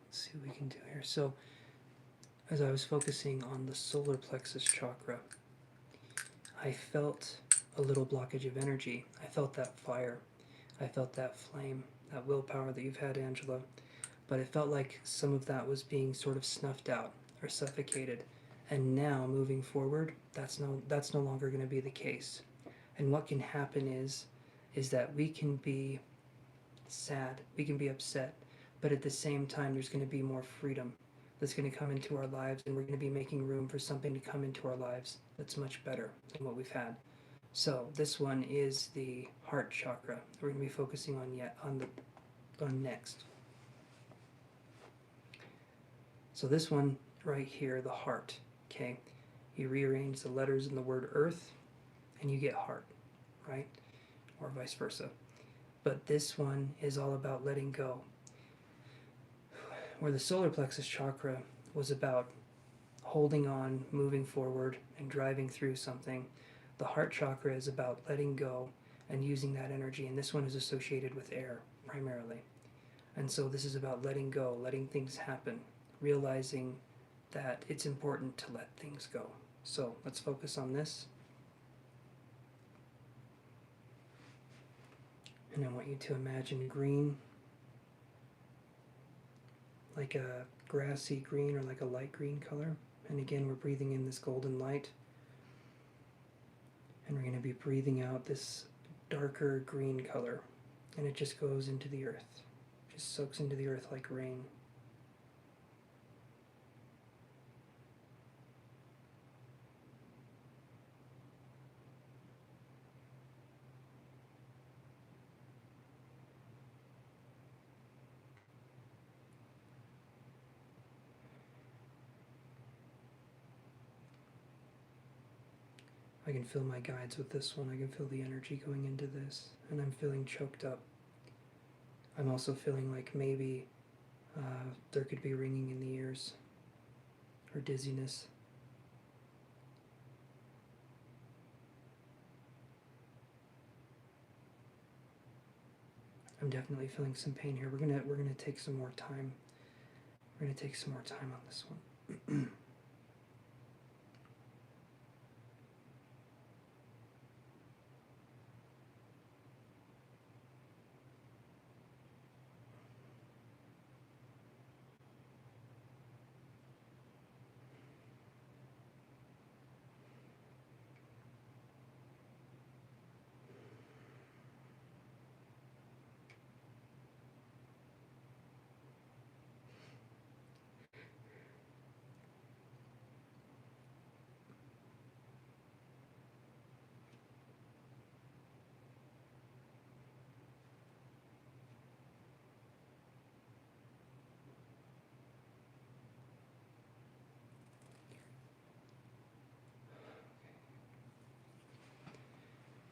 let's see what we can do here. So as I was focusing on the solar plexus chakra, I felt a little blockage of energy. I felt that fire. I felt that flame, that willpower that you've had, Angela. But it felt like some of that was being sort of snuffed out or suffocated. And now, moving forward, that's no longer going to be the case. And what can happen is that we can be sad, we can be upset, but at the same time, there's going to be more freedom that's going to come into our lives, and we're going to be making room for something to come into our lives that's much better than what we've had. So this one is the heart chakra. We're going to be focusing on next. So this one right here, the heart. Okay, you rearrange the letters in the word earth, and you get heart, right? Or vice versa. But this one is all about letting go. Where the solar plexus chakra was about holding on, moving forward, and driving through something, the heart chakra is about letting go and using that energy. And this one is associated with air, primarily. And so this is about letting go, letting things happen, realizing that it's important to let things go. So let's focus on this. And I want you to imagine green, like a grassy green or like a light green color. And again, we're breathing in this golden light. And we're going to be breathing out this darker green color. And it just goes into the earth. Just soaks into the earth like rain. I can feel my guides with this one. I can feel the energy going into this. And I'm feeling choked up. I'm also feeling like maybe there could be ringing in the ears or dizziness. I'm definitely feeling some pain here. We're gonna take some more time. We're gonna take some more time on this one.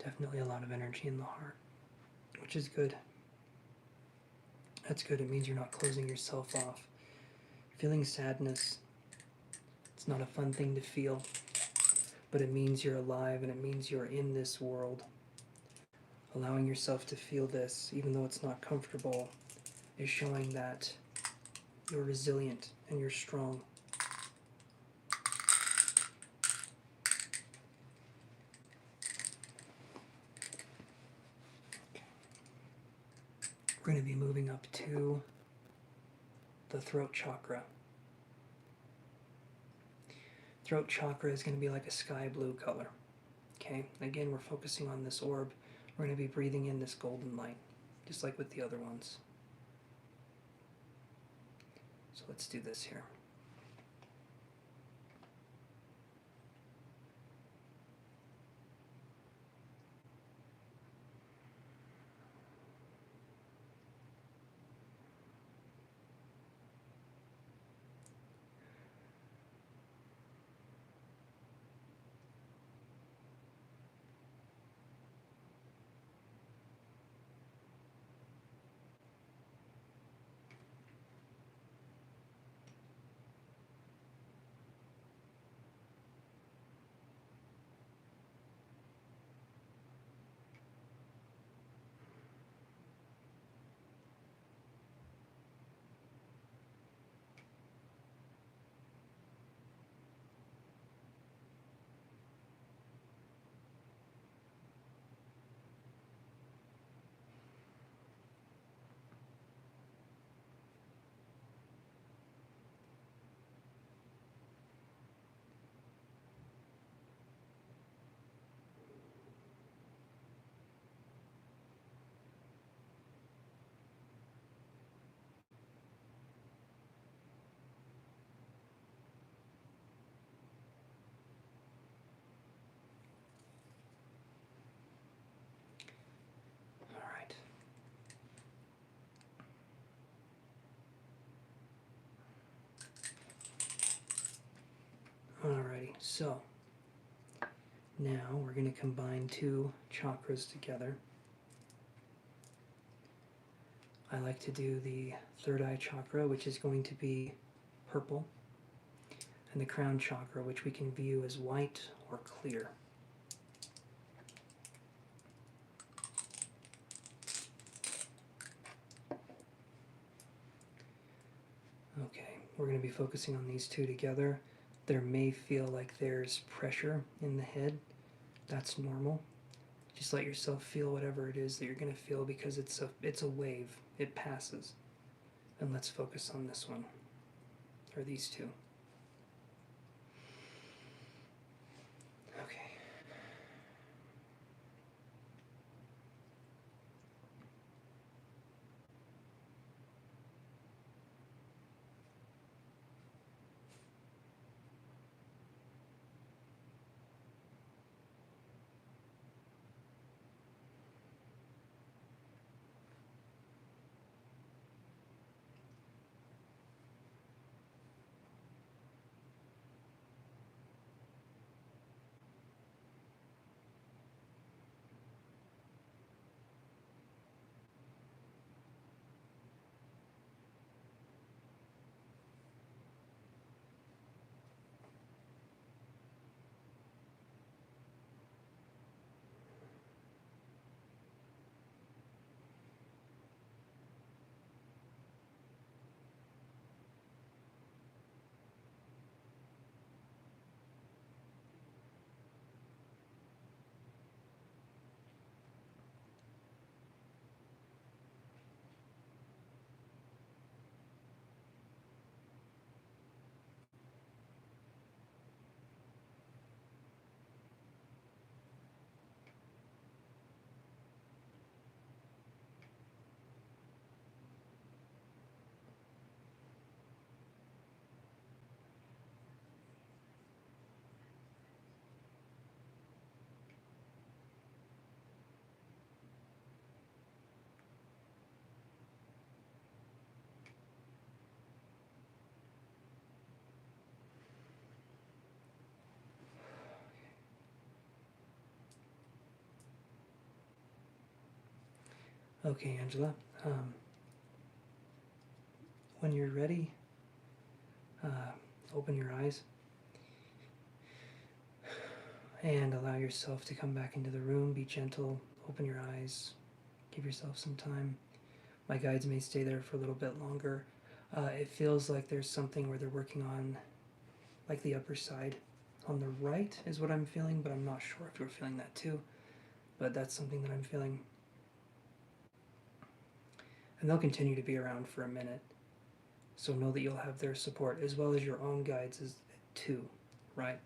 Definitely a lot of energy in the heart, which is good. That's good. It means you're not closing yourself off. Feeling sadness, it's not a fun thing to feel, but it means you're alive and it means you're in this world. Allowing yourself to feel this, even though it's not comfortable, is showing that you're resilient and you're strong. We're going to be moving up to the throat chakra. Throat chakra is going to be like a sky blue color. Okay, again, we're focusing on this orb. We're going to be breathing in this golden light, just like with the other ones. So let's do this here. So, now we're going to combine two chakras together. I like to do the third eye chakra, which is going to be purple, and the crown chakra, which we can view as white or clear. Okay, we're going to be focusing on these two together. There may feel like there's pressure in the head. That's normal. Just let yourself feel whatever it is that you're going to feel, because it's a wave. It passes. And let's focus on this one, or these two. Okay. Okay, Angela. When you're ready, open your eyes and allow yourself to come back into the room. Be gentle. Open your eyes. Give yourself some time. My guides may stay there for a little bit longer. It feels like there's something where they're working on, like, the upper side. On the right is what I'm feeling, but I'm not sure if you're feeling that too. But that's something that I'm feeling. And they'll continue to be around for a minute. So know that you'll have their support, as well as your own guides too, right?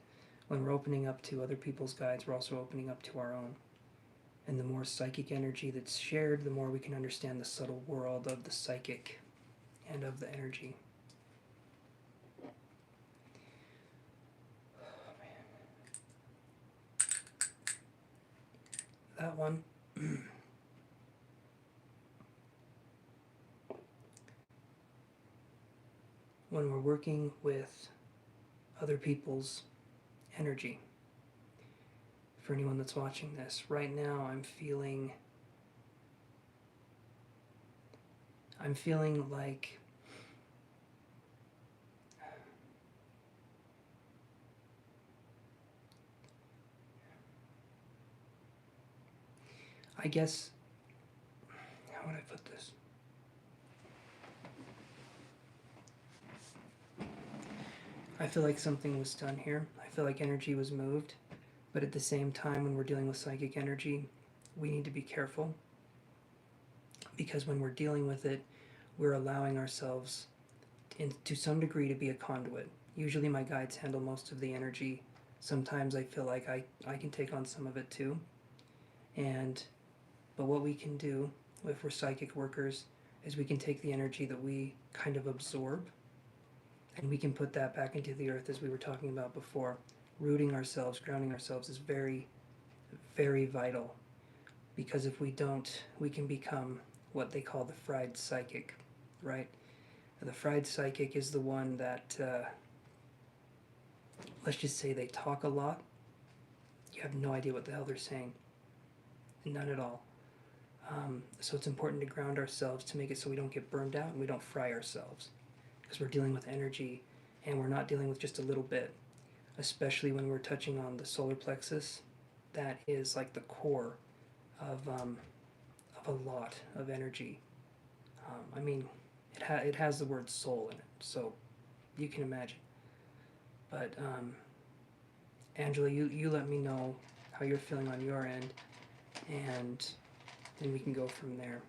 When we're opening up to other people's guides, we're also opening up to our own. And the more psychic energy that's shared, the more we can understand the subtle world of the psychic and of the energy. Oh, man. That one. When we're working with other people's energy, for anyone that's watching this, right now I'm feeling like I guess, how would I put this? I feel like something was done here. I feel like energy was moved, but at the same time, when we're dealing with psychic energy, we need to be careful, because when we're dealing with it, we're allowing ourselves to some degree to be a conduit. Usually my guides handle most of the energy. Sometimes I feel like I can take on some of it too. But what we can do if we're psychic workers is we can take the energy that we kind of absorb, and we can put that back into the earth, as we were talking about before. Rooting ourselves, grounding ourselves is very, very vital, because if we don't, we can become what they call the fried psychic, right? The fried psychic is the one that let's just say they talk a lot, you have no idea what the hell they're saying. None at all. So it's important to ground ourselves to make it so we don't get burned out and we don't fry ourselves. Because we're dealing with energy and we're not dealing with just a little bit. Especially when we're touching on the solar plexus, that is like the core of a lot of energy. I mean, it has the word soul in it, so you can imagine. But Angela, you let me know how you're feeling on your end, and then we can go from there.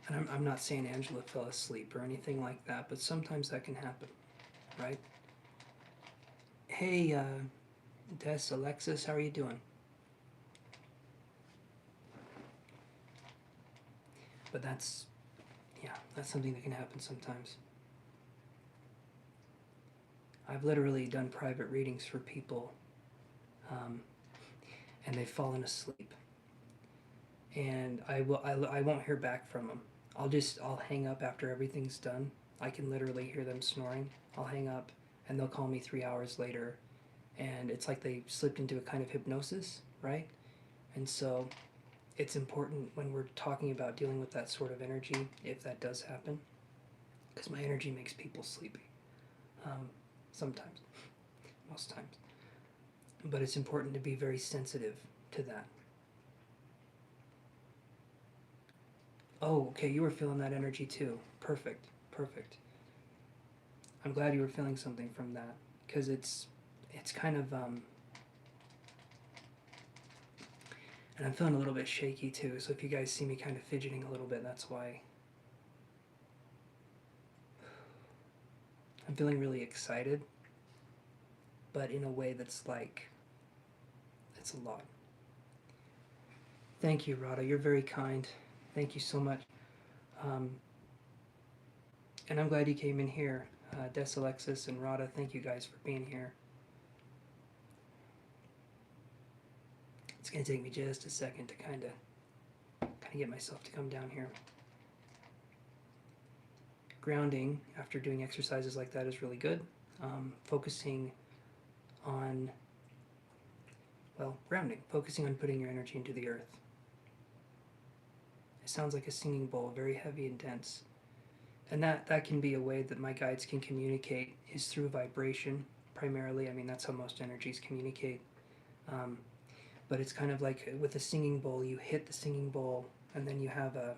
And I'm not saying Angela fell asleep or anything like that, but sometimes that can happen, right? Hey, Des, Alexis, how are you doing? But that's something that can happen sometimes. I've literally done private readings for people, and they've fallen asleep, and I won't hear back from them. I'll hang up after everything's done. I can literally hear them snoring. I'll hang up, and they'll call me 3 hours later, and it's like they slipped into a kind of hypnosis, right? And so it's important when we're talking about dealing with that sort of energy, if that does happen, because my energy makes people sleepy. Sometimes, most times. But it's important to be very sensitive to that. Oh, okay, you were feeling that energy too. Perfect, perfect. I'm glad you were feeling something from that, because it's kind of and I'm feeling a little bit shaky too. So if you guys see me kind of fidgeting a little bit, that's why. I'm feeling really excited, but in a way that's like, it's a lot. Thank you, Radha. You're very kind. Thank you so much. Um, and I'm glad you came in here. Des, Alexis, and Radha, thank you guys for being here. It's going to take me just a second to kind of get myself to come down here. Grounding after doing exercises like that is really good. Focusing on, grounding, focusing on putting your energy into the earth. It sounds like a singing bowl, very heavy and dense. And that can be a way that my guides can communicate, is through vibration primarily. I mean, that's how most energies communicate. But it's kind of like with a singing bowl, you hit the singing bowl, and then you have a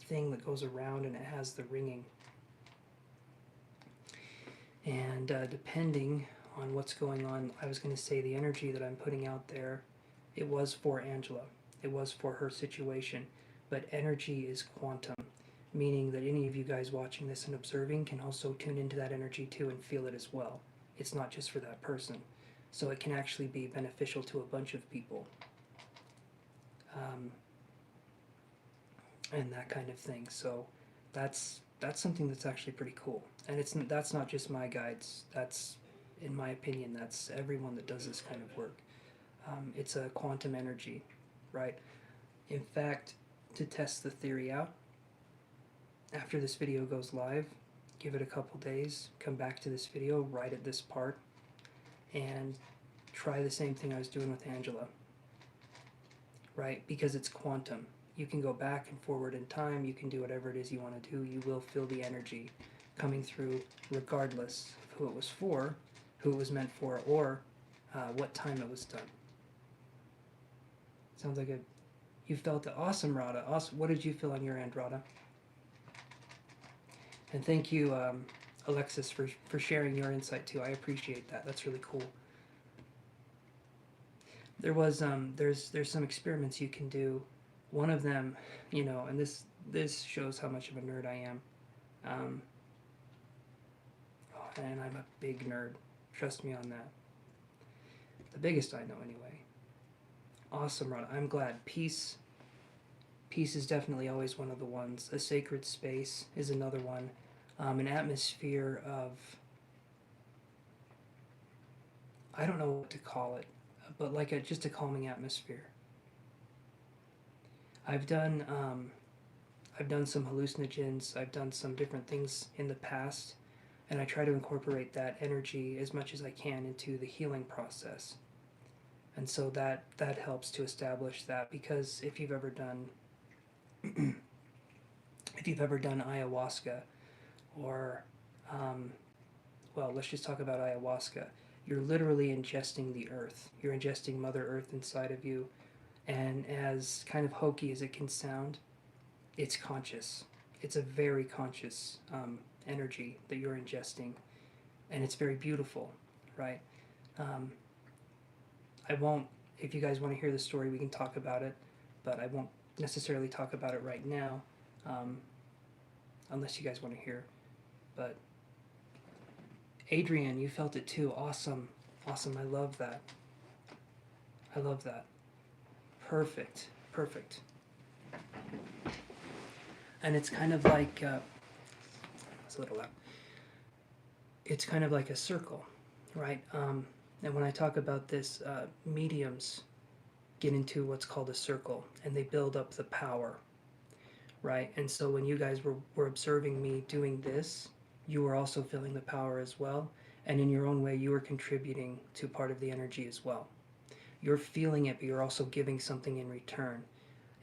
thing that goes around, and it has the ringing. And depending on what's going on, I was going to say the energy that I'm putting out there, it was for Angela. It was for her situation. But energy is quantum, meaning that any of you guys watching this and observing can also tune into that energy too and feel it as well. It's not just for that person. So it can actually be beneficial to a bunch of people. And that kind of thing. So that's something that's actually pretty cool. And that's not just my guides. That's, in my opinion, that's everyone that does this kind of work. It's a quantum energy, right? In fact, to test the theory out, after this video goes live, give it a couple days, come back to this video, right at this part, and try the same thing I was doing with Angela, right? Because it's quantum. You can go back and forward in time, you can do whatever it is you want to do, you will feel the energy coming through regardless of who it was for, who it was meant for, or what time it was done. Sounds like you felt it. Awesome, Radha. Awesome. What did you feel on your end, Radha? And thank you, Alexis, for sharing your insight too. I appreciate that. That's really cool. There was there's some experiments you can do. One of them, and this shows how much of a nerd I am. And I'm a big nerd. Trust me on that. The biggest I know, anyway. Awesome, Radha. I'm glad. Peace Peace is definitely always one of the ones. A sacred space is another one. An atmosphere of, I don't know what to call it, but like just a calming atmosphere. I've done I've done some hallucinogens. I've done some different things in the past, and I try to incorporate that energy as much as I can into the healing process. And so that helps to establish that, because if you've ever done ayahuasca, or well, let's just talk about ayahuasca. You're literally ingesting the earth. You're ingesting Mother Earth inside of you, and as kind of hokey as it can sound, it's conscious. It's a very conscious energy that you're ingesting, and it's very beautiful, right? Um, I won't, if you guys want to hear the story, we can talk about it, but I won't necessarily talk about it right now, um, unless you guys want to hear. But Adrian, you felt it too. Awesome. Awesome. I love that. I love that. Perfect. Perfect. And it's kind of like, it's a little loud. It's kind of like a circle, right? And when I talk about this, mediums get into what's called a circle, and they build up the power, right? And so when you guys were observing me doing this, you were also feeling the power as well. And in your own way, you were contributing to part of the energy as well. You're feeling it, but you're also giving something in return.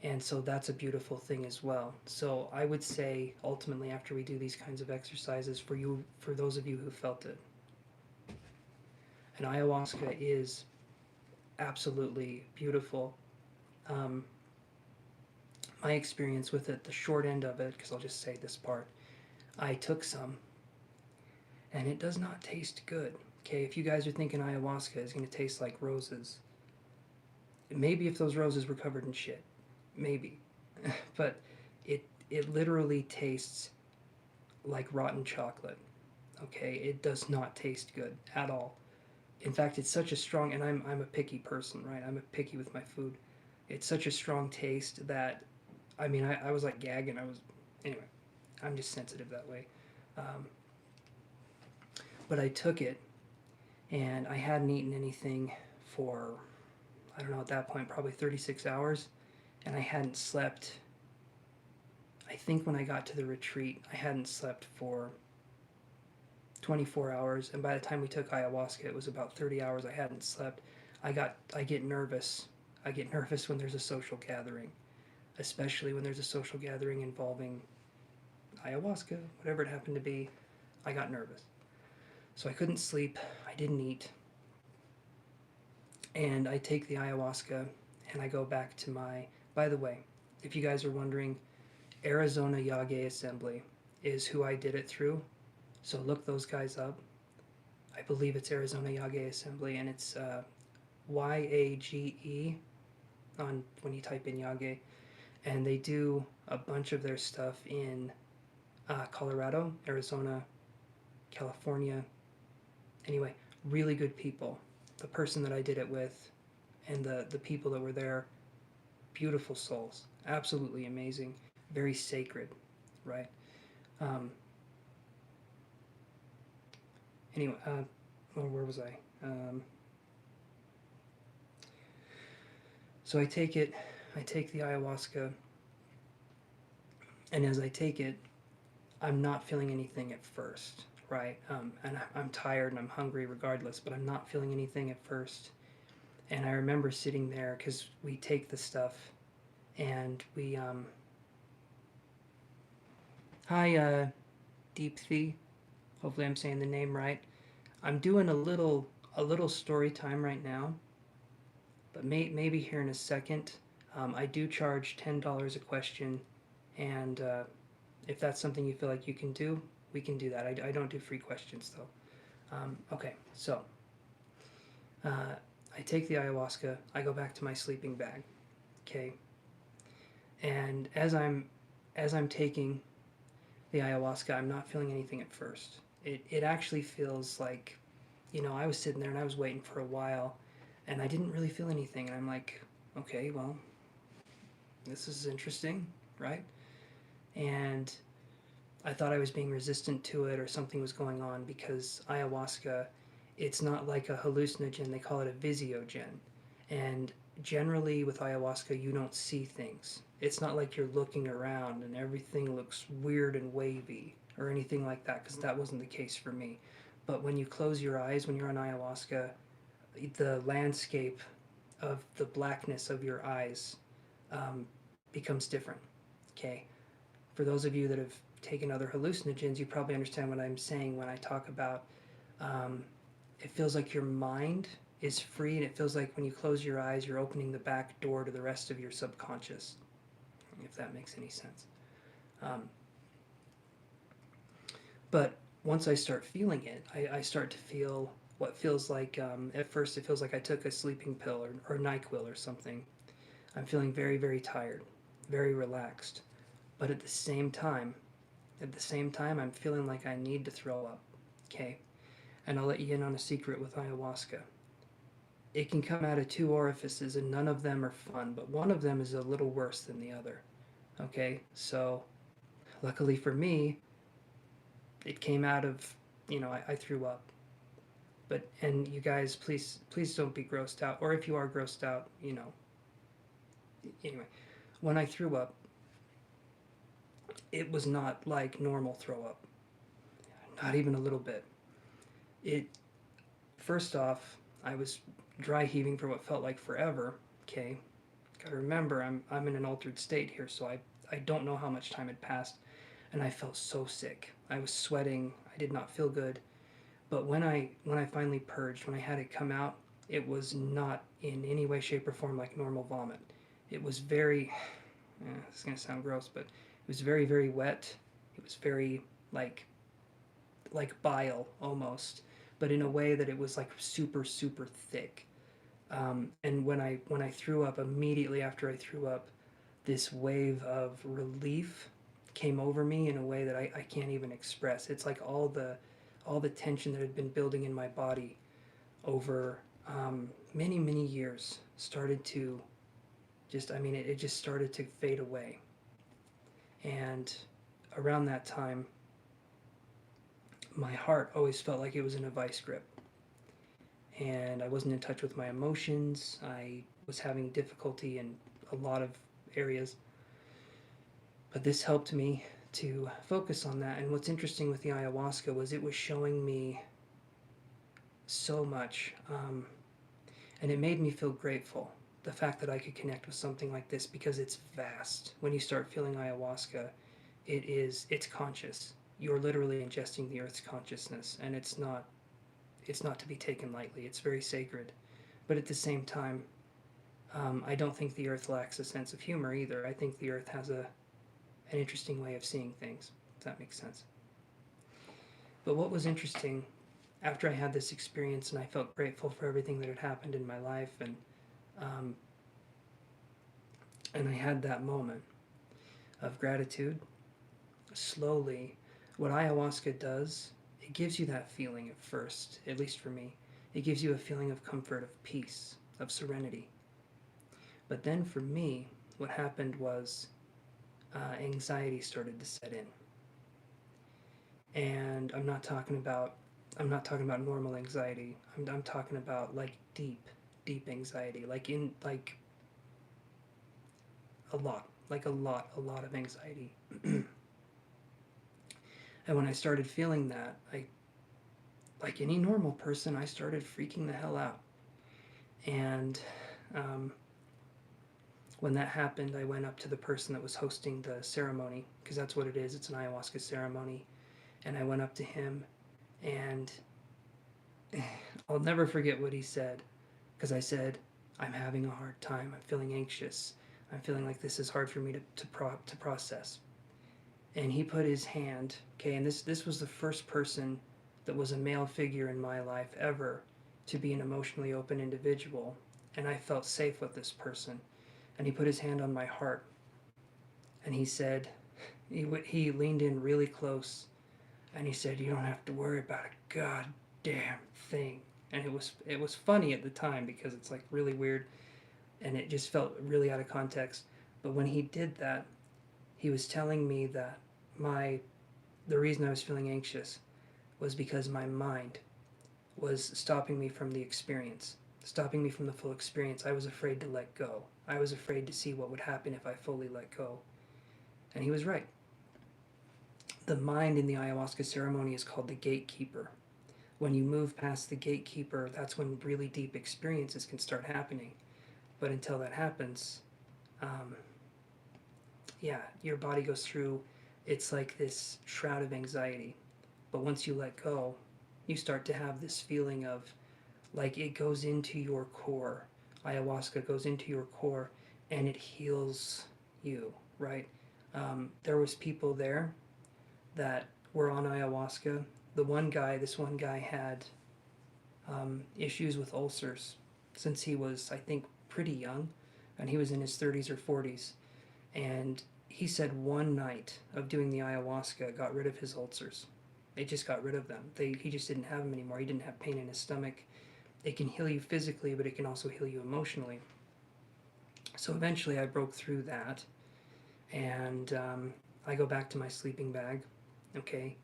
And so that's a beautiful thing as well. So I would say, ultimately, after we do these kinds of exercises, for those of you who felt it, and ayahuasca is absolutely beautiful. My experience with it, the short end of it, because I'll just say this part, I took some, and it does not taste good. Okay, if you guys are thinking ayahuasca is going to taste like roses, maybe if those roses were covered in shit, maybe, but it literally tastes like rotten chocolate. Okay, it does not taste good at all. In fact, it's such a strong, and I'm a picky person, right? I'm a picky with my food. It's such a strong taste that, I mean, I was like gagging. Anyway, I'm just sensitive that way. Um, but I took it, and I hadn't eaten anything for, I don't know, at that point, probably 36 hours, and I hadn't slept. I think when I got to the retreat, I hadn't slept for 24 hours, and by the time we took ayahuasca, it was about 30 hours I hadn't slept. I get nervous. I get nervous when there's a social gathering, especially when there's a social gathering involving ayahuasca, whatever it happened to be. I got nervous. So I couldn't sleep, I didn't eat, and I take the ayahuasca, and I go back to my, by the way, if you guys are wondering, Arizona Yage Assembly is who I did it through. So look those guys up. I believe it's Arizona Yage Assembly, and it's YAGE on when you type in Yage, and they do a bunch of their stuff in Colorado, Arizona, California. Anyway, really good people. The person that I did it with, and the people that were there, beautiful souls, absolutely amazing, very sacred, right? Anyway, where was I? So I take the ayahuasca, and as I take it, I'm not feeling anything at first, right? And I'm tired and I'm hungry regardless, but I'm not feeling anything at first. And I remember sitting there, because we take the stuff, and we, hi, Deep Thee. Hopefully I'm saying the name right. I'm doing a little story time right now, but maybe here in a second. I do charge $10 a question, and if that's something you feel like you can do, we can do that. I don't do free questions though. Okay, so I take the ayahuasca. I go back to my sleeping bag. Okay, and as I'm taking the ayahuasca, I'm not feeling anything at first. It actually feels like, I was sitting there and I was waiting for a while, and I didn't really feel anything, and I'm like, okay, well, this is interesting, right? And I thought I was being resistant to it or something was going on because ayahuasca, it's not like a hallucinogen, they call it a visiogen. And generally with ayahuasca, you don't see things. It's not like you're looking around and everything looks weird and wavy or anything like that, because that wasn't the case for me. But when you close your eyes when you're on ayahuasca, the landscape of the blackness of your eyes becomes different. Okay, for those of you that have taken other hallucinogens, you probably understand what I'm saying when I talk about um, it feels like your mind is free, and it feels like when you close your eyes, you're opening the back door to the rest of your subconscious, if that makes any sense. Um, but once I start feeling it, I start to feel what feels like, at first, it feels like I took a sleeping pill or NyQuil or something. I'm feeling very, very tired, very relaxed. But at the same time, I'm feeling like I need to throw up. Okay? And I'll let you in on a secret with ayahuasca. It can come out of two orifices, and none of them are fun, but one of them is a little worse than the other. Okay? So, luckily for me, it came out of, I threw up. But, and you guys, please don't be grossed out. Or if you are grossed out, anyway, when I threw up, it was not like normal throw up. Not even a little bit. It First off, I was dry heaving for what felt like forever. Okay, gotta remember I'm in an altered state here, so I don't know how much time had passed, and I felt so sick. I was sweating. I did not feel good. But when I finally purged, when I had it come out, it was not in any way, shape, or form like normal vomit. It was very, it's gonna sound gross, but it was very, very wet. It was very like bile almost, but in a way that it was like super super thick. And when I threw up, immediately after I threw up, this wave of relief came over me in a way that I can't even express. It's like all the tension that had been building in my body over many many years started to it just started to fade away. And around that time, my heart always felt like it was in a vice grip, and I wasn't in touch with my emotions. I was having difficulty in a lot of areas, but this helped me to focus on that. And what's interesting with the ayahuasca was it was showing me so much, and it made me feel grateful. The fact that I could connect with something like this, because it's vast. When you start feeling ayahuasca, it's conscious. You're literally ingesting the earth's consciousness, and it's not to be taken lightly. It's very sacred. But at the same time, I don't think the earth lacks a sense of humor either. I think the earth has an interesting way of seeing things, if that makes sense. But what was interesting after I had this experience and I felt grateful for everything that had happened in my life, um, and I had that moment of gratitude, slowly, what ayahuasca does, it gives you that feeling at first, at least for me. It gives you a feeling of comfort, of peace, of serenity. But then for me, what happened was anxiety started to set in. And I'm not talking about normal anxiety. I'm talking about like deep, deep anxiety, like a lot of anxiety. And when I started feeling that, like any normal person, I started freaking the hell out. And um, when that happened, I went up to the person that was hosting the ceremony, because that's what it is. It's an ayahuasca ceremony. And I went up to him, and I'll never forget what he said, because I said, I'm having a hard time. I'm feeling anxious. I'm feeling like this is hard for me to process. And he put his hand, okay, and this was the first person that was a male figure in my life ever to be an emotionally open individual, and I felt safe with this person. And he put his hand on my heart, and he said, he leaned in really close, and he said, "You don't have to worry about a goddamn thing." And it was funny at the time because it's like really weird, and it just felt really out of context. But when he did that, he was telling me that the reason I was feeling anxious was because my mind was stopping me from the experience, stopping me from the full experience. I was afraid to let go. I was afraid to see what would happen if I fully let go. And he was right. The mind in the ayahuasca ceremony is called the gatekeeper. When you move past the gatekeeper, that's when really deep experiences can start happening. But until that happens, your body goes through, it's like this shroud of anxiety. But once you let go, you start to have this feeling of like it goes into your core. Ayahuasca goes into your core and it heals you, right? There was people there that were on ayahuasca. This one guy had issues with ulcers since he was, I think, pretty young, and he was in his 30s or 40s. And he said one night of doing the ayahuasca got rid of his ulcers. It just got rid of them. He just didn't have them anymore. He didn't have pain in his stomach. It can heal you physically, but it can also heal you emotionally. So eventually I broke through that, and I go back to my sleeping bag. Okay,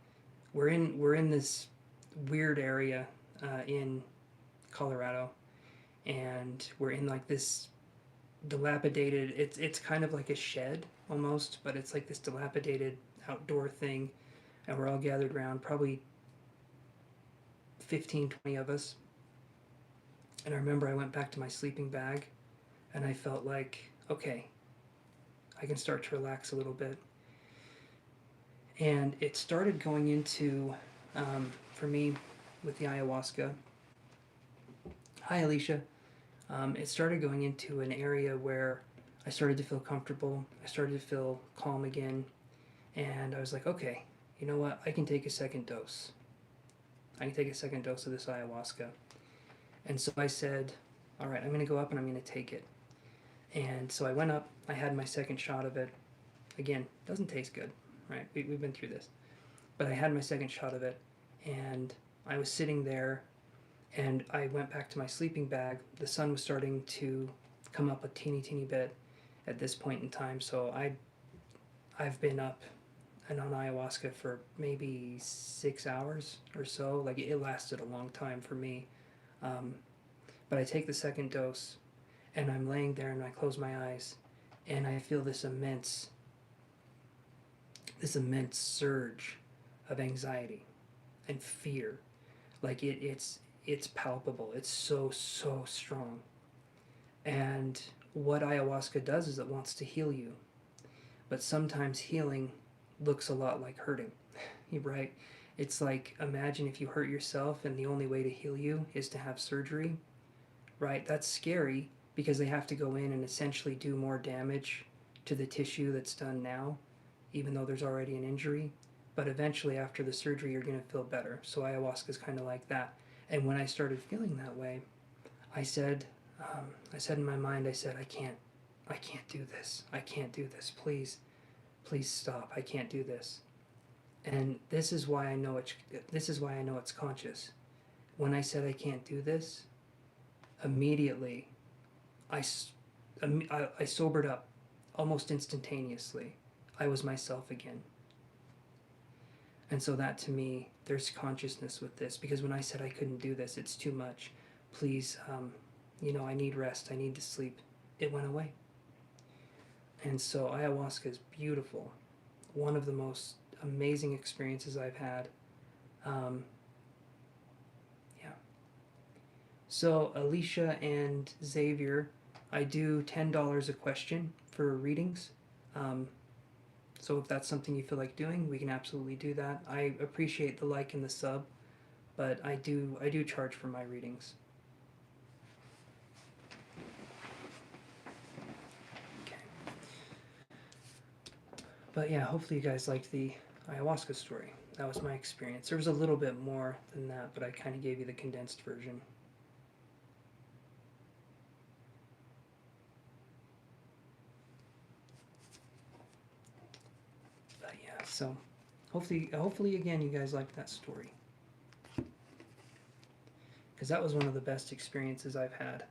we're in this weird area in Colorado, and we're in like this dilapidated. It's kind of like a shed almost, but it's like this dilapidated outdoor thing, and we're all gathered around, probably 15, 20 of us. And I remember I went back to my sleeping bag, and I felt like, okay, I can start to relax a little bit. And it started going into, for me, with the ayahuasca. Hi, Alicia. It started going into an area where I started to feel comfortable. I started to feel calm again. And I was like, okay, you know what? I can take a second dose. I can take a second dose of this ayahuasca. And so I said, all right, I'm going to go up and I'm going to take it. And so I went up. I had my second shot of it. Again, doesn't taste good, right? We've been through this. But I had my second shot of it. And I was sitting there, and I went back to my sleeping bag. The sun was starting to come up a teeny bit at this point in time. So I've been up and on ayahuasca for maybe 6 hours or so. Like it lasted a long time for me. But I take the second dose, and I'm laying there, and I close my eyes, and I feel this immense surge of anxiety and fear. Like it's palpable. It's so strong. And what ayahuasca does is it wants to heal you. But sometimes healing looks a lot like hurting. Right? It's like, imagine if you hurt yourself and the only way to heal you is to have surgery. Right? That's scary because they have to go in and essentially do more damage to the tissue that's done now, even though there's already an injury. But eventually after the surgery you're going to feel better. So ayahuasca is kind of like that. And when I started feeling that way, I said in my mind, I said, I can't do this. I can't do this. Please stop. I can't do this. And this is why I know it's conscious. When I said I can't do this, immediately I sobered up almost instantaneously. I was myself again. And so that, to me, there's consciousness with this, because when I said I couldn't do this, it's too much. Please, I need rest. I need to sleep. It went away. And so ayahuasca is beautiful. One of the most amazing experiences I've had. So Alicia and Xavier, I do $10 a question for readings. So if that's something you feel like doing, we can absolutely do that. I appreciate the like and the sub, but I do charge for my readings. Okay. But yeah, hopefully you guys liked the ayahuasca story. That was my experience. There was a little bit more than that, but I kind of gave you the condensed version. So hopefully again you guys liked that story, because that was one of the best experiences I've had.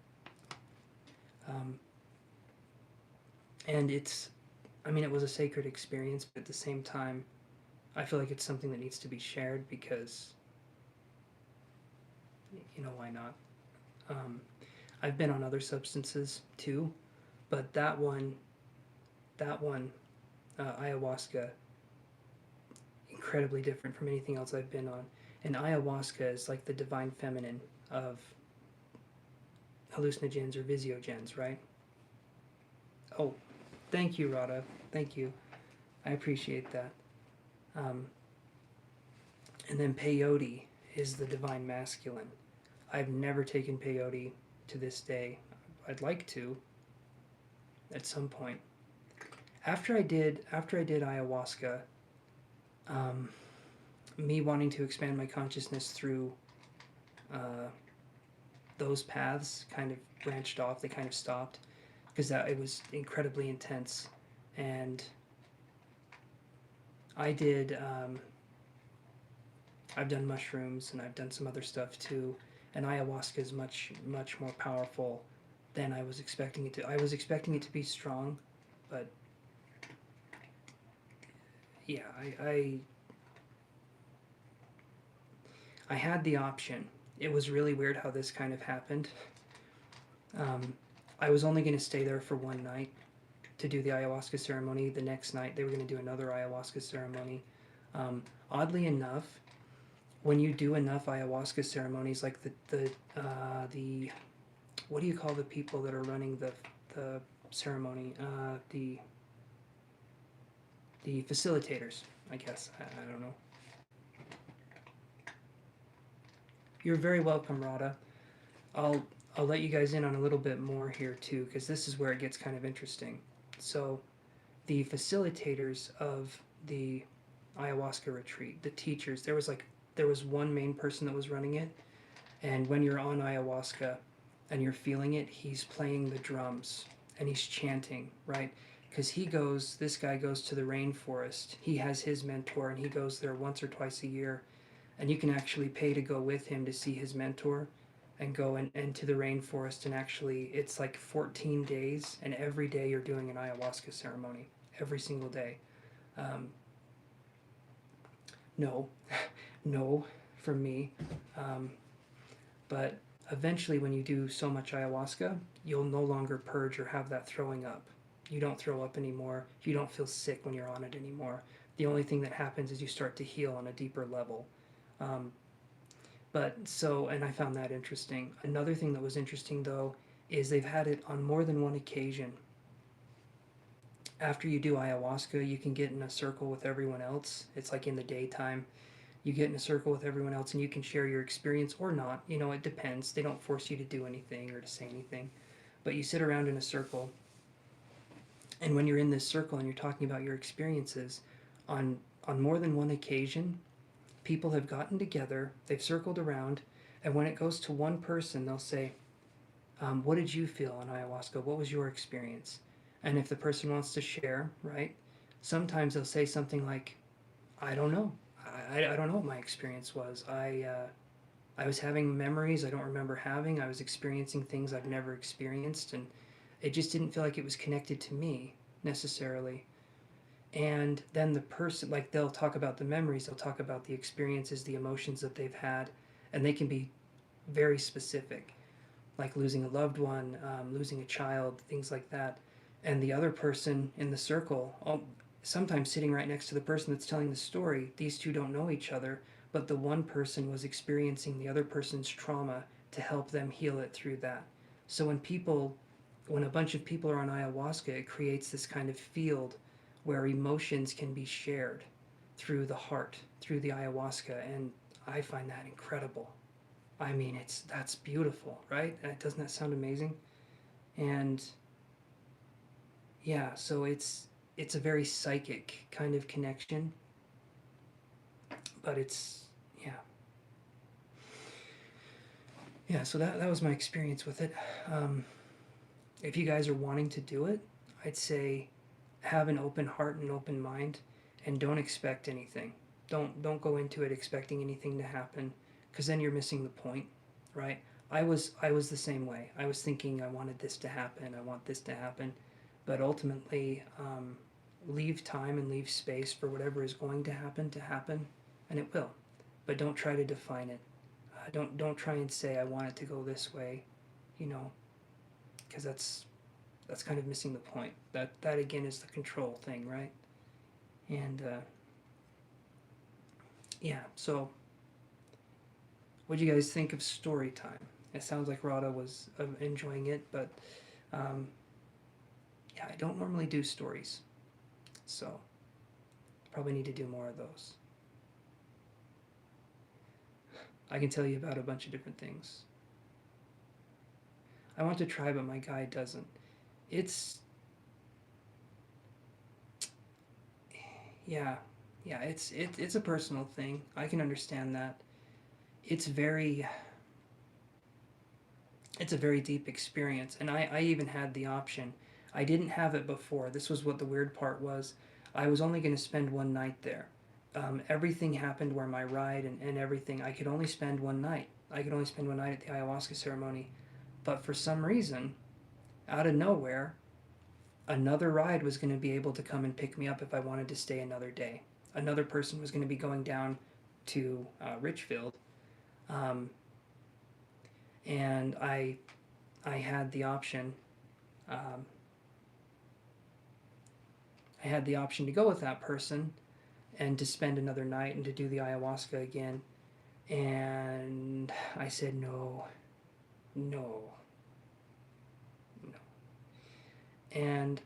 And it was a sacred experience, but at the same time, I feel like it's something that needs to be shared because, why not? Um, I've been on other substances too, but that one, ayahuasca, incredibly different from anything else I've been on. And ayahuasca is like the divine feminine of hallucinogens or visiogens, right? Oh, thank you, Rada. Thank you. I appreciate that. Um, and then peyote is the divine masculine. I've never taken peyote to this day. I'd like to at some point. After I did ayahuasca, um, me wanting to expand my consciousness through uh, those paths kind of branched off. They kind of stopped because it was incredibly intense, and I did. I've done mushrooms and I've done some other stuff too, and ayahuasca is much much more powerful than I was expecting it to. I was expecting it to be strong, but yeah, I had the option. It was really weird how this kind of happened. Um, I was only going to stay there for one night to do the ayahuasca ceremony. The next night, they were going to do another ayahuasca ceremony. Um, Oddly enough, when you do enough ayahuasca ceremonies, like the what do you call the people that are running the ceremony? The facilitators, I guess. I don't know. You're very welcome, Rada. I'll I'll let you guys in on a little bit more here too, because this is where it gets kind of interesting. So, the facilitators of the ayahuasca retreat, the teachers, there was one main person that was running it, and when you're on ayahuasca and you're feeling it, he's playing the drums and he's chanting, right? Because this guy goes to the rainforest. He has his mentor and he goes there once or twice a year, and you can actually pay to go with him to see his mentor and go into the rainforest. And actually it's like 14 days, and every day you're doing an ayahuasca ceremony every single day. um, no no from me. um, but eventually when you do so much ayahuasca, you'll no longer purge or have that throwing up. You don't throw up anymore. You don't feel sick when you're on it anymore. The only thing that happens is you start to heal on a deeper level. um, and I found that interesting. Another thing that was interesting though is they've had it on more than one occasion. After you do ayahuasca, you can get in a circle with everyone else. It's like in the daytime. You get in a circle with everyone else and you can share your experience or not. It depends. They don't force you to do anything or to say anything. But you sit around in a circle, and when you're in this circle and you're talking about your experiences, on more than one occasion, people have gotten together, they've circled around, and when it goes to one person, they'll say, what did you feel on ayahuasca? What was your experience? And if the person wants to share, right, sometimes they'll say something like, I don't know. I don't know what my experience was. I was having memories I don't remember having. I was experiencing things I've never experienced, and it just didn't feel like it was connected to me necessarily. And then the person, like, they'll talk about the memories, they'll talk about the experiences, the emotions that they've had, and they can be very specific, like losing a loved one, losing a child, things like that. And the other person in the circle, sometimes sitting right next to the person that's telling the story, these two don't know each other, but the one person was experiencing the other person's trauma to help them heal it through that. So when a bunch of people are on ayahuasca, it creates this kind of field where emotions can be shared through the heart, through the ayahuasca, and I find that incredible. I mean, that's beautiful, right? Doesn't that sound amazing? And yeah, so it's a very psychic kind of connection, but yeah. Yeah, so that was my experience with it. If you guys are wanting to do it, I'd say have an open heart and an open mind, and don't expect anything. Don't go into it expecting anything to happen, because then you're missing the point, right? I was the same way. I was thinking I wanted this to happen. I want this to happen, but ultimately leave time and leave space for whatever is going to happen, and it will. But don't try to define it. Don't try and say I want it to go this way, because that's kind of missing the point. That again is the control thing, right? And yeah. So, what do you guys think of story time? It sounds like Rada was enjoying it, but yeah, I don't normally do stories, so probably need to do more of those. I can tell you about a bunch of different things. I want to try, but my guide doesn't. It's yeah, it's a personal thing. I can understand that. It's it's a very deep experience, and I even had the option. I didn't have it before. This was what the weird part was. I was only going to spend one night there. Everything happened where my ride and everything, I could only spend one night. I could only spend one night at the ayahuasca ceremony. But for some reason, out of nowhere, another ride was going to be able to come and pick me up if I wanted to stay another day. Another person was going to be going down to Richfield, and I had the option. Um, I had the option to go with that person and to spend another night and to do the ayahuasca again. And I said no, no, no. And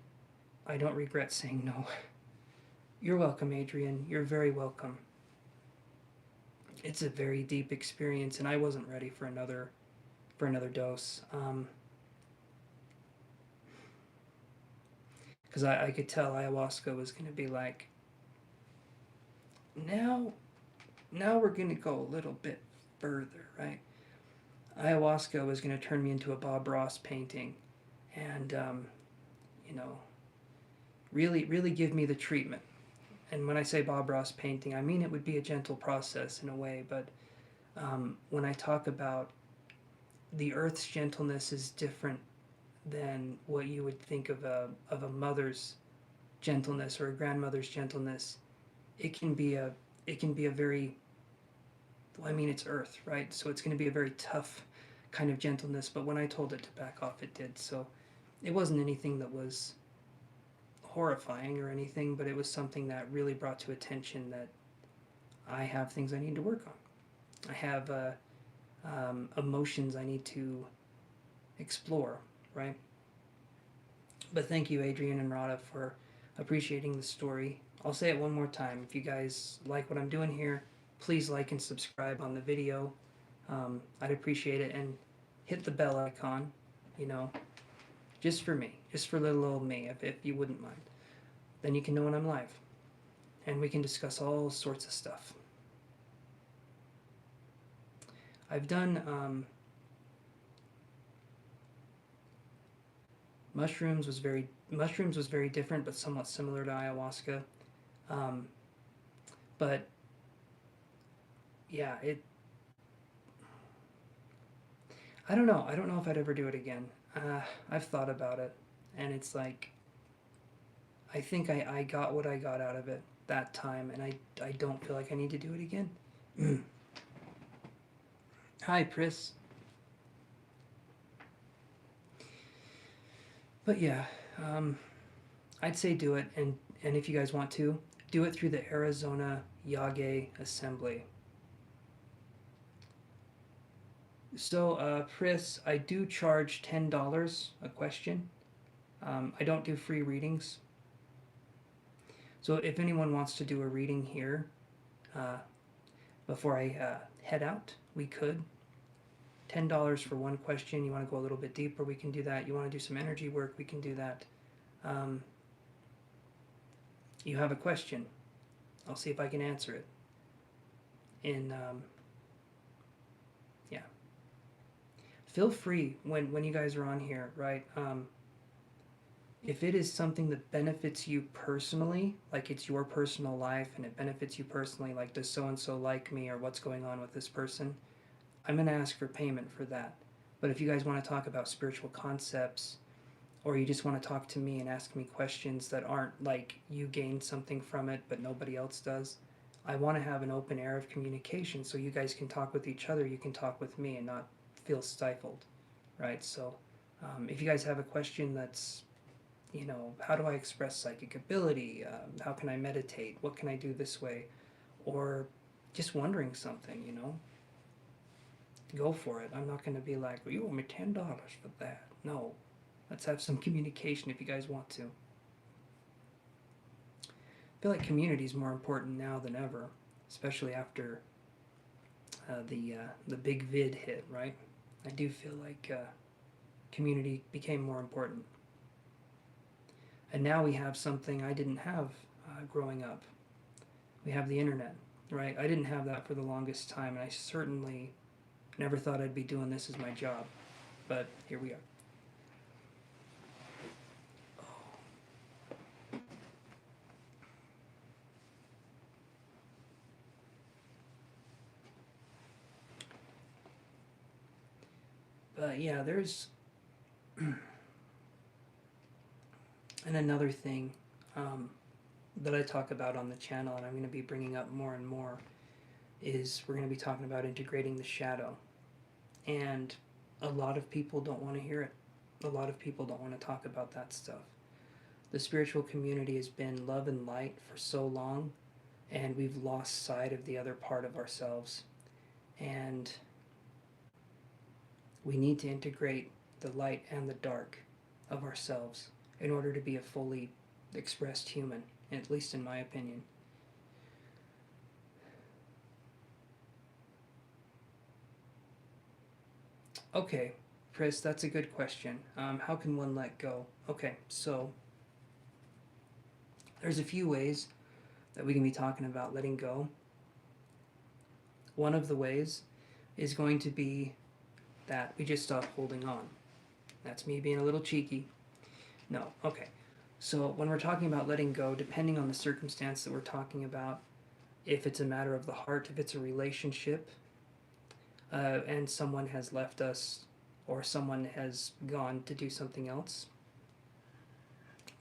I don't regret saying no. You're welcome, Adrian. You're very welcome. It's a very deep experience, and I wasn't ready for another dose. Because I could tell ayahuasca was going to be like, now we're going to go a little bit further, right? Ayahuasca was going to turn me into a Bob Ross painting, and you know, really give me the treatment. And when I say Bob Ross painting, I mean it would be a gentle process in a way, but when I talk about the earth's gentleness is different than what you would think of a mother's gentleness or a grandmother's gentleness. It can be a very, well, I mean, it's earth, right? So it's going to be a very tough kind of gentleness, but when I told it to back off, it did. So it wasn't anything that was horrifying or anything, but it was something that really brought to attention that I have things I need to work on. I have emotions I need to explore, right? But thank you, Adrian and Rada, for appreciating the story. I'll say it one more time. If you guys like what I'm doing here, please like and subscribe on the video. I'd appreciate it. And hit the bell icon, just for me, just for little old me, if you wouldn't mind. Then you can know when I'm live. And we can discuss all sorts of stuff. I've done mushrooms was very different, but somewhat similar to ayahuasca. But yeah, I don't know. I don't know if I'd ever do it again. I've thought about it, and it's like, I think I got what I got out of it that time, and I don't feel like I need to do it again. Hi, Pris. But yeah, I'd say do it, and if you guys want to, do it through the Arizona Yage Assembly. So, Pris, I do charge $10 a question. I don't do free readings. So if anyone wants to do a reading here before I head out, we could. $10 for one question. You want to go a little bit deeper, we can do that. You want to do some energy work, we can do that. You have a question, I'll see if I can answer it. Yeah. Feel free when you guys are on here, right? If it is something that benefits you personally, like it's your personal life and it benefits you personally, like does so-and-so like me or what's going on with this person, I'm going to ask for payment for that. But if you guys want to talk about spiritual concepts, or you just want to talk to me and ask me questions that aren't like you gain something from it but nobody else does. I want to have an open air of communication so you guys can talk with each other, you can talk with me and not feel stifled, right? So if you guys have a question that's, how do I express psychic ability? How can I meditate? What can I do this way? Or just wondering something, go for it. I'm not going to be like, well, you owe me $10 for that. No, let's have some communication if you guys want to. I feel like community is more important now than ever, especially after the big vid hit, right? I do feel like community became more important. And now we have something I didn't have growing up. We have the internet, right? I didn't have that for the longest time, and I certainly never thought I'd be doing this as my job. But here we are. But yeah, there's and another thing that I talk about on the channel, and I'm going to be bringing up more and more, is we're going to be talking about integrating the shadow. And a lot of people don't want to hear it. A lot of people don't want to talk about that stuff. The spiritual community has been love and light for so long, and we've lost sight of the other part of ourselves. And we need to integrate the light and the dark of ourselves in order to be a fully expressed human, at least in my opinion. Okay, Chris, that's a good question. How can one let go? Okay, so there's a few ways that we can be talking about letting go. One of the ways is going to be that we just stop holding on. That's me being a little cheeky. No, okay. So when we're talking about letting go, depending on the circumstance that we're talking about, if it's a matter of the heart, if it's a relationship, and someone has left us or someone has gone to do something else,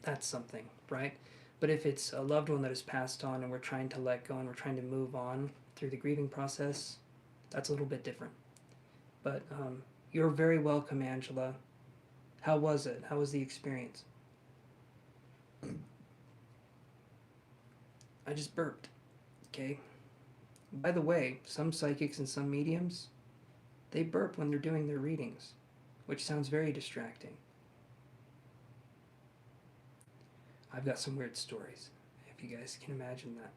that's something, right? But if it's a loved one that has passed on and we're trying to let go and we're trying to move on through the grieving process, that's a little bit different. But you're very welcome, Angela. How was it? How was the experience? I just burped. Okay? By the way, some psychics and some mediums, they burp when they're doing their readings, which sounds very distracting. I've got some weird stories, if you guys can imagine that.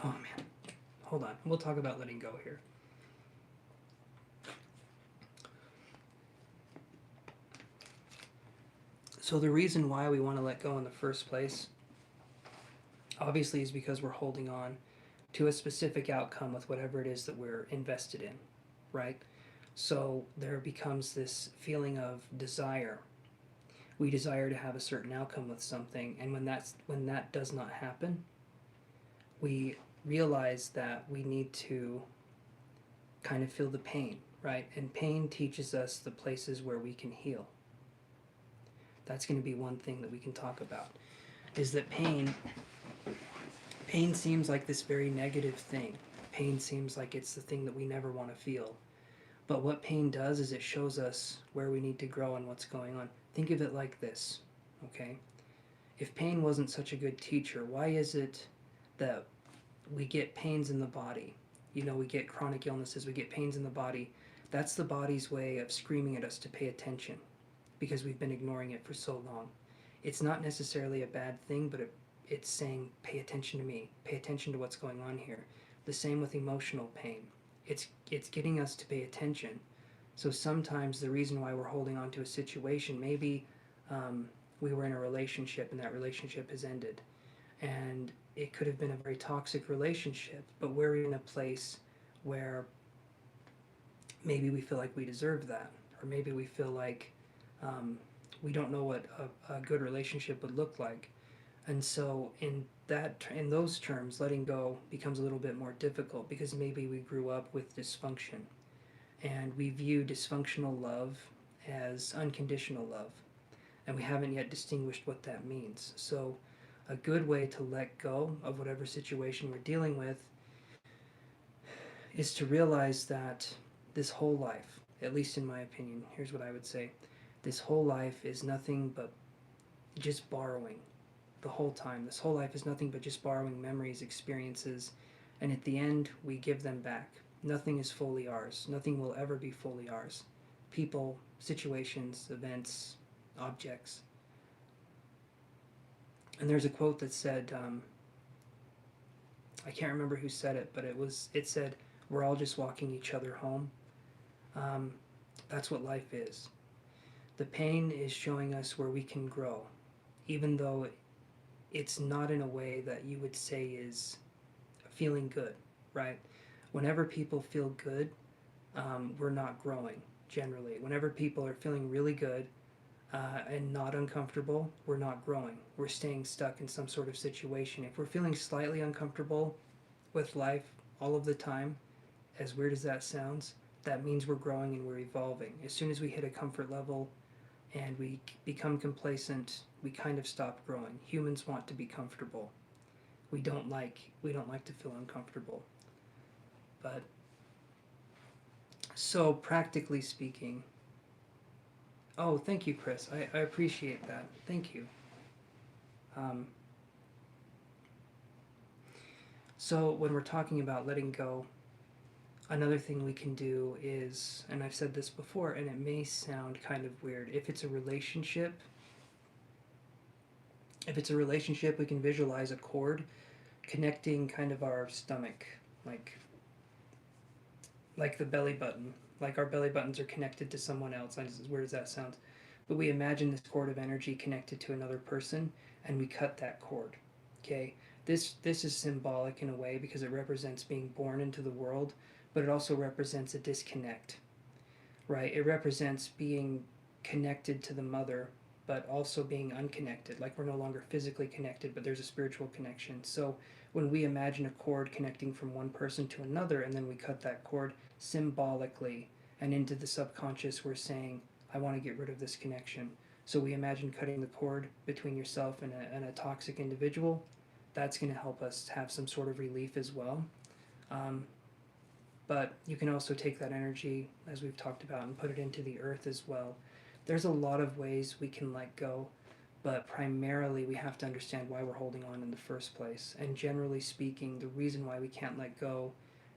Oh man. Hold on. We'll talk about letting go here. So the reason why we want to let go in the first place, obviously, is because we're holding on to a specific outcome with whatever it is that we're invested in, right? So there becomes this feeling of desire. We desire to have a certain outcome with something, and when that does not happen, we realize that we need to kind of feel the pain, right? And pain teaches us the places where we can heal. That's going to be one thing that we can talk about, is that pain seems like this very negative thing. Pain seems like it's the thing that we never want to feel. But what pain does is it shows us where we need to grow and what's going on. Think of it like this, okay? If pain wasn't such a good teacher, why is it that we get pains in the body? We get chronic illnesses, we get pains in the body. That's the body's way of screaming at us to pay attention because we've been ignoring it for so long. It's not necessarily a bad thing, but it's saying, pay attention to me, pay attention to what's going on here. The same with emotional pain. It's getting us to pay attention. So sometimes the reason why we're holding on to a situation, maybe we were in a relationship and that relationship has ended. And it could have been a very toxic relationship, but we're in a place where maybe we feel like we deserve that. Or maybe we feel like we don't know what a good relationship would look like. And so in those terms, letting go becomes a little bit more difficult because maybe we grew up with dysfunction. and we view dysfunctional love as unconditional love, and we haven't yet distinguished what that means. So a good way to let go of whatever situation we're dealing with is to realize that this whole life, at least in my opinion, here's what I would say: this whole life is nothing but just borrowing. The whole time, this whole life is nothing but just borrowing memories, experiences, and at the end we give them back. Nothing is fully ours. Nothing will ever be fully ours. People, situations, events, objects. And there's a quote that said, I can't remember who said it, but it said, "We're all just walking each other home." That's what life is. The pain is showing us where we can grow, even though it's not in a way that you would say is feeling good, right? Whenever people feel good, we're not growing, generally. Whenever people are feeling really good and not uncomfortable, we're not growing. We're staying stuck in some sort of situation. If we're feeling slightly uncomfortable with life all of the time, as weird as that sounds, that means we're growing and we're evolving. As soon as we hit a comfort level and we become complacent, we kind of stop growing. Humans want to be comfortable. We don't like to feel uncomfortable. But so practically speaking, oh, thank you, Chris. I appreciate that. Thank you. So when we're talking about letting go, another thing we can do is, and I've said this before, and it may sound kind of weird, if it's a relationship, we can visualize a cord connecting kind of our stomach, like the belly button, like our belly buttons are connected to someone else. As weird as that sounds, but we imagine this cord of energy connected to another person, and we cut that cord. Okay, this is symbolic in a way because it represents being born into the world, but it also represents a disconnect, right? It represents being connected to the mother, but also being unconnected, like we're no longer physically connected, but there's a spiritual connection. So when we imagine a cord connecting from one person to another, and then we cut that cord, symbolically and into the subconscious, we're saying, I want to get rid of this connection. So we imagine cutting the cord between yourself and a toxic individual. That's going to help us have some sort of relief as well. But you can also take that energy, as we've talked about, and put it into the earth as well. There's a lot of ways we can let go, but primarily we have to understand why we're holding on in the first place. And generally speaking, the reason why we can't let go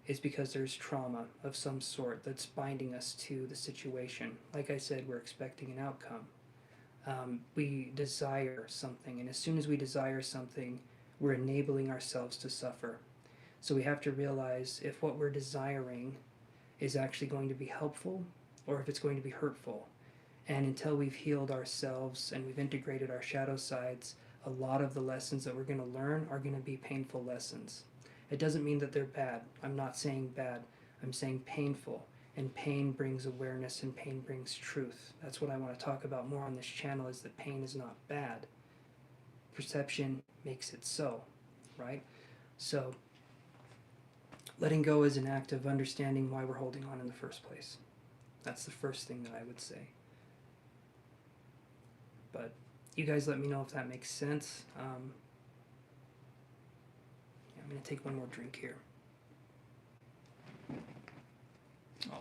is because there's trauma of some sort that's binding us to the situation. Like I said, we're expecting an outcome. We desire something, and as soon as we desire something, we're enabling ourselves to suffer. So we have to realize if what we're desiring is actually going to be helpful or if it's going to be hurtful. And until we've healed ourselves and we've integrated our shadow sides, a lot of the lessons that we're going to learn are going to be painful lessons. It doesn't mean that they're bad. I'm not saying bad. I'm saying painful. And pain brings awareness and pain brings truth. That's what I want to talk about more on this channel, is that pain is not bad. Perception makes it so, right? So letting go is an act of understanding why we're holding on in the first place. That's the first thing that I would say. But you guys let me know if that makes sense. I'm going to take one more drink here. Oh,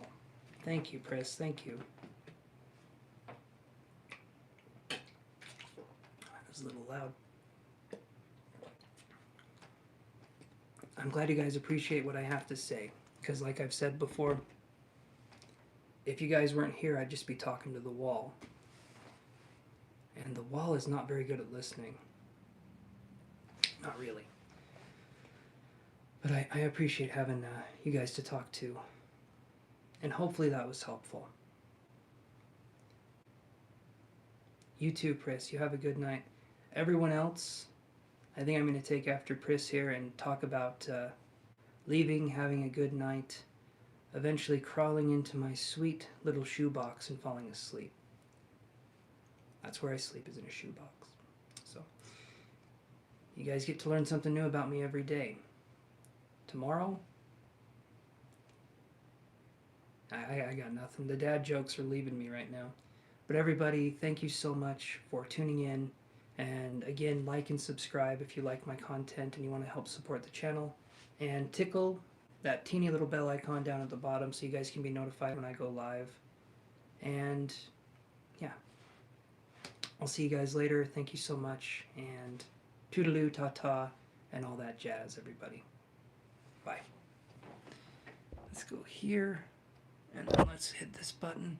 thank you, Chris. Thank you. That was a little loud. I'm glad you guys appreciate what I have to say, because like I've said before, if you guys weren't here, I'd just be talking to the wall. And the wall is not very good at listening. Not really. But I appreciate having you guys to talk to. And hopefully that was helpful. You too, Pris. You have a good night. Everyone else, I think I'm going to take after Pris here and talk about leaving, having a good night, eventually crawling into my sweet little shoebox and falling asleep. That's where I sleep, is in a shoebox. So, you guys get to learn something new about me every day. Tomorrow, I got nothing. The dad jokes are leaving me right now. But everybody, thank you so much for tuning in. And again, like and subscribe if you like my content and you want to help support the channel. And tickle that teeny little bell icon down at the bottom so you guys can be notified when I go live. And yeah, I'll see you guys later. Thank you so much. And toodaloo, ta-ta, and all that jazz, everybody. Bye. Let's go here. And then let's hit this button.